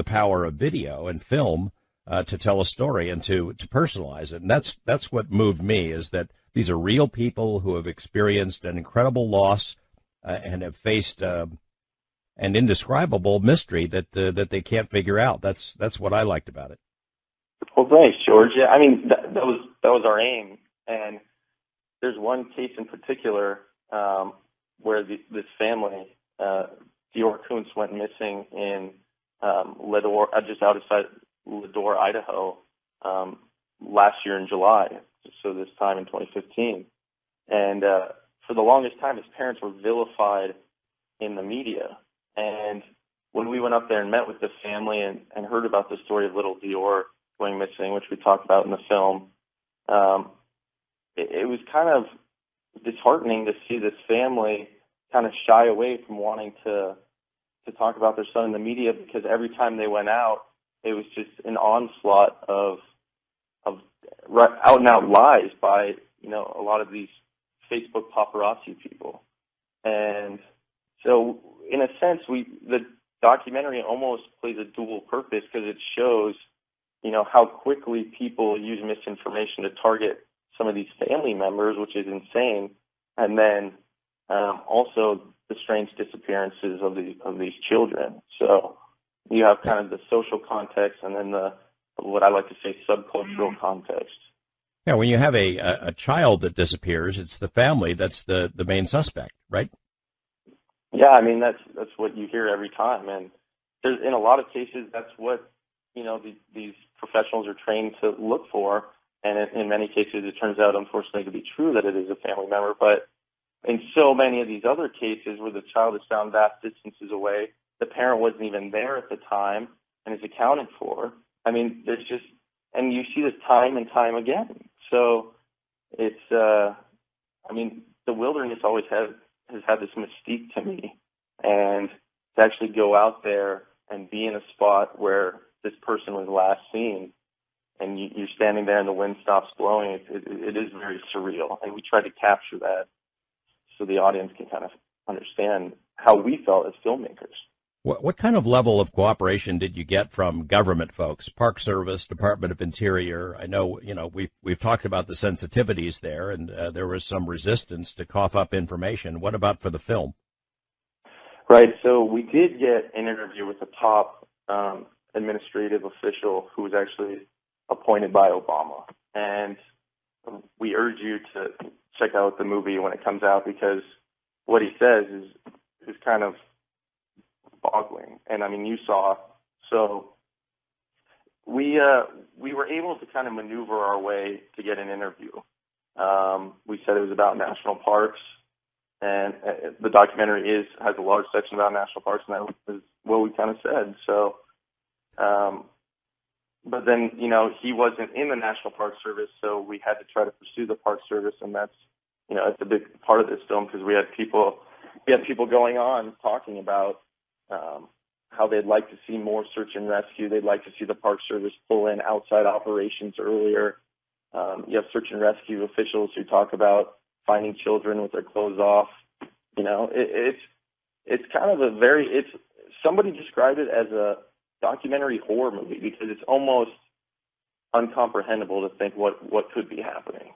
power of video and film to tell a story and to personalize it. And that's what moved me, is that these are real people who have experienced an incredible loss and have faced an indescribable mystery that they can't figure out. That's what I liked about it. Well, thanks, George. Yeah, I mean that was our aim, and there's one case in particular where this family, Dior Kuntz, went missing in Ledore, just outside Ledore, Idaho, last year in July. So this time in 2015. And for the longest time, his parents were vilified in the media. And when we went up there and met with the family and heard about the story of little Dior going missing, which we talked about in the film, it was kind of disheartening to see this family kind of shy away from wanting to talk about their son in the media, because every time they went out, it was just an onslaught of out and out lies by a lot of these Facebook paparazzi people. And so in a sense, the documentary almost plays a dual purpose, because it shows how quickly people use misinformation to target some of these family members, which is insane, and then also the strange disappearances of these children. So you have kind of the social context, and then what I like to say, subcultural context. Yeah, when you have a child that disappears, it's the family that's the main suspect, right? Yeah, I mean that's what you hear every time, and there's, in a lot of cases, that's what these professionals are trained to look for, and in many cases, it turns out, unfortunately, to be true that it is a family member. But in so many of these other cases where the child is found vast distances away, the parent wasn't even there at the time and is accounted for. I mean, and you see this time and time again. So it's, I mean, the wilderness always has had this mystique to me, and to actually go out there and be in a spot where this person was last seen, and you're standing there and the wind stops blowing, it is very surreal. And we try to capture that so the audience can kind of understand how we felt as filmmakers. What kind of level of cooperation did you get from government folks, Park Service, Department of Interior? I know, we've talked about the sensitivities there, and there was some resistance to cough up information. What about for the film? Right. So we did get an interview with a top administrative official who was actually appointed by Obama. And we urge you to check out the movie when it comes out, because what he says is kind of boggling. And I mean, you saw. So we were able to kind of maneuver our way to get an interview. We said it was about national parks, and the documentary has a large section about national parks, and that was what we kind of said. So, but then, he wasn't in the National Park Service, so we had to try to pursue the Park Service, and that's, it's a big part of this film, because we had people going on talking about how they'd like to see more search and rescue. They'd like to see the Park Service pull in outside operations earlier. You have search and rescue officials who talk about finding children with their clothes off. It's kind of somebody described it as a documentary horror movie, because it's almost uncomprehendable to think what could be happening.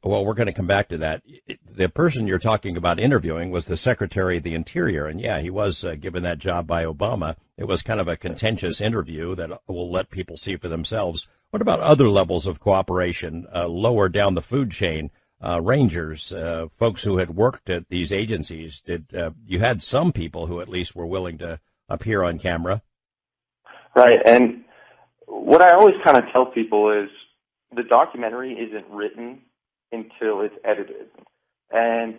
Well, we're going to come back to that. The person you're talking about interviewing was the Secretary of the Interior, and yeah, he was given that job by Obama. It was kind of a contentious interview that we'll let people see for themselves. What about other levels of cooperation, lower down the food chain, rangers, folks who had worked at these agencies? You had some people who at least were willing to appear on camera? Right, and what I always kind of tell people is the documentary isn't written until it's edited. And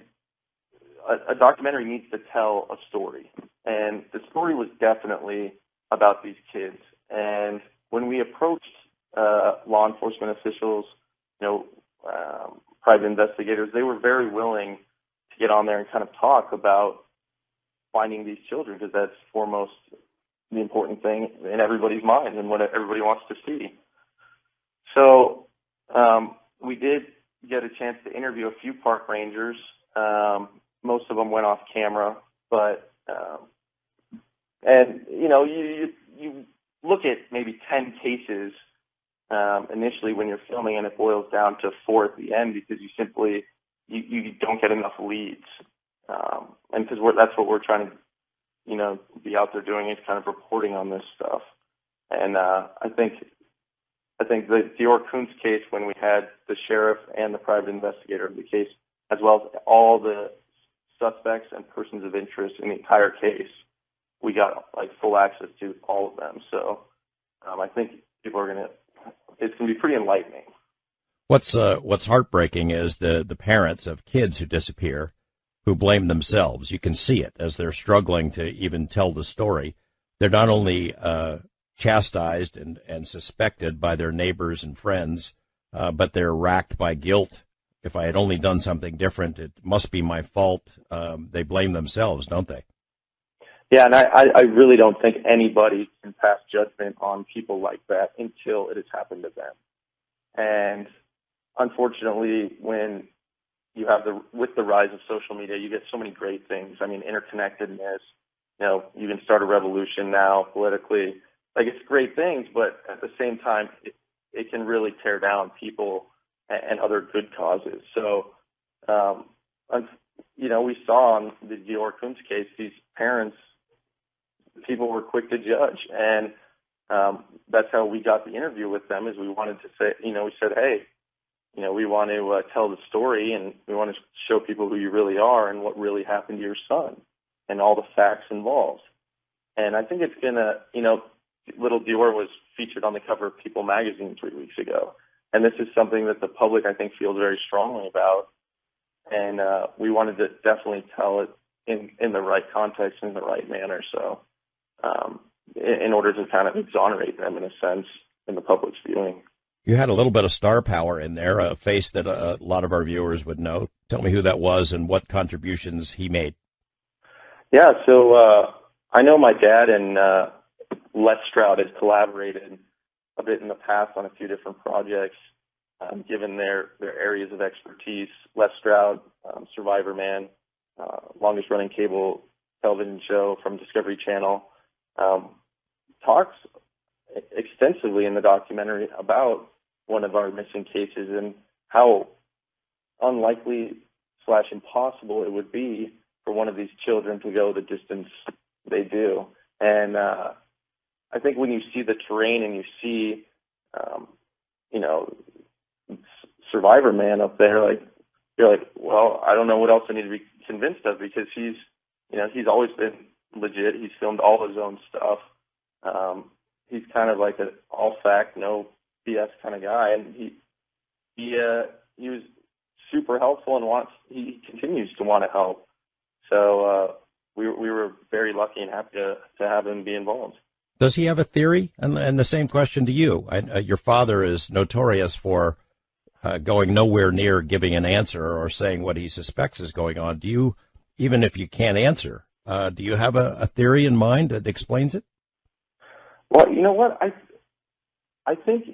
a documentary needs to tell a story. And the story was definitely about these kids. And when we approached law enforcement officials, private investigators, they were very willing to get on there and kind of talk about finding these children, because that's foremost the important thing in everybody's mind and what everybody wants to see. So we did get a chance to interview a few park rangers. Most of them went off camera, but and you know, you look at maybe 10 cases initially when you're filming, and it boils down to 4 at the end because you simply you don't get enough leads, and because that's what we're trying to, you know, be out there doing, is kind of reporting on this stuff. And I think the Dior Kuntz case, when we had the sheriff and the private investigator of the case, as well as all the suspects and persons of interest in the entire case, we got like full access to all of them. So I think people are it's going to be pretty enlightening. What's heartbreaking is the parents of kids who disappear, who blame themselves. You can see it as they're struggling to even tell the story. They're not only chastised and suspected by their neighbors and friends, but they're racked by guilt. If I had only done something different, it must be my fault. They blame themselves, don't they? Yeah, and I really don't think anybody can pass judgment on people like that until it has happened to them. And unfortunately, when you have with the rise of social media, you get so many great things. I mean, interconnectedness, you know, you can start a revolution now politically. Like, it's great things, but at the same time, it can really tear down people and other good causes. So, you know, we saw on the Dior Kuntz case, these parents, people were quick to judge. And that's how we got the interview with them, is we wanted to say, you know, we said, hey, you know, we want to tell the story, and we want to show people who you really are and what really happened to your son and all the facts involved. And I think it's going to, you know, little Dior was featured on the cover of People magazine 3 weeks ago. And this is something that the public, I think, feels very strongly about. And we wanted to definitely tell it in the right context, in the right manner. So in order to kind of exonerate them, in a sense, in the public's viewing. You had a little bit of star power in there, a face that a lot of our viewers would know. Tell me who that was and what contributions he made. Yeah, so I know my dad and Les Stroud has collaborated a bit in the past on a few different projects, given their areas of expertise. Les Stroud, Survivor Man, longest running cable television show from Discovery Channel, talks extensively in the documentary about one of our missing cases and how unlikely / impossible it would be for one of these children to go the distance they do. And I think when you see the terrain and you see, you know, Survivor Man up there, like, you're like, well, I don't know what else I need to be convinced of, because he's always been legit. He's filmed all his own stuff. He's kind of like an all fact, no BS kind of guy, and he was super helpful and he continues to want to help. So we were very lucky and happy to have him be involved. Does he have a theory? And the same question to you. Your father is notorious for going nowhere near giving an answer or saying what he suspects is going on. Do you, even if you can't answer, do you have a theory in mind that explains it? Well, you know what? I think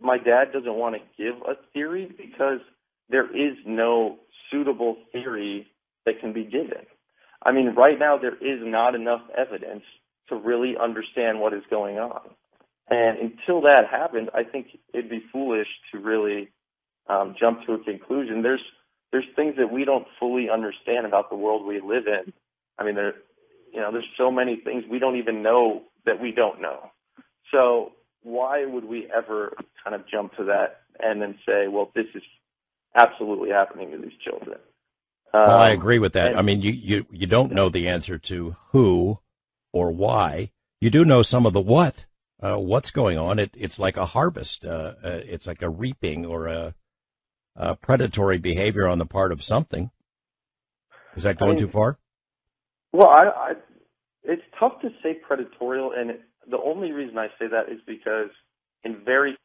my dad doesn't want to give a theory because there is no suitable theory that can be given. I mean, right now there is not enough evidence to really understand what is going on. And until that happens, I think it'd be foolish to really jump to a conclusion. There's things that we don't fully understand about the world we live in. I mean, there's so many things we don't even know that we don't know. So why would we ever kind of jump to that and then say, well, this is absolutely happening to these children? Well, I agree with that. I mean, you don't know the answer to who or why. You do know some of the what's going on. It's like a harvest. It's like a reaping or a predatory behavior on the part of something. Is that going too far? Well, it's tough to say predatorial, and the only reason I say that is because in very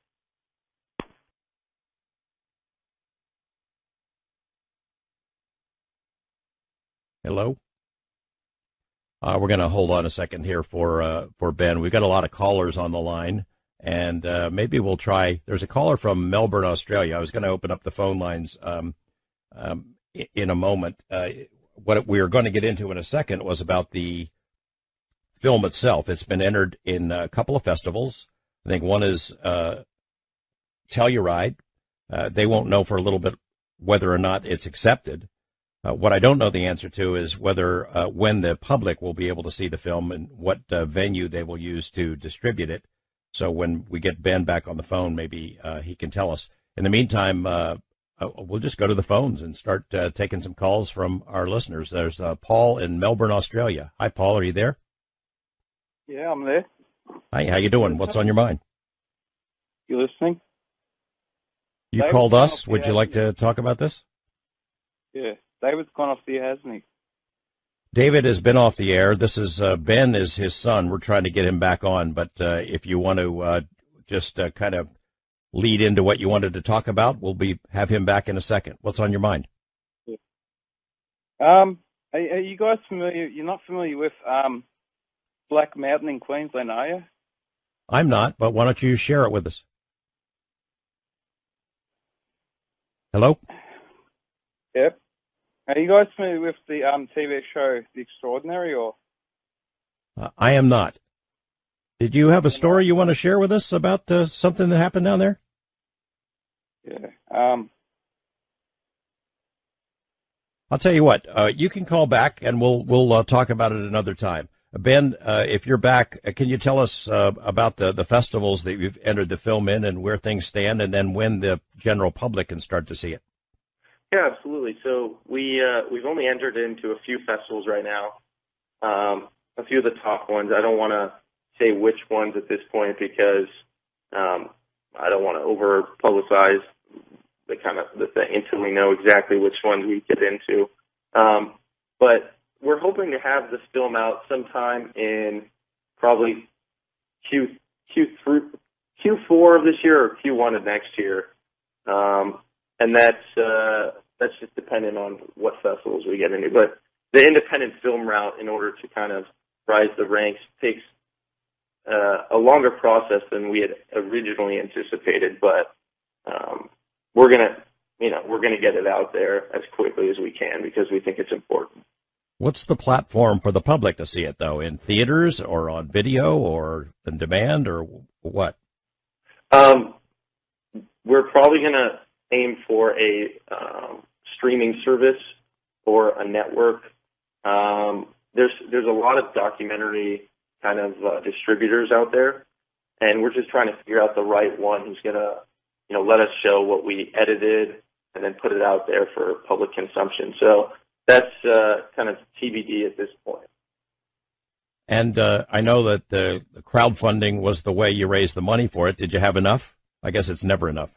Hello? We're going to hold on a second here for Ben. We've got a lot of callers on the line, and maybe we'll try. There's a caller from Melbourne, Australia. I was going to open up the phone lines in a moment. What we were going to get into in a second was about the film itself. It's been entered in a couple of festivals. I think one is Telluride. They won't know for a little bit whether or not it's accepted. What I don't know the answer to is whether when the public will be able to see the film and what venue they will use to distribute it. So when we get Ben back on the phone, maybe he can tell us. In the meantime, we'll just go to the phones and start taking some calls from our listeners. There's Paul in Melbourne, Australia. Hi, Paul. Are you there? Yeah, I'm there. Hi, how you doing? What's on your mind? You listening? You David's called gone us. off the Would you air. like to talk about this? Yeah, David's gone off the air, hasn't he? David has been off the air. This is Ben is his son. We're trying to get him back on, but if you want to just kind of lead into what you wanted to talk about, we'll have him back in a second. What's on your mind? Yeah. Are you guys familiar? You're not familiar with Black Mountain in Queensland, are you? I'm not, but why don't you share it with us? Hello? Yep. Are you guys familiar with the TV show The Extraordinary, or? I am not. Did you have a story you want to share with us about something that happened down there? Yeah. I'll tell you what. You can call back, and we'll talk about it another time. Ben, if you're back, can you tell us about the festivals that you've entered the film in and where things stand, and then when the general public can start to see it? Yeah, absolutely. So we've only entered into a few festivals right now. A few of the top ones. I don't want to say which ones at this point because I don't want to over publicize the thing until we know exactly which ones we get into. But we're hoping to have this film out sometime in probably Q4 of this year or Q1 of next year. And that's just dependent on what festivals we get into. But the independent film route, in order to kind of rise the ranks, takes a longer process than we had originally anticipated. But we're gonna get it out there as quickly as we can because we think it's important. What's the platform for the public to see it, though? In theaters or on video or on demand or what? We're probably going to aim for a streaming service or a network. There's a lot of documentary kind of distributors out there, and we're just trying to figure out the right one who's going to, let us show what we edited and then put it out there for public consumption. So that's kind of TBD at this point. And I know that the crowdfunding was the way you raised the money for it. Did you have enough? I guess it's never enough.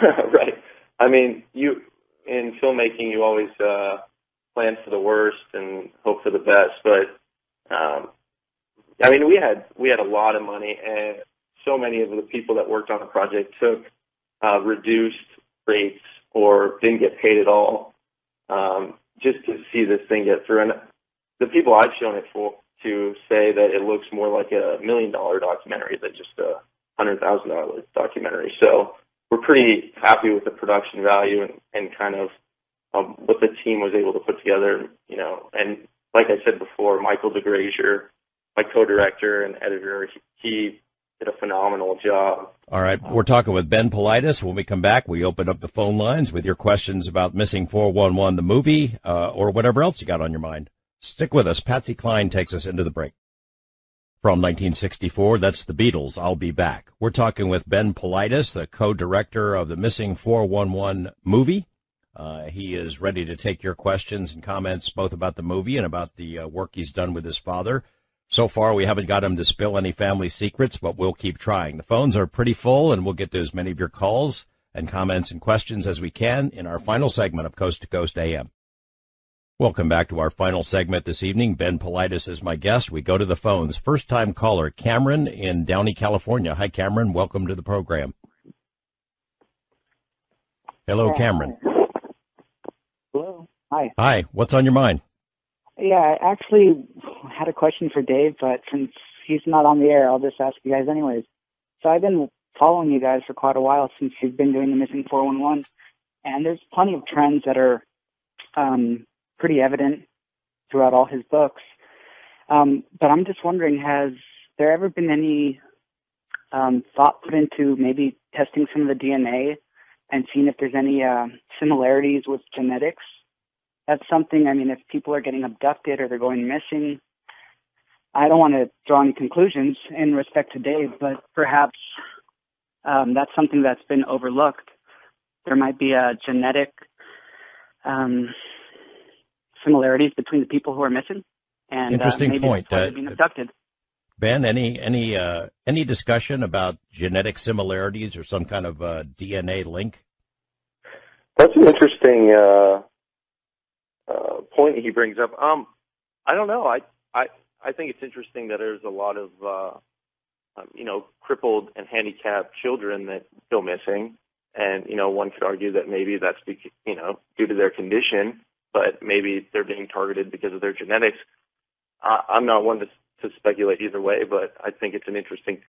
Right. I mean, in filmmaking, you always plan for the worst and hope for the best. But I mean, we had a lot of money, and so many of the people that worked on the project took reduced rates or didn't get paid at all, just to see this thing get through. And the people I've shown it to say that it looks more like $1 million documentary than just a $100,000 documentary. So we're pretty happy with the production value and kind of what the team was able to put together, And like I said before, Michael DeGrazier, my co-director and editor, he did a phenomenal job. All right. We're talking with Ben Paulides. When we come back, we open up the phone lines with your questions about Missing 411, the movie, or whatever else you got on your mind. Stick with us. Patsy Cline takes us into the break. From 1964, that's the Beatles, I'll Be Back. We're talking with Ben Paulides, the co-director of the Missing 411 movie. He is ready to take your questions and comments both about the movie and about the work he's done with his father. So far, we haven't got him to spill any family secrets, but we'll keep trying. The phones are pretty full, and we'll get to as many of your calls and comments and questions as we can in our final segment of Coast to Coast AM. Welcome back to our final segment this evening. Ben Paulides is my guest. We go to the phones. First-time caller, Cameron in Downey, California. Hi, Cameron. Welcome to the program. Hello, Cameron. Hello. Hi. Hi. What's on your mind? Yeah, I actually had a question for Dave, but since he's not on the air, I'll just ask you guys anyways. So I've been following you guys for quite a while since you've been doing the Missing 411, and there's plenty of trends that are pretty evident throughout all his books. But I'm just wondering, has there ever been any thought put into maybe testing some of the DNA and seeing if there's any similarities with genetics? That's something, I mean, if people are getting abducted or they're going missing, I don't want to draw any conclusions in respect to Dave, but perhaps that's something that's been overlooked. There might be a genetic similarities between the people who are missing and Interesting maybe point. that's why they're being abducted. Ben, any discussion about genetic similarities or some kind of DNA link? That's an interesting point he brings up. I don't know. I think it's interesting that there's a lot of crippled and handicapped children that go missing, and one could argue that maybe that's due to their condition, but maybe they're being targeted because of their genetics. I'm not one to speculate either way, but I think it's an interesting